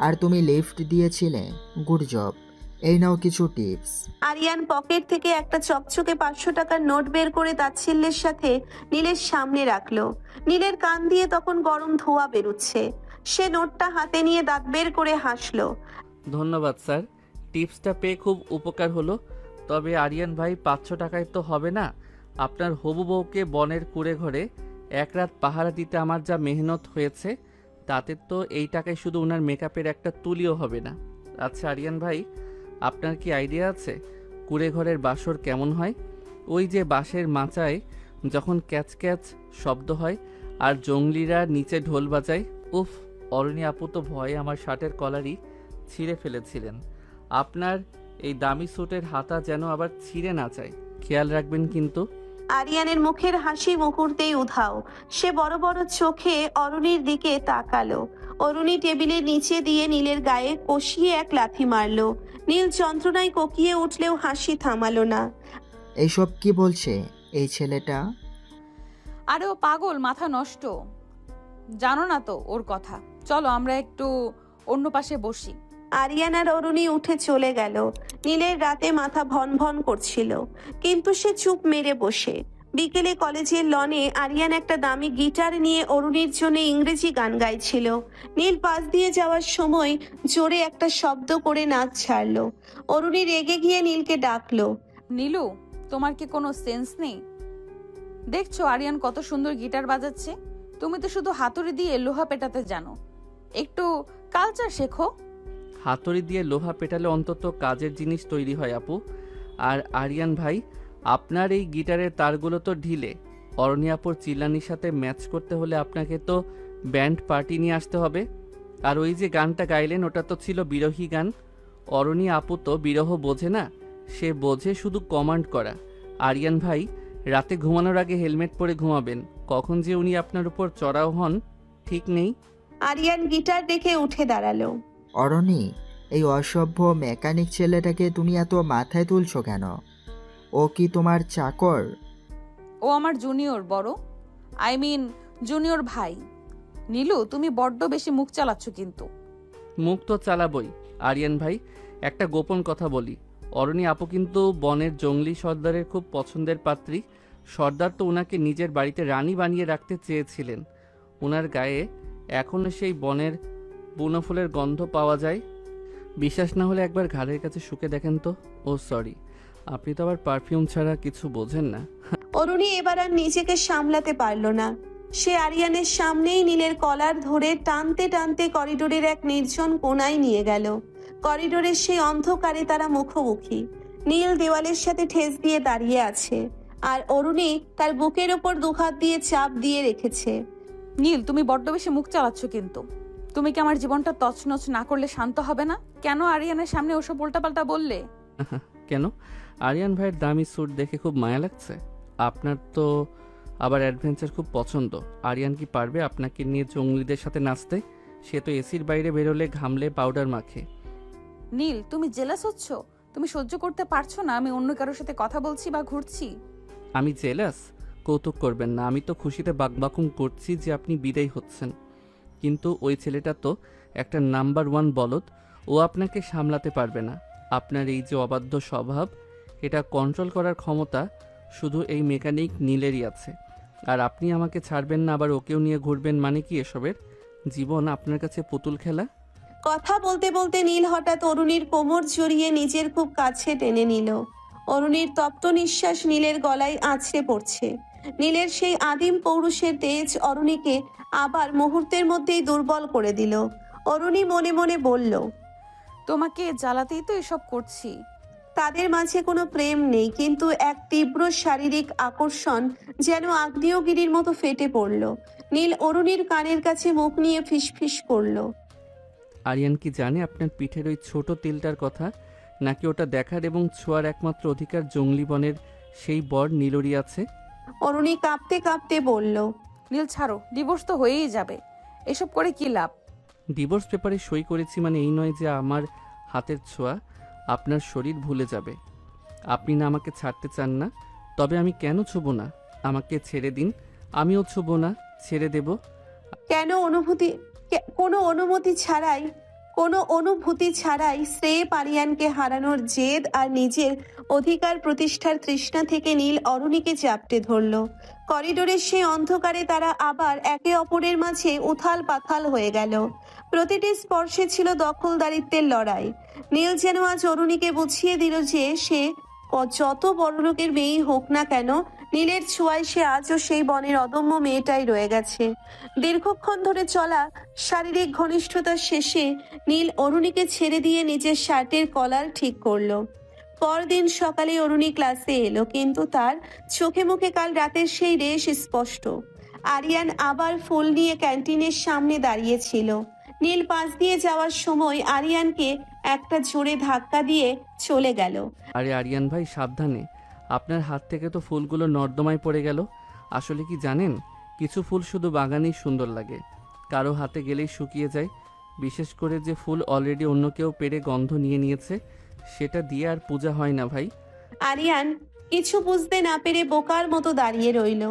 আর তুমি লিফট দিয়েছিলে। গুড জব, এই নাও কিছু টিপস। আরিয়ান পকেট থেকে একটা চকচকে 500 টাকার নোট বের করে তাচ্ছিল্যের সাথে নীলের সামনে রাখলো। নীলের কান দিয়ে তখন গরম ধোঁয়া বেরুচ্ছে। সে নোটটা হাতে নিয়ে দাঁত বের করে হাসলো। ধন্যবাদ স্যার, টিপসটা পেয়ে খুব উপকার হলো। তবে আরিয়ান ভাই, 500 টাকায় তো হবে না। আপনার হবু বউকে বনের কুড়ে ঘরে এক রাত পাহারা দিতে আমার যা মেহনত হয়েছে, তাতে তো এই টাকায় শুধু ওনার মেকআপের একটা তুলিও হবে না। আচ্ছা আরিয়ান ভাই, আপনার কি আইডিয়া আছে কুড়ে ঘরের বাসর কেমন হয়? ওই যে বাঁশের মাচায় যখন ক্যাচ ক্যাচ শব্দ হয় আর জঙ্গলিরা নিচে ঢোল বাজায়। উফ, অরণি আপু তো ভয়ে আমার শার্টের কলারই ছিঁড়ে ফেলেছিলেন। আপনার এই দামি স্যুটের হাতা যেন আবার ছিঁড়ে না যায়, খেয়াল রাখবেন কিন্তু। আরিয়ানের মুখের হাসি মুহূর্তেই উধাও। সে বড় বড় চোখে অরুণীর দিকে তাকালো। অরুণী টেবিলের নিচে দিয়ে নীলের গায়ে কষিয়ে এক লাথি মারলো। নীল যন্ত্রণায় কোকিয়ে উঠলেও হাসি থামালো না। এইসব কি বলছে এই ছেলেটা? আরে ও পাগল, মাথা নষ্ট, জানো না তো ওর কথা। চলো আমরা একটু অন্য পাশে বসি। আরিয়ান আর অরুণী উঠে চলে গেল। নীলের রাতে মাথা ভন ভন করছিল, কিন্তু সে চুপ মেরে বসে। বিকেলে কলেজের লনে আরিয়ান একটা দামি গিটার নিয়ে অরুণীর জন্য ইংরেজি গান গাইছিল। নীল পাশ দিয়ে যাওয়ার সময় জোরে একটা শব্দ করে নাচ ছাড়লো। অরুণী রেগে গিয়ে নীলকে ডাকলো। নীলু, তোমার কি কোনো সেন্স নেই? দেখছো আরিয়ান কত সুন্দর গিটার বাজাচ্ছে, তুমি তো শুধু হাতুড়ি দিয়ে লোহা পেটাতে জানো। একটু কালচার শেখো। হাতুড়ি দিয়ে লোহা পেটালে অন্তত কাজের জিনিস তৈরি হয় আপু। আর আরিয়ান ভাই, আপনার এই গিটারের তারগুলো তো ঢিলে, অরণি আপুর চিল্লানির সাথে ম্যাচ করতে হলে আপনাকে তো ব্যান্ড পার্টি নিয়ে আসতে হবে। আর ওই যে গানটা গাইলেন ওটা তো ছিল বিরহী গান। অরণি আপু তো বিরহ বোঝে না, সে বোঝে শুধু কমান্ড করা। আরিয়ান ভাই, রাতে ঘুমানোর আগে হেলমেট পরে ঘুমাবেন, কখন যে উনি আপনার উপর চড়াও হন ঠিক নেই। আরিয়ান গিটার রেখে উঠে দাঁড়ালো। অরণি, এই অসভ্য মেকানিক ছেলেটাকে তুমি এত মাথায় তুলছো কেন? ও কি তোমার চাকর? ও আমার জুনিয়র বড়, আই মিন জুনিয়র ভাই। নীলু, তুমি বড্ড বেশি মুখ চালাচ্ছ কিন্তু। মুখ তো চালাবই। আরিয়ান ভাই, একটা গোপন কথা বলি, অরণি আপু কিন্তু বনের জঙ্গলি সর্দারের খুব পছন্দের পাত্রী। সর্দার তো ওনাকে নিজের বাড়িতে রানী বানিয়ে রাখতে চেয়েছিলেন। ওনার গায়ে এখনও সেই বনের বুনো ফুলের গন্ধ পাওয়া যায়। বিশ্বাস না হলে একবার ঘাড়ের কাছে শুকে দেখেন তো। ও সরি, আপনি তো আবার পারফিউম ছাড়া কিছু বোঝেন না। অরুণী এবার আর নিজেকে সামলাতে পারল না। সে আরিয়ানের সামনেই নীলের কলার ধরে টানতে টানতে করিডোরের এক নির্জন কোণায় নিয়ে গেল। করিডোরের সেই অন্ধকারে তারা মুখোমুখি। নীল দেওয়ালের সাথে ঠেস দিয়ে দাঁড়িয়ে আছে, আর অরুণী তার বুকের ওপর দুহাত দিয়ে চাপ দিয়ে রেখেছে। নীল, তুমি বড্ড বেশি মুখ চালাচ্ছ কিন্তু। তুমি কি আমার জীবনটা তছনছ না করলে শান্ত হবে না? কেন আরিয়ানের সামনে ওসব উল্টাপাল্টা বললে? কেন? আরিয়ান ভাইয়ের দামি স্যুট দেখে খুব মায়া লাগছে? আপনার তো আবার অ্যাডভেঞ্চার খুব পছন্দ। আরিয়ান কি পারবে আপনাকে নিয়ে জঙ্গলিদের সাথে নাচতে? সে তো এসির বাইরে বেরোলে ঘামলে পাউডার মাখে। নীল, তুমি জেলাস হচ্ছ? তুমি সহ্য করতে পারছো না আমি অন্য কারোর সাথে কথা বলছি বা ঘুরছি? আমি জেলাস? কৌতুক করবেন না, আমি তো খুশিতে বাকবাকুম করছি যে আপনি বিদায় হচ্ছেন। কিন্তু ওই ছেলেটা তো একটা নাম্বার 1 বলদ, ও আপনাকে সামলাতে পারবে না। আপনার এই যে অবাধ্য স্বভাব, এটা কন্ট্রোল করার ক্ষমতা শুধু এই মেকানিক নীলেরই আছে। আর আপনি আমাকে ছাড়বেন না, আবার ওকেও নিয়ে ঘুরবেন, মানে কি এসবের? জীবন আপনার কাছে পুতুল খেলা? কথা বলতে বলতে নীল হঠাৎ অরুণীর কোমর জড়িয়ে নিজের খুব কাছে টেনে নিল। অরুণীর তপ্ত নিঃশ্বাস নীলের গলায় আছড়ে পড়ছে। নীলের সেই আদিম পৌরুষের তেজ অরুণীকে আবার মুহূর্তের মধ্যেই দুর্বল করে দিল। অরুণী মনে মনে বলল, তোমাকে জ্বালাতেই তো এসব করছি। তাদের মাঝে কোনো প্রেম নেই, কিন্তু এক তীব্র শারীরিক আকর্ষণ যেন আগ্নেয়গিরির মতো ফেটে পড়ল। নীল অরুণীর কানের কাছে মুখ নিয়ে ফিসফিস করল, আরিয়ান কি জানে আপনার পিঠের ওই ছোট তিলটার কথা? নাকি ওটা দেখার এবং ছোঁয়ার একমাত্র অধিকার জঙ্গলি বনের সেই বর নীলরি আছে? অরুণী কাঁপতে কাঁপতে বলল, নীল ছাড়ো, ডিভোর্স তো হয়েই যাবে, এসব করে কি লাভ? ডিভোর্স পেপারে সই করেছি মানে এই নয় যে আমার হাতের ছোঁয়া আপনার শরীর ভুলে যাবে। আপনি না আমাকে ছাড়তে চান না, তবে আমি কেন ছুবো না? আমাকে ছেড়ে দিন, আমিও ছুবো না, ছেড়ে দেব। কোনো অনুভূতি ছাড়াই স্রেফ আরিয়ানকে হারানোর জেদ আর নিজের অধিকার প্রতিষ্ঠার তৃষ্ণা থেকে নীল অরুণীকে চাপটে ধরল। করিডোরের সেই অন্ধকারে তারা আবার একে অপরের মাঝে উথাল পাথাল হয়ে গেল। প্রতিটি স্পর্শে ছিল দখলদারিত্বের লড়াই। নীল যেন আজ অরুণীকে বুঝিয়ে দিল যে সে যত বড়লোকের মেয়েই হোক না কেন, নীলের ছোঁয়ায় সে আজও সেই বনের অদম্য মেয়েটাই রয়ে গেছে। দীর্ঘক্ষণ ধরে চলা শারীরিক ঘনিষ্ঠতার শেষে নীল অরুণীকে ছেড়ে দিয়ে নিজের শার্টের কলার ঠিক করলো। পরদিন সকালে অরুণী ক্লাসে এলো, কিন্তু তার চোখে মুখে কাল রাতের সেই রেশ স্পষ্ট। আরিয়ান আবার ফুল নিয়ে ক্যান্টিনের সামনে দাঁড়িয়েছিল। নীল পাশ দিয়ে যাওয়ার সময় আরিয়ানকে একটা জোরে ধাক্কা দিয়ে চলে গেল। আরে আরিয়ান ভাই, সাবধানে, আপনার হাত থেকে তো ফুলগুলো নর্দমায় পড়ে গেল। আসলে কি জানেন, কিছু ফুল শুধু বাগানেই সুন্দর লাগে, কারো হাতে গেলেই শুকিয়ে যায়। বিশেষ করে যে ফুল অলরেডি অন্য কেউ পেরে গন্ধ নিয়ে নিয়েছে, সেটা দিয়ে আর পূজা হয় না ভাই। আরিয়ান কিছু বুঝতে না পেরে বোকার মতো দাঁড়িয়ে রইল।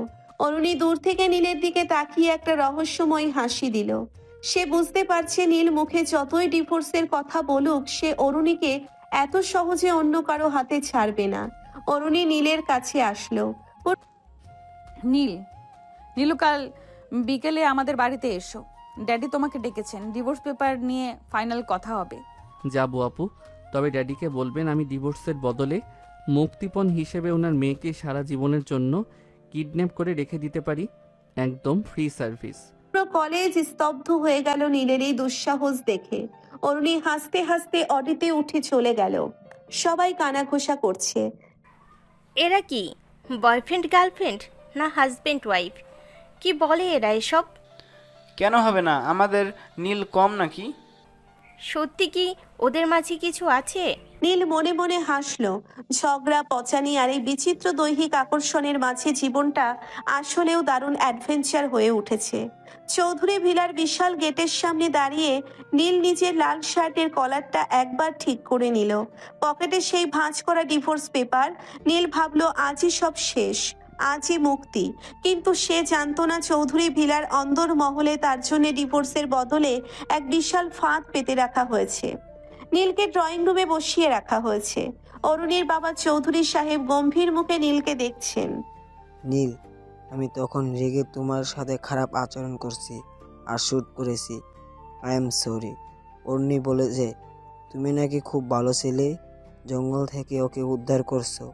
অরুণী দূর থেকে নীলের দিকে তাকিয়ে একটা রহস্যময় হাসি দিল। সে বুঝতে পারছে নীল মুখে যতই ডিভোর্সের কথা বলুক, সে অরুণীকে এত সহজে অন্য কারো হাতে ছাড়বে না। অরুণী নীলের কাছে আসলো। নীলু, কাল বিকেলে আমাদের বাড়িতে এসো, ড্যাডি তোমাকে ডেকেছেন, ডিভোর্স পেপার নিয়ে ফাইনাল কথা হবে। যাবো আপু, তবে ড্যাডিকে বলবেন আমি ডিভোর্সের বদলে মুক্তিপণ হিসেবে ওনার মেয়েকে সারা জীবনের জন্য কিডন্যাপ করে রেখে দিতে পারি, একদম ফ্রি সার্ভিস। পুরো কলেজ স্তব্ধ হয়ে গেল নীলের এই দুঃসাহস দেখে। অরুণী হাসতে হাসতে অডিতে উঠে চলে গেল। সবাই কানাঘোষা করছে, এরা কি বয়ফ্রেন্ড গার্লফ্রেন্ড না হাজবেন্ড ওয়াইফ। কি বলে এরা এসব? কেন হবে না? আমাদের নীল কম নাকি? সত্যি কি ওদের মাঝে কিছু আছে? নীল মনে মনে হাসলো। ঝগড়া, পচানি আর এই বিচিত্র দৈহিক আকর্ষণের মাঝে জীবনটা আসলেও দারুণ অ্যাডভেঞ্চার হয়ে উঠেছে। চৌধুরী ভিলার বিশাল গেটের সামনে দাঁড়িয়ে নীল নিজের লাল শার্টের কলারটা একবার ঠিক করে নিল। পকেটে সেই ভাঁজ করা ডিভোর্স পেপার। নীল ভাবলো আজই সব শেষ, আজই মুক্তি। কিন্তু সে জানতো না চৌধুরী ভিলার অন্দর মহলে তার জন্য ডিভোর্সের বদলে এক বিশাল ফাঁদ পেতে রাখা হয়েছে। নীলকে ড্রয়িং রুমে বসিয়ে রাখা হয়েছে। অরুণীর বাবা চৌধুরী সাহেব গম্ভীর মুখে নীলকে দেখছেন। নীল, আমি তখন রেগে তোমার সাথে খারাপ আচরণ করছি আর শ্যুট করেছি। I am sorry. অর্ণি বলে যে তুমি নাকি খুব ভালো ছেলে, জঙ্গল থেকে ওকে উদ্ধার করছো।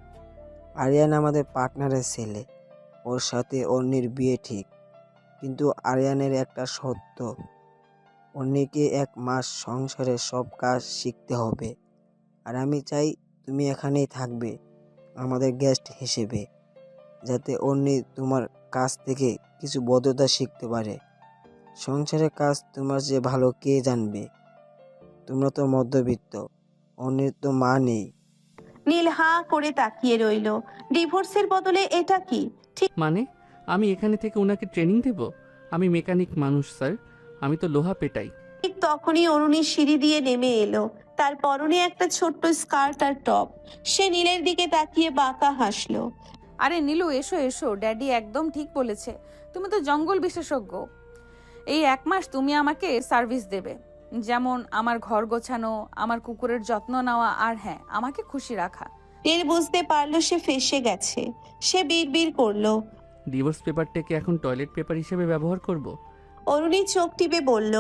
আরিয়ান আমাদের পার্টনারের ছেলে, ওর সাথে অর্ণির বিয়ে ঠিক। কিন্তু আরিয়ানের একটা সত্য, অন্যকে 1 মাস সংসারের সব কাজ শিখতে হবে। আর আমি চাই তুমি এখানেই থাকবে আমাদের গেস্ট হিসেবে, যাতে অন্য তোমার কাছ থেকে কিছু ভদ্রতা শিখতে পারে। সংসারের কাজ তোমার যে ভালো কে জানবে? তোমরা তো মধ্যবিত্ত, অন্যের তো মা নেই। নীল হাঁ করে তাকিয়ে রইল। ডিভোর্সের বদলে এটা কি? ঠিক মানে আমি এখানে থেকে ওনাকে ট্রেনিং দেব? আমি মেকানিক মানুষ স্যার, আমি তো লোহা পেটাই। ঠিক তখনই অরুণী সিঁড়ি দিয়ে নেমে এলো। তার পরনে একটা ছোট্ট স্কার্ট আর টপ। সে নীলের দিকে তাকিয়ে বাঁকা হাসলো। আরে নীলু, এসো এসো, ড্যাডি একদম ঠিক বলেছে। তুমি তো জঙ্গল বিশেষজ্ঞ। এই 1 মাস তুমি আমাকে সার্ভিস দেবে, যেমন আমার ঘর গোছানো, আমার কুকুরের যত্ন নেওয়া, আর হ্যাঁ, আমাকে খুশি রাখা। নীল বুঝতে পারলো সে ফেঁসে গেছে। সে বিড়বিড় করলো, ডিভোর্স পেপারটাকে এখন টয়লেট পেপার হিসেবে ব্যবহার করব? অরুণী চোখ টিপে বলল,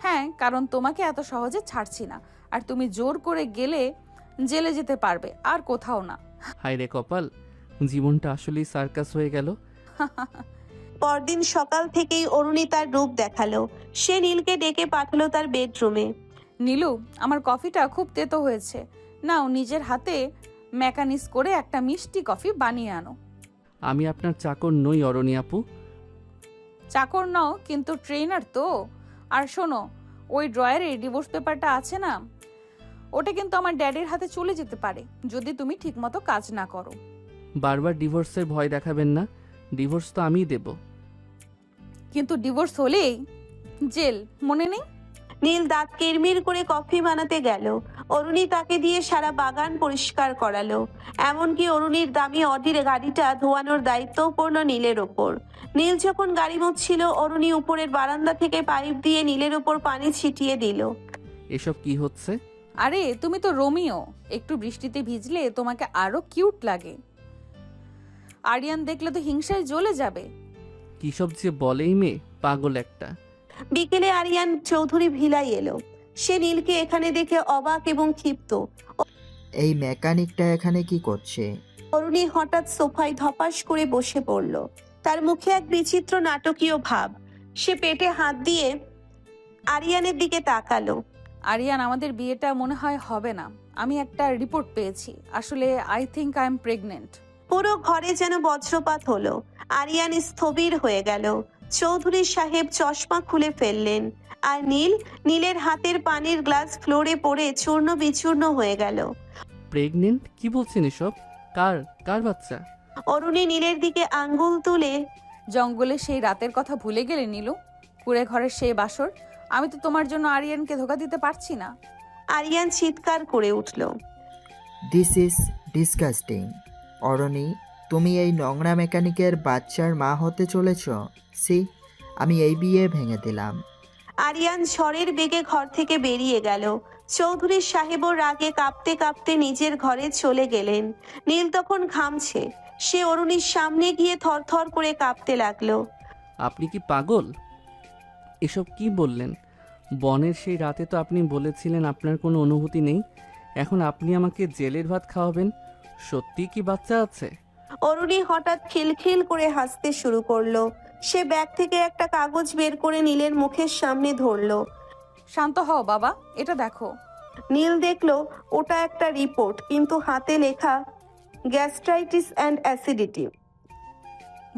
হ্যাঁ, কারণ তোমাকে এত সহজে ছাড়ছি না। আর তুমি জোর করে গেলে জেলে যেতে পারবে, আর কোথাও না। হায় রে কপাল, জীবনটা আসলেই সার্কাস হয়ে গেল। পরদিন সকাল থেকেই অরুণী তার রূপ দেখালো। সে নীলকে ডেকে পাঠালো তার বেডরুমে। নীলু, আমার কফিটা খুব তেতো হয়েছে, নাও নিজের হাতে মেকানিজ করে একটা মিষ্টি কফি বানিয়ে আনো। আমি আপনার চাকর নই অরণি আপু। চাকর নাও, কিন্তু ট্রেনার তো। আর শোনো, ওই ড্রয়ারে ডিভোর্স পেপারটা আছে না, ওটা কিন্তু আমার ড্যাডির হাতে চলে যেতে পারে যদি তুমি ঠিকমতো কাজ না করো। বারবার ডিভোর্সের ভয় দেখাবেন না, ডিভোর্স তো আমিই দেব। কিন্তু ডিভোর্স হলেই জেল, মনে নেই? নীল দাঁত কিরমির করে কফি বানাতে গেল। অরুণী তাকে দিয়ে সারা বাগান পরিষ্কার করালো। এমনকি অরুণীর দামি অডির গাড়িটা ধোয়ানোর দায়িত্বও পড়লো নীলের ওপর। নীল যখন গাড়ি মুছছিল, অরুণী উপরের বারান্দা থেকে পাইপ দিয়ে নীলের ওপর পানি ছিটিয়ে দিল। এসব কি হচ্ছে? আরে তুমি তো রোমিও, একটু বৃষ্টিতে ভিজলে তোমাকে আরো কিউট লাগে। আরিয়ান দেখলে তো হিংসায় জ্বলে যাবে। কি সব যে বলেই মেয়ে, পাগল একটা। বিকেলে আরিয়ান চৌধুরী ভিলাই এলো। সে নীলকে এখানে দেখে অবাক এবং ক্ষিপ্ত। এই মেকানিকটা এখানে কি করছে? অরুণী হঠাৎ সোফায় ধপাস করে বসে পড়ল। তার মুখে এক বিচিত্র নাটকীয় ভাব। সে পেটে হাত দিয়ে আরিয়ানের দিকে তাকালো। আরিয়ান, আমাদের বিয়েটা মনে হয় হবে না। আমি একটা রিপোর্ট পেয়েছি, আসলে I think I am pregnant. পুরো ঘরে যেন বজ্রপাত হলো। আরিয়ান স্থবির হয়ে গেল। চৌধুরী সাহেব চশমা খুলে ফেললেন। আর নীলের হাতের পানির গ্লাস ফ্লোরে পড়ে চূর্ণ বিচূর্ণ হয়ে গেল। প্রেগনেন্ট? কি বলছেন এসব? কার বাচ্চা? অরুণী নীলের দিকে আঙ্গুল তুলে, জঙ্গলে সেই রাতের কথা ভুলে গেলে নীলু? কুড়ে ঘরের সেই বাসর? আমি তো তোমার জন্য আরিয়ানকে ধোকা দিতে পারছি না। আরিয়ান চিৎকার করে উঠল, দিস ইজ ডিসগাস্টিং। অরণি, তুমি এই নোংরা মেকানিকের বাচ্চার মা হতে চলেছ? সি, আমি এই বিয়ে ভেঙে দিলাম। আরিয়ান ঝড়ের বেগে ঘর থেকে বেরিয়ে গেল। চৌধুরী সাহেবও রাগে কাঁপতে কাঁপতে নিজের ঘরে চলে গেলেন। নীল তখন ঘামছে। সে অরুণীর সামনে গিয়ে থরথর করে কাঁপতে লাগলো। আপনি কি পাগল? এসব কি বললেন? বনের সেই রাতে তো আপনি বলেছিলেন আপনার কোনো অনুভূতি নেই। এখন আপনি আমাকে জেলের ভাত খাওয়াবেন? সত্যি কি বাচ্চা আছে? অরুণী হঠাৎ খিলখিল করে হাসতে শুরু করলো। সে ব্যাগ থেকে একটা কাগজ বের করে নীলের মুখের সামনে ধরলো। শান্ত হও বাবা, এটা দেখো। নীল দেখলো ওটা একটা রিপোর্ট, কিন্তু হাতে লেখা গ্যাস্ট্রাইটিস অ্যান্ড অ্যাসিডিটি।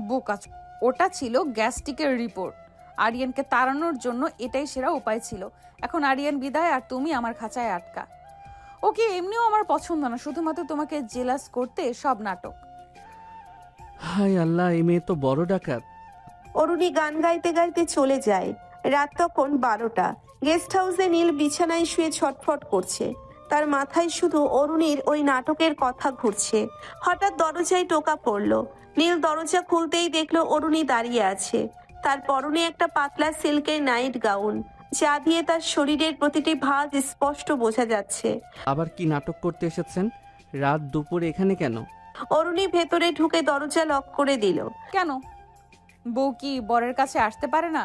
বোকা, ওটা ছিল গ্যাস্ট্রিকের রিপোর্ট। আরিয়ানকে তাড়ানোর জন্য এটাই সেরা উপায় ছিল। এখন আরিয়ান বিদায় আর তুমি আমার খাঁচায় আটকা। ওকে এমনিও আমার পছন্দ না, শুধুমাত্র তোমাকে জেলাস করতে সব নাটক। হায় আল্লাহ, এই মেয়ে তো বড় ডাকাত। অরুণী গান গাইতে গাইতে চলে যায়। রাত তখন 12টা। গেস্ট হাউসে নীল বিছানায় শুয়ে ছটফট করছে। তার মাথায় শুধু অরুণীর ওই নাটকের কথা ঘুরছে। হঠাৎ দরজায় টোকা পড়ল। নীল দরজা খুলতেই দেখলো অরুণী দাঁড়িয়ে আছে। তার পরনে একটা পাতলা সিল্কের নাইট গাউন, যা দিয়ে তার শরীরের প্রতিটি ভাঁজ স্পষ্ট বোঝা যাচ্ছে। আবার কি নাটক করতে এসেছেন রাত দুপুরে এখানে কেন? অরুণী ভেতরে ঢুকে দরজা লক করে দিল। কেন, বউ কি বরের কাছে আসতে পারে না?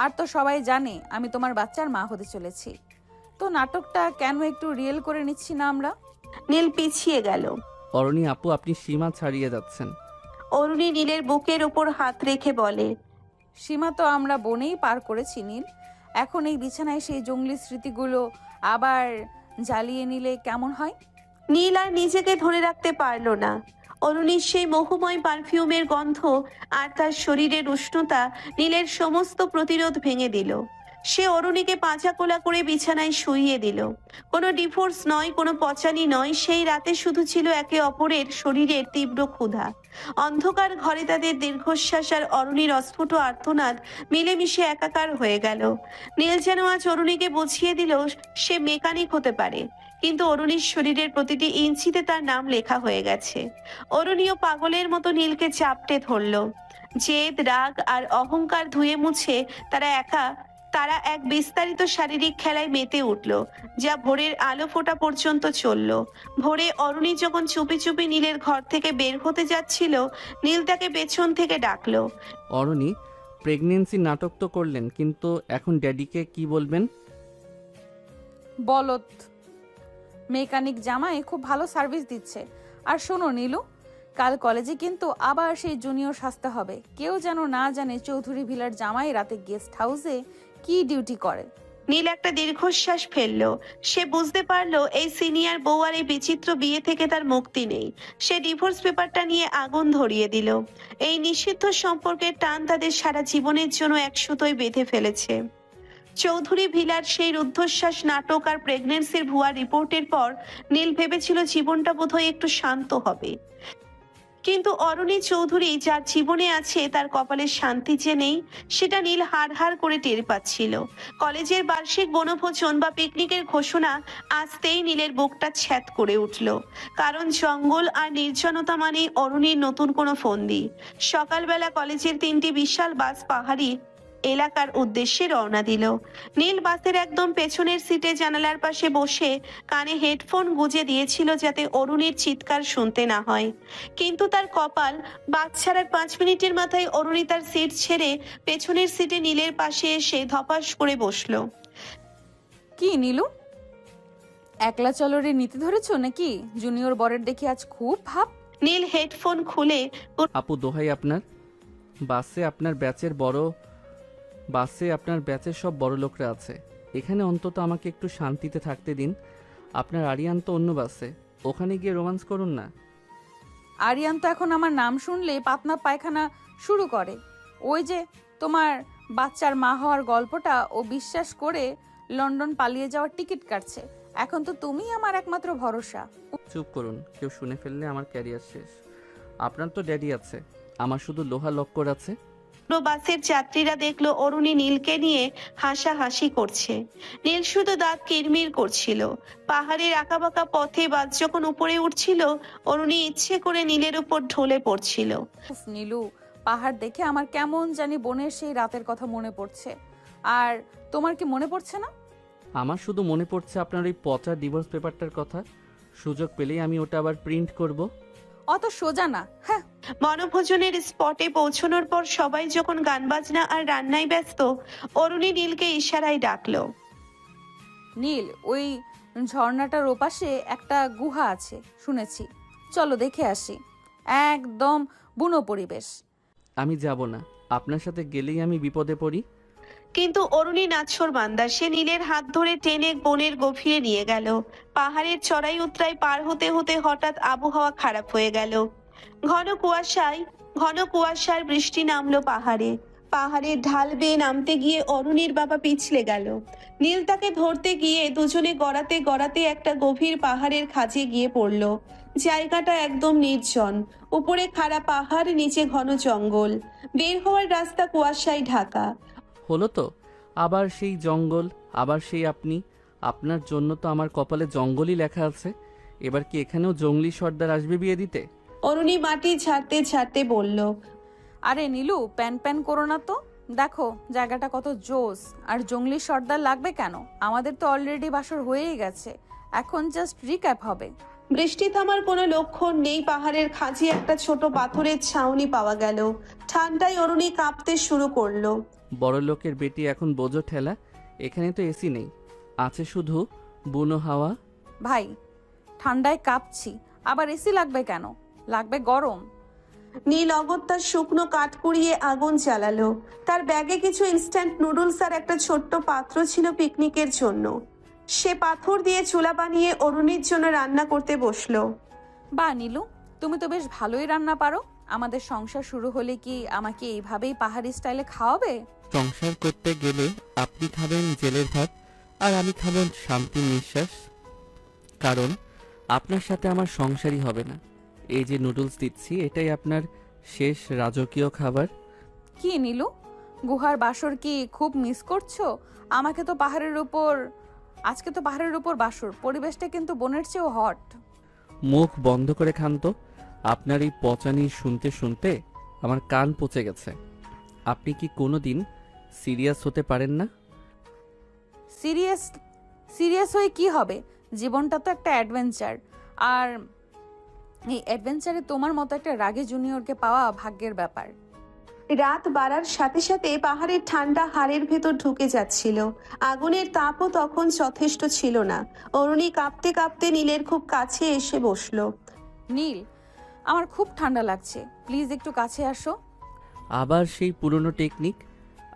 আর তো সবাই জানে আমি তোমার বাচ্চার মা হতে চলেছি, তো নাটকটা কেন একটু রিয়েল করে নিচ্ছি না আমরা? নীল পিছিয়ে গেল। অরণি আপু, আপনি সীমা ছাড়িয়ে যাচ্ছেন। অরুণী নীলের বুকের ওপর হাত রেখে বলে, সীমা তো আমরা বনেই পার করেছি নীল। এখন এই বিছানায় সেই জঙ্গলি স্মৃতিগুলো আবার জ্বালিয়ে নিলে কেমন হয়? নীল আর নিজেকে ধরে রাখতে পারল না। অরুণীর সেই মোহময় পারফিউমের গন্ধ আর তার শরীরের উষ্ণতা নীলের সমস্ত প্রতিরোধ ভেঙে দিল। সে অরুণীকে পাঁচা কোলা করে বিছানায় শুইয়ে দিল। কোনো ডিভোর্স নয়, কোনো পচানি নয়, সেই রাতে শুধু ছিল একে অপরের শরীরের তীব্র ক্ষুধা। অন্ধকার ঘরে তাদের দীর্ঘশ্বাস আর অরুণীর অস্ফুট আর্তনাদ মিলেমিশে একাকার হয়ে গেল। নীল যেন আজ অরুণীকে বুঝিয়ে দিল সে মেকানিক হতে পারে, কিন্তু অরুণীর শরীরের প্রতিটি ইঞ্চিতে তার নাম লেখা হয়ে গেছে। অরুণীও পাগলের মতো নীলকে চাপটে ধরল। জেদ, রাগ আর অহংকার ধুয়ে মুছে তারা এক বিস্তারিত শারীরিক খেলায় মেতে উঠল, যা ভোরের আলো ফোটা পর্যন্ত চলল। ভোরে অরুণী যখন চুপি চুপি নীলের ঘর থেকে বের হতে যাচ্ছিল, নীল তাকে পেছন থেকে ডাকলো। অরণি, প্রেগনেন্সি নাটক তো করলেন, কিন্তু এখন ড্যাডিকে কি বলবেন? বলত মেকানিক জামাই খুব ভালো সার্ভিস দিচ্ছে। আর শোনো নীলু, কাল কলেজে কিন্তু আবার সেই জুনিয়র সাজতে হবে। কেউ যেন না জানে চৌধুরী ভিলার জামাই রাতে গেস্ট হাউসে কি ডিউটি করে। নীল একটা দীর্ঘশ্বাস ফেললো। সে বুঝতে পারলো এই সিনিয়র বউ আর এই বিচিত্র বিয়ে থেকে তার মুক্তি নেই। সে ডিভোর্স পেপারটা নিয়ে আগুন ধরিয়ে দিল। এই নিষিদ্ধ সম্পর্কের টান তাদের সারা জীবনের জন্য এক সুতোয় বেঁধে ফেলেছে। চৌধুরী ভিলার সেই রুদ্ধশ্বাস নাটক আর প্রেগনেন্সির ভুয়া রিপোর্টের পর নীল ভেবেছিল জীবনটা বোধহয় একটু শান্ত হবে। কিন্তু অরুণী চৌধুরী যার জীবনে আছে তার কপালে শান্তি যে নেই, সেটা নীল হাড় হাড় করে টের পাচ্ছিল। কলেজের বার্ষিক বনভোজন বা পিকনিকের ঘোষণা আসতেই নীলের বুকটা ছ্যাদ করে উঠল। কারণ জঙ্গল আর নির্জনতা মানেই অরুণীর নতুন কোনো ফন্দি। সকালবেলা কলেজের 3টি বিশাল বাস পাহাড়ি এলাকার উদ্দেশ্যে রওনা দিল। নীল বাসের একদম পেছনের সিটে জানালার পাশে বসে কানে হেডফোন গুঁজে দিয়েছিল যাতে অরুণীর চিৎকার শুনতে না হয়। কিন্তু তার কপাল, বাস ছাড়ার 5 মিনিটের মাথায় অরুণী তার সিট ছেড়ে পেছনের সিটে নীলের পাশে এসে ধপাস করে বসলো। কি নীলু, একলা চলরে নীতি ধরেছো নাকি? জুনিয়র বরের দেখি আজ খুব ভাব। নীল হেডফোন খুলে, আপু দোহাই আপনার, বাসে আপনার ব্যাচের সব বড় লোকরা আছে, এখানে অন্তত আমাকে একটু শান্তিতে থাকতে দিন। আপনার আরিয়ান তো অন্য বাসে, ওখানে গিয়ে রোমান্স করুন না। আরিয়ান তো এখন আমার নাম শুনলে পাতনা পায়খানা শুরু করে। ওই যে তোমার বাচ্চার মা হওয়ার গল্পটা ও বিশ্বাস করে লন্ডন পালিয়ে যাওয়ার টিকিট কাটছে। এখন তো তুমি আমার একমাত্র ভরসা। চুপ করুন, কেউ শুনে ফেললে আমার ক্যারিয়ার শেষ। আপনার তো ড্যাডি আছে, আমার শুধু লোহা লক্কর আছে। বাসের যাত্রীরা দেখলো অরুণী নীলকে নিয়ে হাসাহাসি করছে। নীল শুধু দাঁত কিরমির করছিল। পাহাড়ের আঁকাবাঁকা পথে বাস যখন উপরে উঠছিল, অরুণী ইচ্ছে করে নীলের উপর ঢলে পড়ছিল। উফ নীলু, পাহাড় দেখে আমার কেমন জানি বোনের সেই রাতের কথা মনে পড়ছে। আর তোমার কি মনে পড়ছে না? আমার শুধু মনে পড়ছে আপনার ওই পচা ডিভোর্স পেপারটার কথা। সুযোগ পেলেই আমি ওটা আবার প্রিন্ট করব। অত সোজা না। হ্যাঁ, বনভোজনের স্পটে পৌঁছানোর পর সবাই যখন গান বাজনা আর রান্নায় ব্যস্ত, অরুণী নীলকে ইশারায় ডাকলো। নীল, ওই ঝর্ণাটার ওপাশে একটা গুহা আছে শুনেছি, চলো দেখে আসি। একদম বুনো পরিবেশ। আমি যাব না, আপনার সাথে গেলেই আমি বিপদে পড়ি। কিন্তু অরুণী নাছোড় বান্দা, সে নীলের হাত ধরে টেনে বনের গভীরে নিয়ে গেল। পাহাড়ের চড়াই উতরাই পার হতে হতে হঠাৎ আবহাওয়া খারাপ হয়ে গেল। ঘন কুয়াশায় ঘন কুয়াশার বৃষ্টি নামলো পাহাড়ে। পাহাড়ের ঢাল বেয়ে নামতে গিয়ে অরুণীর বাবা পিছলে গেল। নীল তাকে ধরতে গিয়ে দুজনে গড়াতে গড়াতে একটা গভীর পাহাড়ের খাঁজে গিয়ে পড়ল। জায়গাটা একদম নির্জন, উপরে খাড়া পাহাড়, নিচে ঘন জঙ্গল। বের হওয়ার রাস্তা কুয়াশায় ঢাকা। হলো তো, আবার সেই জঙ্গল, আবার সেই আপনি। আপনার জন্য তো আমার কপালে জঙ্গলই লেখা আছে। এবার কি এখানেও জঙ্গলি সর্দার আসবে বিয়ে দিতে? অরুণী মাটি ঝাড়তে ঝাড়তে বলল, আরে নীলু, প্যান প্যান করো না তো। দেখো জায়গাটা কত জোস, আর জঙ্গলি সর্দার লাগবে কেন? আমাদের তো অলরেডি বাসর হয়েই গেছে, এখন জাস্ট রিক্যাপ হবে। বৃষ্টি থামার কোনো লক্ষণ নেই। পাহাড়ের খাঁজে একটা ছোট পাথরের ছাউনি পাওয়া গেল। ঠান্ডায় অরুণী কাঁপতে শুরু করলো। বড় লোকের বেটি এখন বোঝো ঠেলা। এখানে তো এসি নেই, আছে শুধু বুনো হাওয়া। ভাই, ঠান্ডায় কাঁপছি, আবার এসি লাগবে কেন? লাগবে গরম। নীল অগত্যার শুকনো কাঠ কুড়িয়ে আগুন জ্বালালো। তার ব্যাগে কিছু ইনস্ট্যান্ট নুডলস আর একটা ছোট্ট পাত্র ছিল পিকনিকের জন্য। সে পাথর দিয়ে চুলা বানিয়ে অরুণীর জন্য রান্না করতে বসলো। বা নীলু, তুমি তো বেশ ভালোই রান্না পারো। আমাদের সংসার শুরু হলে কি আমাকে এইভাবেই পাহাড়ি স্টাইলে খাওয়াবে? সংসার করতে গেলে আপনি খাবেন জেলের ভাত, আর আমি খাবো শান্তির নিঃশ্বাস। কারণ আপনার সাথে আমার সংসারই হবে না। এই যে নুডলস দিচ্ছি, এটাই আপনার শেষ রাজকীয় খাবার। কি নীলু, গুহার বাসর কি খুব মিস করছো? আমাকে তো আজকে তো পাহাড়ের উপর বাসর, পরিবেশটা কিন্তু বনের চেয়েও হট। মুখ বন্ধ করে খান তো। আপনার এই পচানি শুনতে শুনতে আমার কান পচে গেছে। আপনি কি কোনোদিন সিরিয়াস হতে পারেন না? সিরিয়াস হয়ে কি হবে? জীবনটা তো একটা অ্যাডভেঞ্চার, আর এই অ্যাডভেঞ্চারে তোমার মতো একটা রাগী জুনিয়রকে পাওয়া ভাগ্যের ব্যাপার। রাত বাড়ার সাথে সাথে পাহাড়ের ঠান্ডা হাড়ের ভেতর ঢুকে যাচ্ছিল। আগুনের তাপও তখন যথেষ্ট ছিল না। অরুণী কাঁপতে কাঁপতে নীলের খুব কাছে এসে বসলো। নীল, আমার খুব ঠান্ডা লাগছে, প্লিজ একটু কাছে আসো। আবার সেই পুরনো টেকনিক।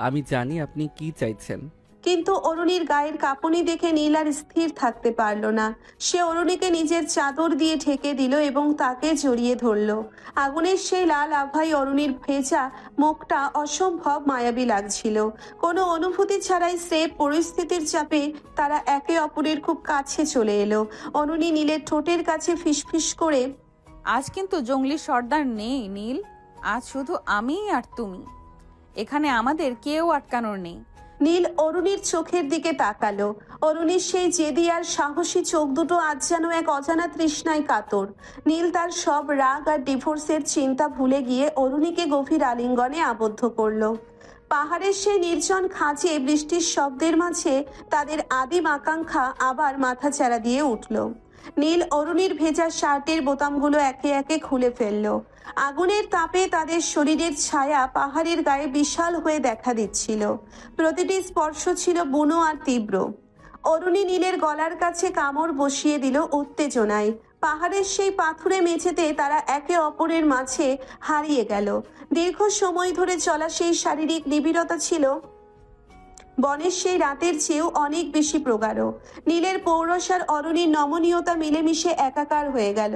আমি জানি আপনি কি চাইছেন। কিন্তু অরুণীর গায়ের কাঁপুনি দেখে নীল আর স্থির থাকতে পারল না। সে অরুণীকে নিজের চাদর দিয়ে ঢেকে দিল এবং তাকে জড়িয়ে ধরল। আগুনের সেই লাল আভায় অরুণীর ভেজা মুখটা অসম্ভব মায়াবী লাগছিল। কোনো অনুভূতি ছাড়াই স্রেফ পরিস্থিতির চাপে তারা একে অপরের খুব কাছে চলে এলো। অরুণী নীলের ঠোঁটের কাছে ফিসফিস করে, আজ কিন্তু জঙ্গলি সর্দার নেই নীল, আজ শুধু আমি আর তুমি। এখানে আমাদের কেউ আটকানোর নেই। নীল অরুণীর চোখের দিকে তাকালো। অরুণীর সেই জেদি আর সাহসী চোখ দুটো আজ যেন এক অজানা তৃষ্ণায় কাতর। নীল তার সব রাগ আর ডিভোর্সের চিন্তা ভুলে গিয়ে অরুণীকে গভীর আলিঙ্গনে আবদ্ধ করলো। পাহাড়ের সেই নির্জন খাঁজে বৃষ্টির শব্দের মাঝে তাদের আদিম আকাঙ্ক্ষা আবার মাথাচাড়া দিয়ে উঠল। নীল অরুণীর ভেজা শার্টের বোতামগুলো একে একে খুলে ফেলল। আগুনের তাপে তাদের শরীরের ছায়া পাহাড়ের গায়ে বিশাল হয়ে দেখা দিচ্ছিল। প্রতিটি স্পর্শ ছিল বুনো আর তীব্র। অরুণী নীলের গলার কাছে কামড় বসিয়ে দিল উত্তেজনায়। পাহাড়ের সেই পাথুরে মেঝেতে তারা একে অপরের মাঝে হারিয়ে গেল। দীর্ঘ সময় ধরে চলা সেই শারীরিক নিবিড়তা ছিল বনের সেই রাতের চেয়েও অনেক বেশি প্রগাঢ়। নীলের পৌরস আর অরুণীর নমনীয়তা মিলেমিশে একাকার হয়ে গেল।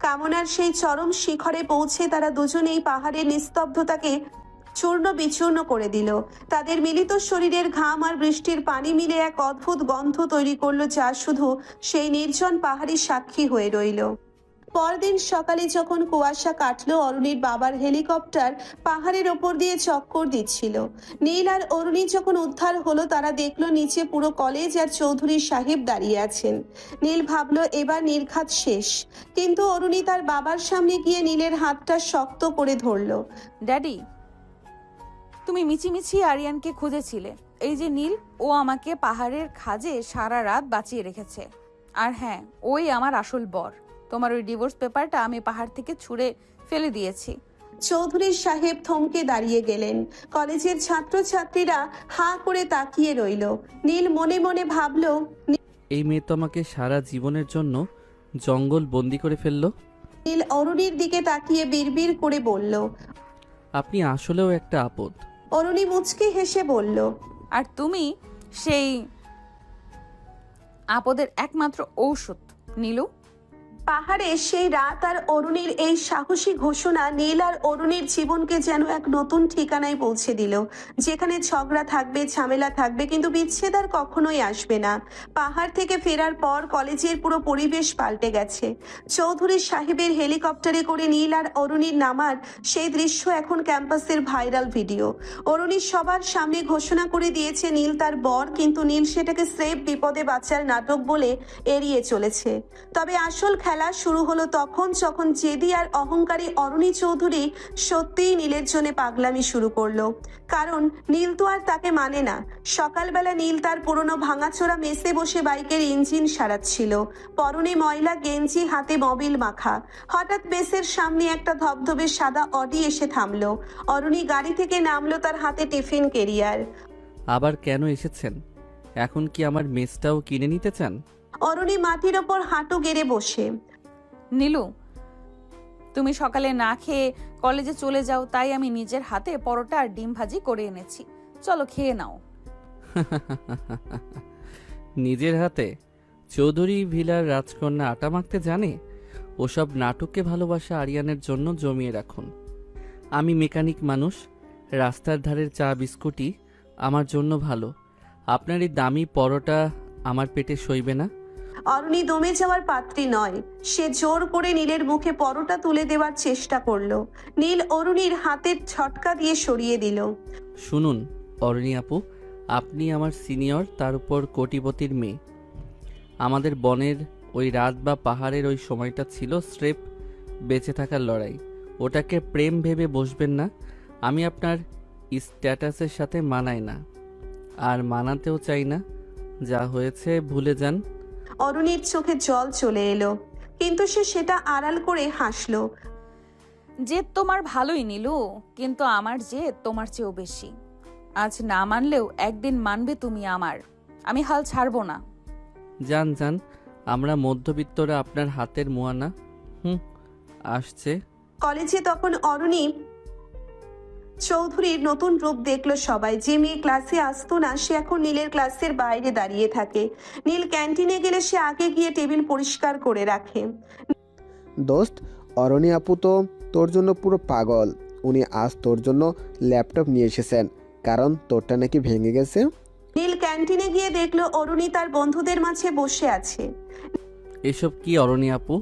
কামনার সেই চরম শিখরে পৌঁছে তারা দুজনেই পাহাড়ের নিস্তব্ধতাকে চূর্ণ বিচূর্ণ করে দিল। তাদের মিলিত শরীরের ঘাম আর বৃষ্টির পানি মিলে এক অদ্ভুত গন্ধ তৈরি করলো, যা শুধু সেই নির্জন পাহাড়ি সাক্ষী হয়ে রইল। পরদিন সকালে যখন কুয়াশা কাটলো, অরুণীর বাবার হেলিকপ্টার পাহাড়ের ওপর দিয়ে চক্কর দিচ্ছিল। নীল আর অরুণী যখন উদ্ধার হলো, তারা দেখলো নিচে পুরো কলেজ আর চৌধুরী সাহেব দাঁড়িয়ে আছেন। নীল ভাবলো এবার নির্ঘাত শেষ, কিন্তু অরুণী তার বাবার সামনে গিয়ে নীলের হাতটা শক্ত করে ধরলো। ড্যাডি, তুমি মিছিমিছি আরিয়ানকে খুঁজেছিলে। এই যে নীল, ও আমাকে পাহাড়ের খাজে সারা রাত বাঁচিয়ে রেখেছে। আর হ্যাঁ, ওই আমার আসল বর। তোমার ওই ডিভোর্স পেপারটা আমি পাহাড় থেকে ছুঁড়ে ফেলে দিয়েছি। চৌধুরী সাহেব থমকে দাঁড়িয়ে গেলেন। কলেজের ছাত্রছাত্রীরা হাঁ করে তাকিয়ে রইল। নীল মনে মনে ভাবলো, এই মেয়ে তো আমাকে সারা জীবনের জন্য জঙ্গল বন্দি করে ফেললো। নীল অরুণীর দিকে তাকিয়ে বিড়বিড় করে বলল, আপনি আসলেও একটা আপদ। অরুণী মুচকি হেসে বলল, আর তুমি সেই আপদের একমাত্র ঔষধ নীলু। পাহাড়ে সেই রাত আর অরুণীর এই সাহসী ঘোষণা নীল আর অরুণীর জীবনকে যেন এক নতুন ঠিকানায় পৌঁছে দিল, যেখানে ঝগড়া থাকবে, ঝামেলা থাকবে, কিন্তু বিচ্ছেদ আর কখনোই আসবে না। পাহাড় থেকে ফেরার পর কলেজের পুরো পরিবেশ পাল্টে গেছে। চৌধুরী সাহেবের হেলিকপ্টারে করে নীল আর অরুণীর নামার সেই দৃশ্য এখন ক্যাম্পাসের ভাইরাল ভিডিও। অরুণী সবার সামনে ঘোষণা করে দিয়েছে নীল তার বর, কিন্তু নীল সেটাকে স্রেফ বিপদে বাঁচার নাটক বলে এড়িয়ে চলেছে। তবে আসল খেলা শুরু হলো তখন যখন জেদি আর অহংকারী অরুণী চৌধুরী সত্যিই নীলের জন্য পাগলামি শুরু করলো। কারণ নীল তো আর তাকে মানে না। সকালবেলা নীল তার পুরনো ভাঙাচোরা মেসে বসে বাইকের ইঞ্জিন সারাচ্ছিল, পরনে ময়লা গেঞ্জি, হাতে মোবিল মাখা। হঠাৎ মেসের সামনে একটা ধবধবে সাদা অডি এসে থামলো। অরুণী গাড়ি থেকে নামলো, তার হাতে টিফিন ক্যারিয়ার। আবার কেন এসেছেন? এখন কি আমার মেসটাও কিনে নিতে চান? অরুণী মাটির ওপর হাঁটু গেড়ে বসে। নীলু, তুমি সকালে না খেয়ে কলেজে চলে যাও, তাই আমি নিজের হাতে পরোটা আর ডিম ভাজি করে এনেছি, চলো খেয়ে নাও। নিজের হাতে? চৌধুরী ভিলার রাজকন্যা আটা মাখতে জানে? ওসব নাটককে ভালোবাসা আরিয়ানের জন্য জমিয়ে রাখুন। আমি মেকানিক মানুষ, রাস্তার ধারের চা বিস্কুটই আমার জন্য ভালো। আপনার এই দামি পরোটা আমার পেটে সইবে না। অরুণী দমে যাওয়ার পাত্রী নয়। সে জোর করে নীলের মুখে পরোটা তুলে দেওয়ার চেষ্টা করলো। নীল অরুণীর হাতের ঝটকা দিয়ে সরিয়ে দিল। শুনুন অরণি আপু, আপনি আমার সিনিয়র, তার উপর কোটিপতির মেয়ে। আমাদের বনের ওই রাত বা পাহাড়ের ওই সময়টা ছিল স্রেফ বেঁচে থাকার লড়াই। ওটাকে প্রেম ভেবে বসবেন না। আমি আপনার স্ট্যাটাসের সাথে মানাই না, আর মানাতেও চাই না। যা হয়েছে ভুলে যান। অরুণীর চোখে জল চলে এলো, কিন্তু সে সেটা আড়াল করে হাসলো। জেদ তোমার ভালোই নীলু, কিন্তু আমার জেদ তোমার চেয়েও বেশি। আজ না মানলেও একদিন মানবে তুমি আমার। আমি হাল ছাড়বো না। যান যান, আমরা মধ্যবিত্তরা আপনার হাতের মোয়ানা। আসছে। কলেজে তখন অরুণী চৌধুরীর নতুন রূপ দেখলো সবাই। যে মেয়ে ক্লাসে আসতো না, সে এখন নীলের ক্লাসের বাইরে দাঁড়িয়ে থাকে। নীল ক্যান্টিনে গেলে সে আগে গিয়ে টেবিল পরিষ্কার করে রাখে। দোস্ত, অরণি আপু তো তোর জন্য পুরো পাগল। উনি আজ তোর জন্য ল্যাপটপ নিয়ে এসেছেন, কারণ তোরটা নাকি ভেঙে গেছে। নীল ক্যান্টিনে গিয়ে দেখলো অরুণী তার বন্ধুদের মাঝে বসে আছে। এসব কি অরণি আপু?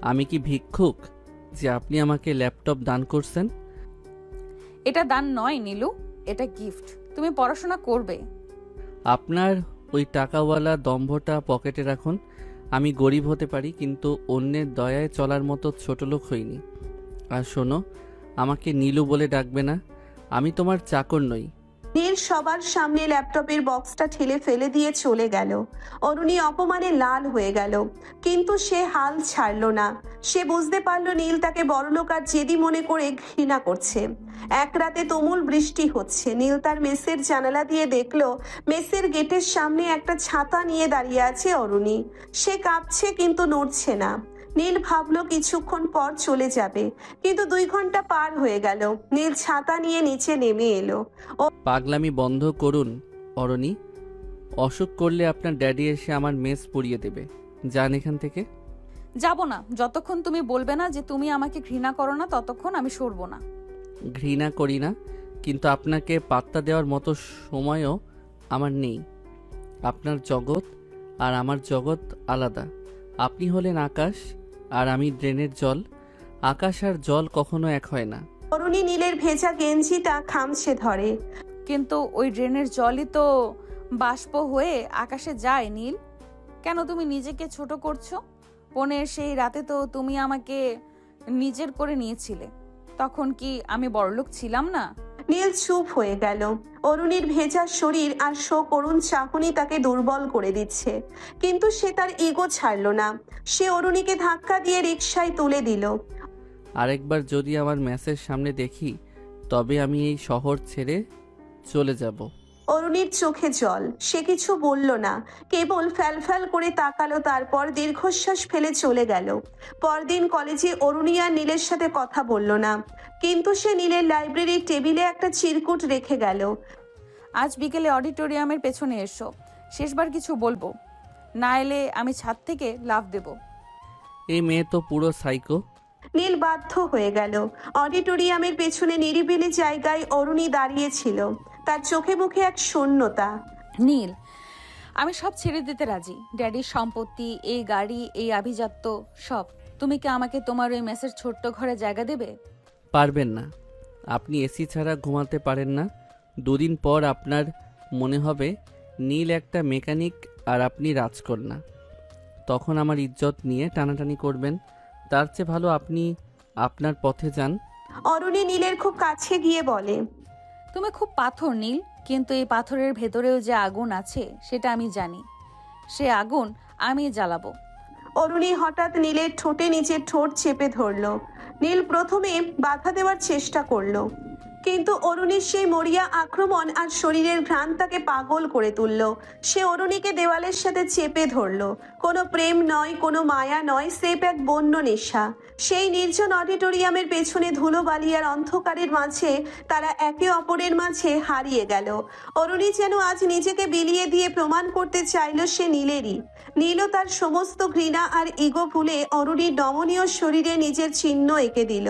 আমি কি ভিক্ষুক যে আপনি আমাকে ল্যাপটপ দান করছেন? এটা দান নয় নীলু, এটা গিফট। তুমি পড়াশোনা করবে। আপনার ওই টাকাওয়ালা দম্ভটা পকেটে রাখুন। আমি গরিব হতে পারি, কিন্তু অন্যের দয়ায় চলার মতো ছোটলোক হইনি। আর শোনো, আমাকে নীলু বলে ডাকবে না। আমি তোমার চাকর নই। নীল সবার সামনে ল্যাপটপের বক্সটা ঠেলে ফেলে দিয়ে চলে গেল। অরুণী অপমানে লাল হয়ে গেল, কিন্তু সে হাল ছাড়লো না। সে বুঝতে পারলো নীল তাকে বড়লোক আর জেদি মনে করে ঘৃণা করছে। এক রাতে তুমুল বৃষ্টি হচ্ছে। নীল তার মেসের জানালা দিয়ে দেখলো মেসের গেটের সামনে একটা ছাতা নিয়ে দাঁড়িয়ে আছে অরুণী। সে কাঁপছে, কিন্তু নড়ছে না। নীল ভাবলো কিছুক্ষণ পর চলে যাবে, কিন্তু 2 ঘন্টা পার হয়ে গেল। নীল ছাতা নিয়ে নিচে নেমে এলো। পাগলামি বন্ধ করুন অরণি। অসুখ করলে আপনার ড্যাডি এসে আমার মেস পুড়িয়ে দেবে। যান এখান থেকে। যাব না, যতক্ষণ তুমি বলবে না যে তুমি আমাকে ঘৃণা করো না, ততক্ষণ আমি সরবো না। ঘৃণা করি না, কিন্তু আপনাকে পাত্তা দেওয়ার মতো সময়ও আমার নেই। আপনার জগৎ আর আমার জগৎ আলাদা। আপনি হলেন আকাশ আর আমি ড্রেনের জল। আকাশ আর জল কখনো এক হয় না। অরুণী নীলের ভেজা গেঞ্জিটা খামছে ধরে। কিন্তু ওই ড্রেনের জলই তো বাষ্প হয়ে আকাশে যায় নীল। কেন তুমি নিজেকে ছোট করছো? পনের সেই রাতে তো তুমি আমাকে নিজের করে নিয়েছিলে। তখন কি আমি বড়লোক ছিলাম না? নীল চুপ হয়ে গেল। অরুণীর ভেজা শরীর আর করুণ চাহনি তাকে দুর্বল করে দিচ্ছে, কিন্তু সে তার ইগো ছাড়লো না। সে অরুণীকে ধাক্কা দিয়ে রিকশায় তুলে দিল। আরেকবার যদি আমার ম্যাচের সামনে দেখি, তবে আমি এই শহর ছেড়ে চলে যাব। অরুণীর চোখে জল। সে কিছু বলল না, কেবল ফ্যালফ্যাল করে তাকালো, তারপর দীর্ঘশ্বাস ফেলে চলে গেল। পরদিন কলেজে অরুণী আর নীলের সাথে কথা বলল না, কিন্তু সে নীলের লাইব্রেরির টেবিলে একটা চিরকুট রেখে গেল। আজ বিকেলে অডিটোরিয়ামের পেছনে এসো, শেষবার কিছু বলবো, না এলে আমি ছাদ থেকে লাফ দেব। এই মেয়ে তো পুরো সাইকো। নীল বাধ্য হয়ে গেল। অডিটোরিয়ামের পেছনে নিরিবিলি জায়গায় অরুণী দাঁড়িয়েছিল, তার চোখে মুখে এক শূন্যতা। নীল, আমি সব ছেড়ে দিতে রাজি। ড্যাডির সম্পত্তি, এই গাড়ি, এই আভিজাত্য, সব। তুমি কি আমাকে তোমার ওই মেসের ছোট্ট ঘরে জায়গা দেবে? পারবেন না। আপনি এসি ছাড়া ঘুমাতে পারেন না। দুদিন পর আপনার মনে হবে নীল একটা মেকানিক আর আপনি রাজকন্যা। তখন আমার ইজ্জত নিয়ে টানাটানি করবেন। তার চেয়ে ভালো আপনি আপনার পথে যান। অরুণী নীলের খুব কাছে গিয়ে বলে, তুমি খুব পাথর নীল, কিন্তু এই পাথরের ভেতরেও যে আগুন আছে সেটা আমি জানি। সে আগুন আমি জ্বালাবো। অরুণী হঠাৎ নীলের ঠোঁটে নিচের ঠোঁট চেপে ধরলো। নীল প্রথমে বাধা দেওয়ার চেষ্টা করলো, কিন্তু অরুণীর সেই মরিয়া আক্রমণ আর শরীরের ঘ্রাণ তাকে পাগল করে তুলল। সে অরুণীকে দেওয়ালের সাথে চেপে ধরলো। কোনো প্রেম নয়, কোনো মায়া নয়, স্রেফ এক বন্য নেশা। সেই নির্জন অডিটোরিয়ামের পেছনে ধুলোবালি আর অন্ধকারের মাঝে তারা একে অপরের মাঝে হারিয়ে গেল। অরুণী যেন আজ নিজেকে বিলিয়ে দিয়ে প্রমাণ করতে চাইল সে নীলেরই। নীলও তার সমস্ত ঘৃণা আর ইগো ভুলে অরুণীর নমনীয় শরীরে নিজের চিহ্ন এঁকে দিল।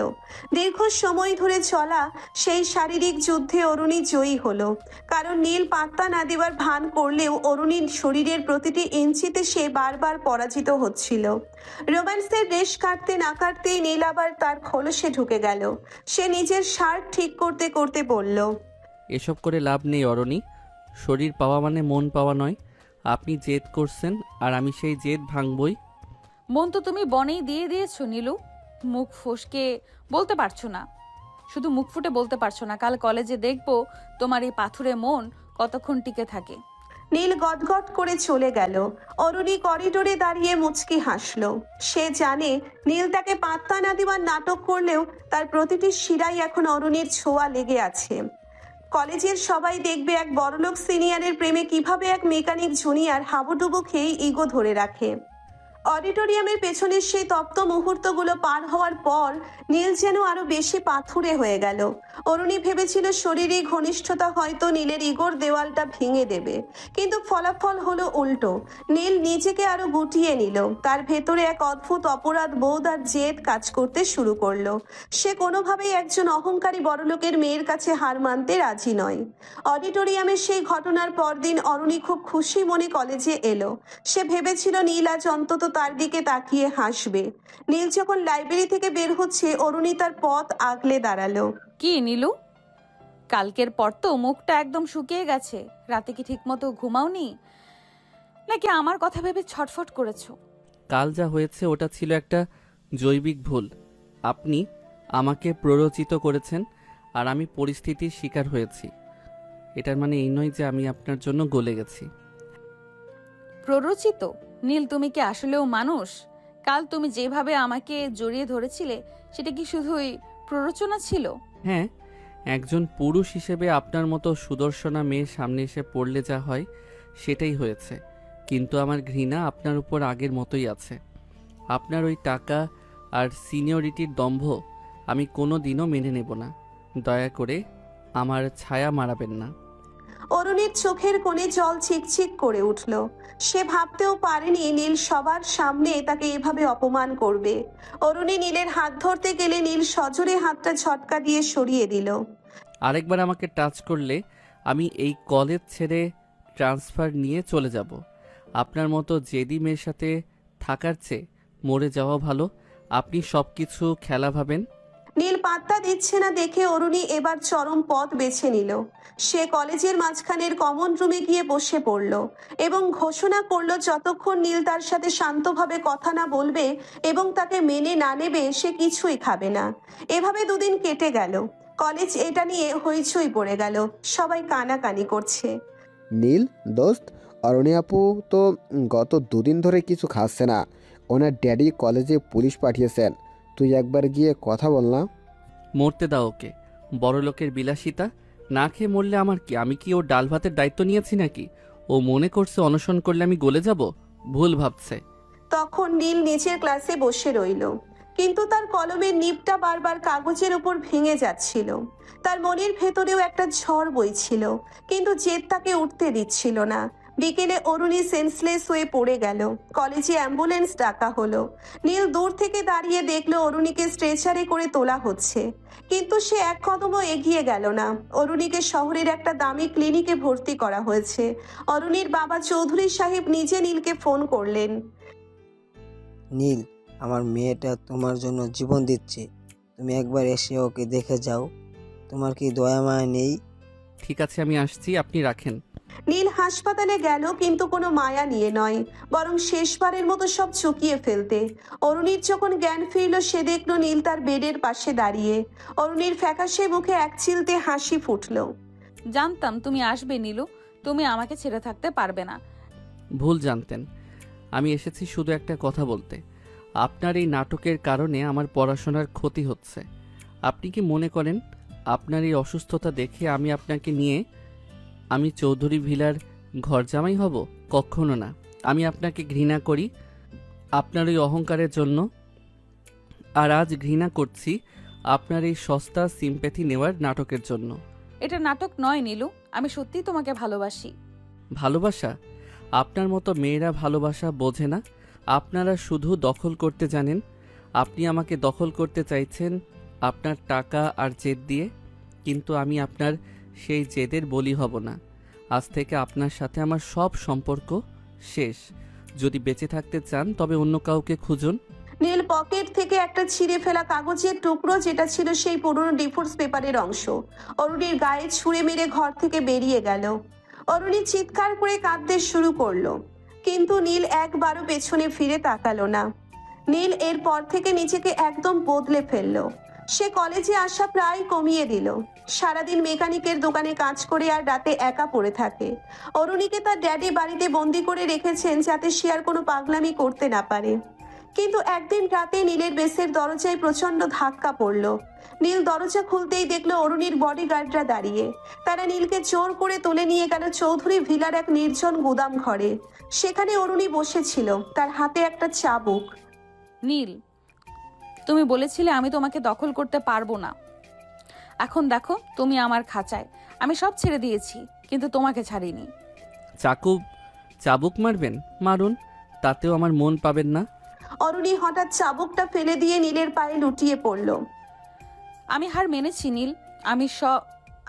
দীর্ঘ সময় ধরে চলা সেই শারীরিক যুদ্ধে অরুণী জয়ী হলো, কারণ নীল পাত্তা না দেওয়ার ভান করলেও অরুণীর শরীরের প্রতিটি ইঞ্চিতে সে বারবার পরাজিত হচ্ছিল। রোম্যান্সের রেশ কাটতে না কাটতেই নীল আবার তার খোলসে ঢুকে গেল। সে নিজের শার্ট ঠিক করতে করতে বলল, এসব করে লাভ নেই অরণি। শরীর পাওয়া মানে মন পাওয়া নয়। আপনি জেদ করছেন আর আমি সেই জেদ ভাঙবই। মন তো তুমি বনেই দিয়ে দিয়েছো নীলু। মুখ ফসকে বলতে পারছো না, শুধু মুখ ফুটে বলতে পারছো না। কাল কলেজে দেখবো তোমার এই পাথুরে মন কতক্ষণ টিকে থাকে। নীল গটগট করে চলে গেল। অরুণী করিডোরে দাঁড়িয়ে মুচকি হাসলো। সে জানে নীল তাকে পাত্তা না দেওয়ার নাটক করলেও তার প্রতিটি শিরায় এখন অরুণীর ছোঁয়া লেগে আছে। কলেজের সবাই দেখবে এক বড়লোক সিনিয়রের প্রেমে কিভাবে এক মেকানিক জুনিয়র হাবুডুবু খেয়ে ইগো ধরে রাখে। অডিটোরিয়ামের পেছনের সেই তপ্ত মুহূর্তগুলো পার হওয়ার পর নীল যেন আরো বেশি পাথুরে হয়ে গেল। অরুণী ভেবেছিল শরীরে ঘনিষ্ঠতা হয়তো নীলের ইগোর দেওয়ালটা ভেঙে দেবে, কিন্তু ফলাফল হলো উল্টো। নীল নিজেকে আরো গুটিয়ে নিল। তার ভেতরে এক অদ্ভুত অপরাধ বোধ আর জেদ কাজ করতে শুরু করলো। সে কোনোভাবেই একজন অহংকারী বড়লোকের মেয়ের কাছে হার মানতে রাজি নয়। অডিটোরিয়ামের সেই ঘটনার পরদিন অরুণী খুব খুশি মনে কলেজে এলো। সে ভেবেছিল নীল আজ অন্তত তার দিকে তাকিয়ে হাসবে। নীল যখন লাইব্রেরি থেকে বের হচ্ছে অরুণী তার পথ আগলে দাঁড়ালো। কি নীলু, কালকের পর তো মুখটা একদম শুকিয়ে গেছে। রাতে কি ঠিকমতো ঘুমাওনি, নাকি আমার কথা ভেবে ছটফট করেছো? কাল যা হয়েছে ওটা ছিল একটা জৈবিক ভুল। আপনি আমাকে প্ররোচিত করেছেন আর আমি পরিস্থিতির শিকার হয়েছি। এটার মানে এই নয় যে আমি আপনার জন্য গলে গেছি। প্ররোচিত? নীল, তুমি কি আসলেও মানুষ? কাল তুমি যেভাবে আমাকে জড়িয়ে ধরেছিলে সেটা কি শুধুই প্ররোচনা ছিল? হ্যাঁ, একজন পুরুষ হিসেবে আপনার মতো সুদর্শনা মেয়ের সামনে এসে পড়লে যা হয় সেটাই হয়েছে। কিন্তু আমার ঘৃণা আপনার উপর আগের মতোই আছে। আপনার ওই টাকা আর সিনিয়রিটির দম্ভ আমি কোনো দিনও মেনে নেব না। দয়া করে আমার ছায়া মারাবেন না। অরুণীর চোখের কোণে জল চিকচিক করে উঠল। সে ভাবতেও পারেনি নীল সবার সামনে তাকে এভাবে অপমান করবে। অরুণী নীলের হাত ধরতে গেলে নীল সজোরে হাতটা ঝটকা দিয়ে সরিয়ে দিল। আরেকবার আমাকে টাচ করলে আমি এই কলেজ ছেড়ে ট্রান্সফার নিয়ে চলে যাব। আপনার মতো জেদি মেয়ের সাথে থাকার চেয়ে মরে যাওয়া ভালো। আপনি সব কিছু খেলা ভাবেন। নীল পাত্তা দিচ্ছে না দেখে অরুণী এবার চরম পথ বেছে নিল। সে কলেজের মাঝখানের কমন রুমে গিয়ে বসে পড়ল এবং ঘোষণা করলো যতক্ষণ নীল তার সাথে শান্তভাবে কথা না বলবে এবং তাকে মেনে না নেবে সে কিছুই খাবে না। এভাবে দুদিন কেটে গেল। কলেজ এটা নিয়ে হইচই পড়ে গেল। সবাই কানাকানি করছে। নীল দোস্ত, অরণি আপু তো গত দুদিন ধরে কিছু খাচ্ছে না। ওনার ড্যাডি কলেজে পুলিশ পাঠিয়েছেন। তুই একবার গিয়ে কথা বল না। মরতে দাও ওকে। বড় লোকের বিলাসিতা না খেয়ে মরলে আমার কি? আমি কি ওর ডাল ভাতের দায়িত্ব নিয়েছি নাকি? ও মনে করছে অনশন করলে আমি গলে যাব? ভুল ভাবছে। তখন নীল নিচের ক্লাসে বসে রইল, কিন্তু তার কলমের নিবটা বারবার কাগজের উপর ভেঙে যাচ্ছিল। তার মনের ভেতরেও একটা ঝড় বইছিল, কিন্তু জেদ তাকে উঠতে দিচ্ছিল না। বিকেলে অরুণী সেন্সলেস হয়ে পড়ে গেল। কলেজে অ্যাম্বুলেন্স ডাকা হলো। নীল দূর থেকে দাঁড়িয়ে দেখলো অরুণীকে স্ট্রেচারে করে তোলা হচ্ছে, কিন্তু সে এক কদমও এগিয়ে গেল না। অরুণীকে শহরের একটা দামি ক্লিনিকে ভর্তি করা হয়েছে। অরুণীর বাবা চৌধুরী সাহেব নিজে নীলকে ফোন করলেন। নীল, আমার মেয়েটা তোমার জন্য জীবন দিচ্ছে, তুমি একবার এসে ওকে দেখে যাও। তোমার কি দয়া মায়া নেই? ঠিক আছে, আমি আসছি, আপনি রাখেন। নীল হাসপাতালে গেল, কিন্তু কোনো মায়া নিয়ে নয়, বরং শেষবারের মতো সব চুকিয়ে ফেলতে। অরুণীর যখন জ্ঞান ফিরল, সে দেখলো নীল তার বেডের পাশে দাঁড়িয়ে। অরুণীর ফ্যাকাশে মুখে এক চিলতে হাসি ফুটলো। জানতাম তুমি আসবে নীলু, তুমি আমাকে ছেড়ে থাকতে পারবে না। ভুল জানতেন, আমি এসেছি শুধু একটা কথা বলতে। আপনার এই নাটকের কারণে আমার পড়াশোনার ক্ষতি হচ্ছে। আপনি কি মনে করেন আপনার এই অসুস্থতা দেখে আমি আপনাকে নিয়ে আমি চৌধুরী ভিলার ঘর জামাই হব? কখনো না। আমি আপনাকে ঘৃণা করি আপনার ওই অহংকারের জন্য, আর আজ ঘৃণা করছি আপনার এই সস্তা সিম্প্যাথি নেওয়ার নাটকের জন্য। এটা নাটক নয় নীলু, আমি সত্যিই তোমাকে ভালোবাসি। ভালোবাসা? আপনার মতো মেয়েরা ভালোবাসা বোঝে না। আপনারা শুধু দখল করতে জানেন। আপনি আমাকে দখল করতে চাইছেন আপনার টাকা আর জেদ দিয়ে, কিন্তু আমি আপনার সেই জেদের বলি হব না। আজ থেকে আপনার সাথে আমার সব সম্পর্ক শেষ। যদি বেঁচে থাকতে চান তবে অন্য কাউকে খুঁজুন। নীল পকেট থেকে একটা ছিঁড়ে ফেলা কাগজের টুকরো, যেটা ছিল সেই পুরনো ডিভোর্স পেপারের অংশ, অরুণীর গায়ে ছুঁড়ে মেরে ঘর থেকে বেরিয়ে গেল। অরুণী চিৎকার করে কাঁদতে শুরু করলো, কিন্তু নীল একবারও পেছনে ফিরে তাকালো না। নীল এরপর থেকে নিজেকে একদম বদলে ফেললো। সে কলেজে আসা প্রায় কমিয়ে দিল। সারাদিন মেকানিকের দোকানে কাজ করে আর রাতে একা পড়ে থাকে। অরুণীকে তার ড্যাডি বাড়িতে বন্দি করে রেখেছেন, যাতে সে আর কোনো পাগলামি করতে না পারে। কিন্তু একদিন রাতে নীলের বেসের দরজায় প্রচন্ড ধাক্কা পড়লো। নীল দরজা খুলতেই দেখলো অরুণীর বডিগার্ডরা দাঁড়িয়ে। তারা নীলকে জোর করে তুলে নিয়ে গেল চৌধুরী ভিলার এক নির্জন গুদাম ঘরে। সেখানে অরুণী বসেছিল, তার হাতে একটা চাবুক। নীল, তুমি বলেছিলে আমি তোমাকে দখল করতে পারবো না। এখন দেখো তুমি আমার খাঁচায়। আমি সব ছেড়ে দিয়েছি, কিন্তু তোমাকে ছাড়িনি। চাবুক মারবেন? মারুন, তাতেও আমার মন পাবেন না। অরুণী হঠাৎ চাবুকটা ফেলে দিয়ে নীলের পায়ে লুটিয়ে পড়ল। আমি হার মেনেছি নীল।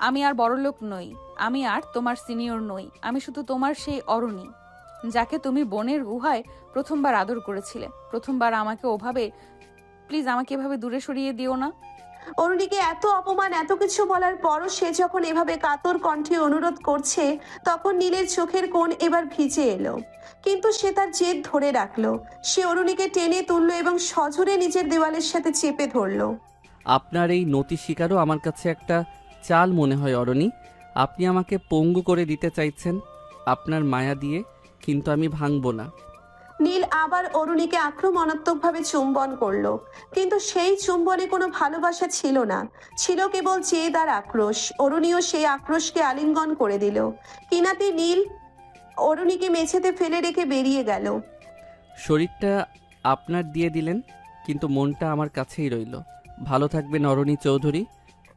আমি আর বড়লোক নই, আমি আর তোমার সিনিয়র নই। আমি শুধু তোমার সেই অরুণী, যাকে তুমি বনের গুহায় প্রথমবার আদর করেছিলে। প্রথমবার আমাকে ওভাবে, প্লিজ আমাকে এভাবে দূরে সরিয়ে দিও না। অরুণীকে এত অপমান, এত কিছু বলার পরও সে যখন এভাবে কাতর কণ্ঠে অনুরোধ করছে, তখন নীলের চোখের কোণ এবার ভিজে এলো। কিন্তু সে তার জেদ ধরে রাখলো। সে অরুণীকে টেনে তুললো এবং সজোরে নিজের দেওয়ালের সাথে চেপে ধরলো। আপনার এই নতি শিকারও আমার কাছে একটা চাল মনে হয় অরণি। আপনি আমাকে পঙ্গু করে দিতে চাইছেন আপনার মায়া দিয়ে, কিন্তু আমি ভাঙবো না। নীল আবার অরুণীকে আক্রমণাত্মকভাবে চুম্বন করলো, কিন্তু সেই চুম্বনে কোনো ভালোবাসা ছিল না, ছিল কেবল জেদ আর আক্রোশ। অরুণীও সেই আক্রোশকে আলিঙ্গন করে দিল। কিনাতে নীল অরুণীকে মেঝেতে ফেলে রেখে বেরিয়ে গেল। শরীরটা আপনার দিয়ে দিলেন, কিন্তু মনটা আমার কাছেই রইল। ভালো থাকবেন অরণি চৌধুরী।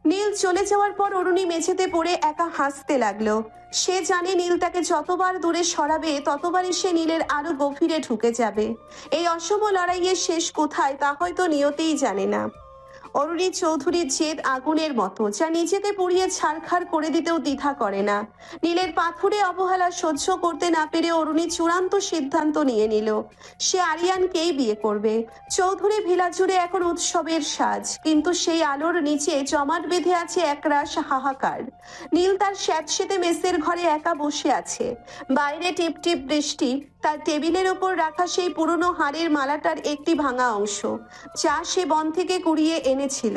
নীল চলে যাওয়ার পর অরুণী মেঝেতে পড়ে একা হাসতে লাগলো। সে জানে নীল তাকে যতবার দূরে সরাবে, ততবারই সে নীলের আরো গভীরে ঢুকে যাবে। এই অসম লড়াইয়ের শেষ কোথায় তা হয়তো নিয়তেই জানে না। অরুণী চৌধুরীর জেদ আগুনের মতো, যা নিজেকে পুড়িয়ে ছারখার করে দিতেও দ্বিধা করে না। নীলের পাথুরে অবহেলা সহ্য করতে না পেরে অরুণী চূড়ান্ত সিদ্ধান্ত নিয়ে নিল, সে আরিয়ানকেই বিয়ে করবে। চৌধুরী ভিলা জুড়ে এখন উৎসবের সাজ, কিন্তু সেই আলোর নিচে জমাট বেঁধে আছে একরাশ হাহাকার। নীল তার স্যাঁতসেঁতে মেসের ঘরে একা বসে আছে। বাইরে টিপ টিপ বৃষ্টি। তার টেবিলের ওপর রাখা সেই পুরনো হাড়ের মালাটার একটি ভাঙা অংশ, যা সে বন থেকে কুড়িয়ে এনেছিল।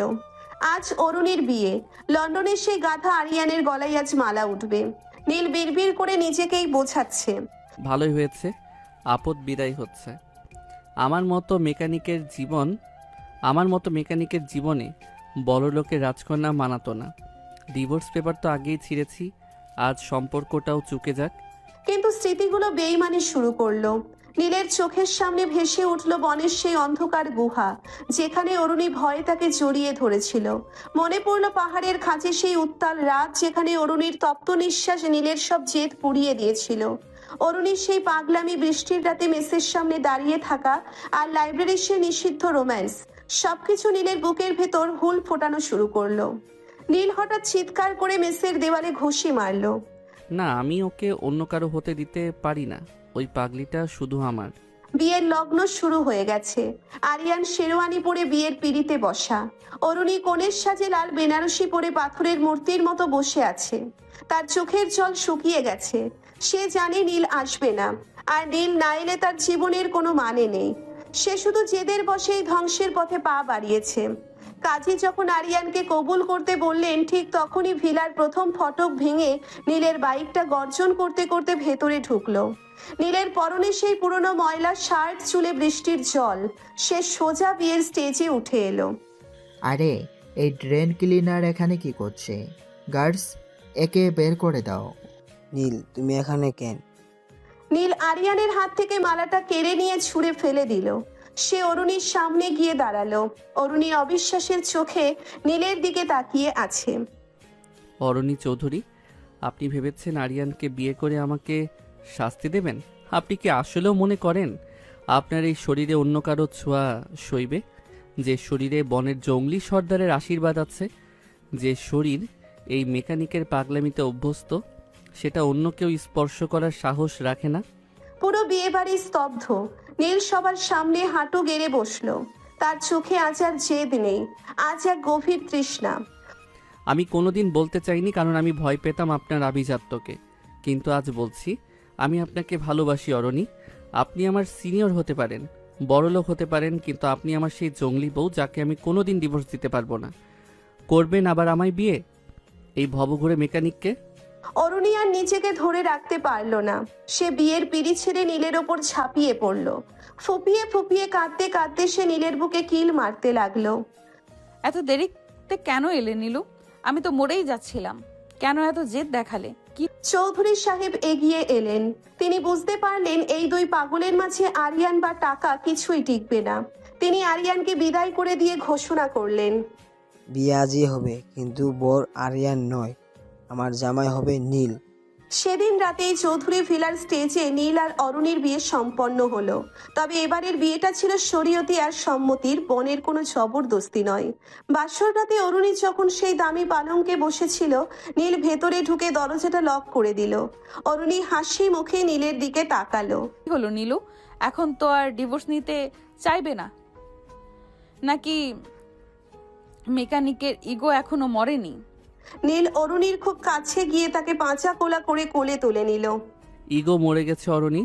আজ অরুণীর বিয়ে। লন্ডনে সেই গাধা আরিয়ানের গলায় আজ মালা উঠবে। নীল বিড়বিড় করে নিজেকেই বোঝাচ্ছে, ভালোই হয়েছে, আপদ বিদায় হচ্ছে। আমার মতো মেকানিকের জীবনে বড়লোকের রাজকন্যা মানাতো না। ডিভোর্স পেপার তো আগেই ছিঁড়েছি, আজ সম্পর্কটাও চুকে যাক। কিন্তু স্মৃতিগুলো বেইমানি শুরু করলো। নীলের চোখের সামনে ভেসে উঠল বনের সেই অন্ধকার গুহা, যেখানে অরুণী ভয়ে তাকে জড়িয়ে ধরেছিল। মনে পড়ল পাহাড়ের খাঁচে সেই উত্তাল রাত, যেখানে অরুণীর তপ্ত নিঃশ্বাস নীলের সব জেদ পুড়িয়ে দিয়েছিল। অরুণীর সেই পাগলামি, বৃষ্টির রাতে মেসের সামনে দাঁড়িয়ে থাকা, আর লাইব্রেরির সে নিষিদ্ধ রোম্যান্স, সবকিছু নীলের বুকের ভেতর হুল ফোটানো শুরু করলো। নীল হঠাৎ চিৎকার করে মেসের দেওয়ালে ঘুষি মারলো। না, আমি ওকে অন্য কারো হতে দিতে পারি না। ওই পাগলিটা শুধু আমার। বিয়ের লগ্ন শুরু হয়ে গেছে। আরিয়ান শেরওয়ানি পরে বিয়ের পিঁড়িতে বসা। অরুণী কনের সাজে লাল বেনারসি পরে পাথরের মূর্তির মতো বসে আছে। তার চোখের জল শুকিয়ে গেছে। সে জানে নীল আসবে না, আর নীল না এলে তার জীবনের কোনো মানে নেই। সে শুধু জেদের বসেই ধ্বংসের পথে পা বাড়িয়েছে। কাজী যখন আরিয়ানকে কবুল করতে বললেন, ঠিক তখনই ভিলার প্রথম ফটক ভেঙে নীলের বাইকটা গর্জন করতে করতে ভেতরে ঢুকলো। নীলের পরনে সেই পুরনো ময়লা শার্ট, চুলে বৃষ্টির জল। সে সোজা বিয়ের স্টেজে উঠে এলো। আরে, এই ড্রেন ক্লিনার এখানে কি করছে? গার্ডস, একে বের করে দাও। নীল, তুমি এখানে কেন? নীল আরিয়ানের হাত থেকে মালাটা কেড়ে নিয়ে ছুঁড়ে ফেলে দিল। সে অরুণীর সামনে গিয়ে দাঁড়ালো। অরুণী অবিশ্বাসের চোখে নীলের দিকে তাকিয়ে আছে। অরণি চৌধুরী, আপনি ভেবেছেন আরিয়ানকে বিয়ে করে আমাকে শাস্তি দেবেন? আপনি কি আসলেও মনে করেন আপনার এই শরীরে অন্য কারো ছোঁয়া সইবে? যে শরীরে বনের জঙ্গলি সর্দারের আশীর্বাদ আছে, যে শরীর এই মেকানিকের পাগলামিতে অভ্যস্ত, সেটা অন্য কেউ স্পর্শ করার সাহস রাখে না। পুরো বিয়ে বাড়ি স্তব্ধ। নীল সবার সামনে হাঁটু গেড়ে বসলো। তার চোখে আজ আর জেদ নেই, আজ এক গভীর তৃষ্ণা। আমি কোনোদিন বলতে চাইনি, কারণ আমি ভয় পেতাম আপনার আভিজাত্যকে। কিন্তু আজ বলছি, আমি আপনাকে ভালোবাসি অরণি। আপনি আমার সিনিয়র হতে পারেন, বড়লোক হতে পারেন, কিন্তু আপনি আমার সেই জঙ্গলি বউ, যাকে আমি কোনোদিন ডিভোর্স দিতে পারবো না। করবেন আবার আমায় বিয়ে, এই ভবঘুরে মেকানিককে? অরুণী আর নিজেকে ধরে রাখতে পারলো না। সে বিয়ের পিঁড়ি ছেড়ে নীলের ওপর ঝাঁপিয়ে পড়লো। ফুপিয়ে ফুপিয়ে কাঁদতে কাঁদতে সে নীলের বুকে কিল মারতে লাগলো। এত দেরিতে কেন এলে নীলু? আমি তো মরেই যাচ্ছিলাম। কেন এত জেদ দেখালে? কি? চৌধুরী সাহেব এগিয়ে এলেন। তিনি বুঝতে পারলেন এই দুই পাগলের মাঝে আরিয়ান বা টাকা কিছুই টিকবে না। তিনি আরিয়ানকে বিদায় করে দিয়ে ঘোষণা করলেন, বিয়ে আজই হবে, কিন্তু বর আরিয়ান নয়, আমার জামাই হবে নীল। সেদিন রাতেই চৌধুরী ভিলার স্টেজে নীল আর অরুণীর বিয়ে সম্পন্ন হলো। তবে এবারের বিয়েটা ছিল শরীয়তি আর সম্মতির, বনের কোনো জবরদস্তি নয়। বাসর রাতে অরুণী যখন সেই দামি পালঙ্কে বসেছিল, নীল ভেতরে ঢুকে দরজাটা লক করে দিল। অরুণী হাসি মুখে নীলের দিকে তাকালো। কি হলো নীলু? এখন তো আর ডিভোর্স নিতে চাইবে না নাকি? মেকানিকের ইগো এখনো মরেনি? নীল অরুণীর খুব কাছে গিয়ে তাকে পাঁচা কোলা করে কোলে তুলে নিল। ইগো মরে গেছে অরণি,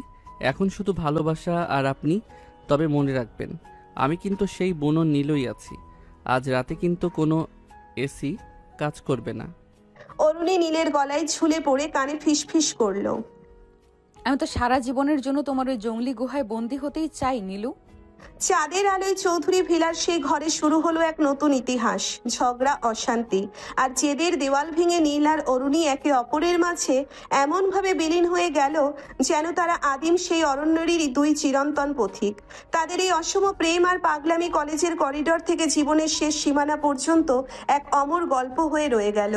এখন শুধু ভালোবাসা আর আপনি। তবে মনে রাখবেন, আমি কিন্তু সেই বুনো নীলই আছি। আজ রাতে কিন্তু কোনো এসি কাজ করবে না। অরুণী নীলের গলায় ঝুলে পড়ে কানে ফিসফিস করলো, আমি তো সারা জীবনের জন্য তোমার ওই জঙ্গলি গুহায় বন্দি হতেই চাই নীলু। চাঁদের আলোয় চৌধুরী ভিলার সেই ঘরে শুরু হলো এক নতুন ইতিহাস। ঝগড়া, অশান্তি আর জেদের দেওয়াল ভেঙে নীল আর অরুণী একে অপরের মাঝে এমনভাবে বিলীন হয়ে গেল যেন তারা আদিম সেই অরণ্যেরই দুই চিরন্তন পথিক। তাদের এই অসম প্রেম আর পাগলামি কলেজের করিডর থেকে জীবনের শেষ সীমানা পর্যন্ত এক অমর গল্প হয়ে রয়ে গেল।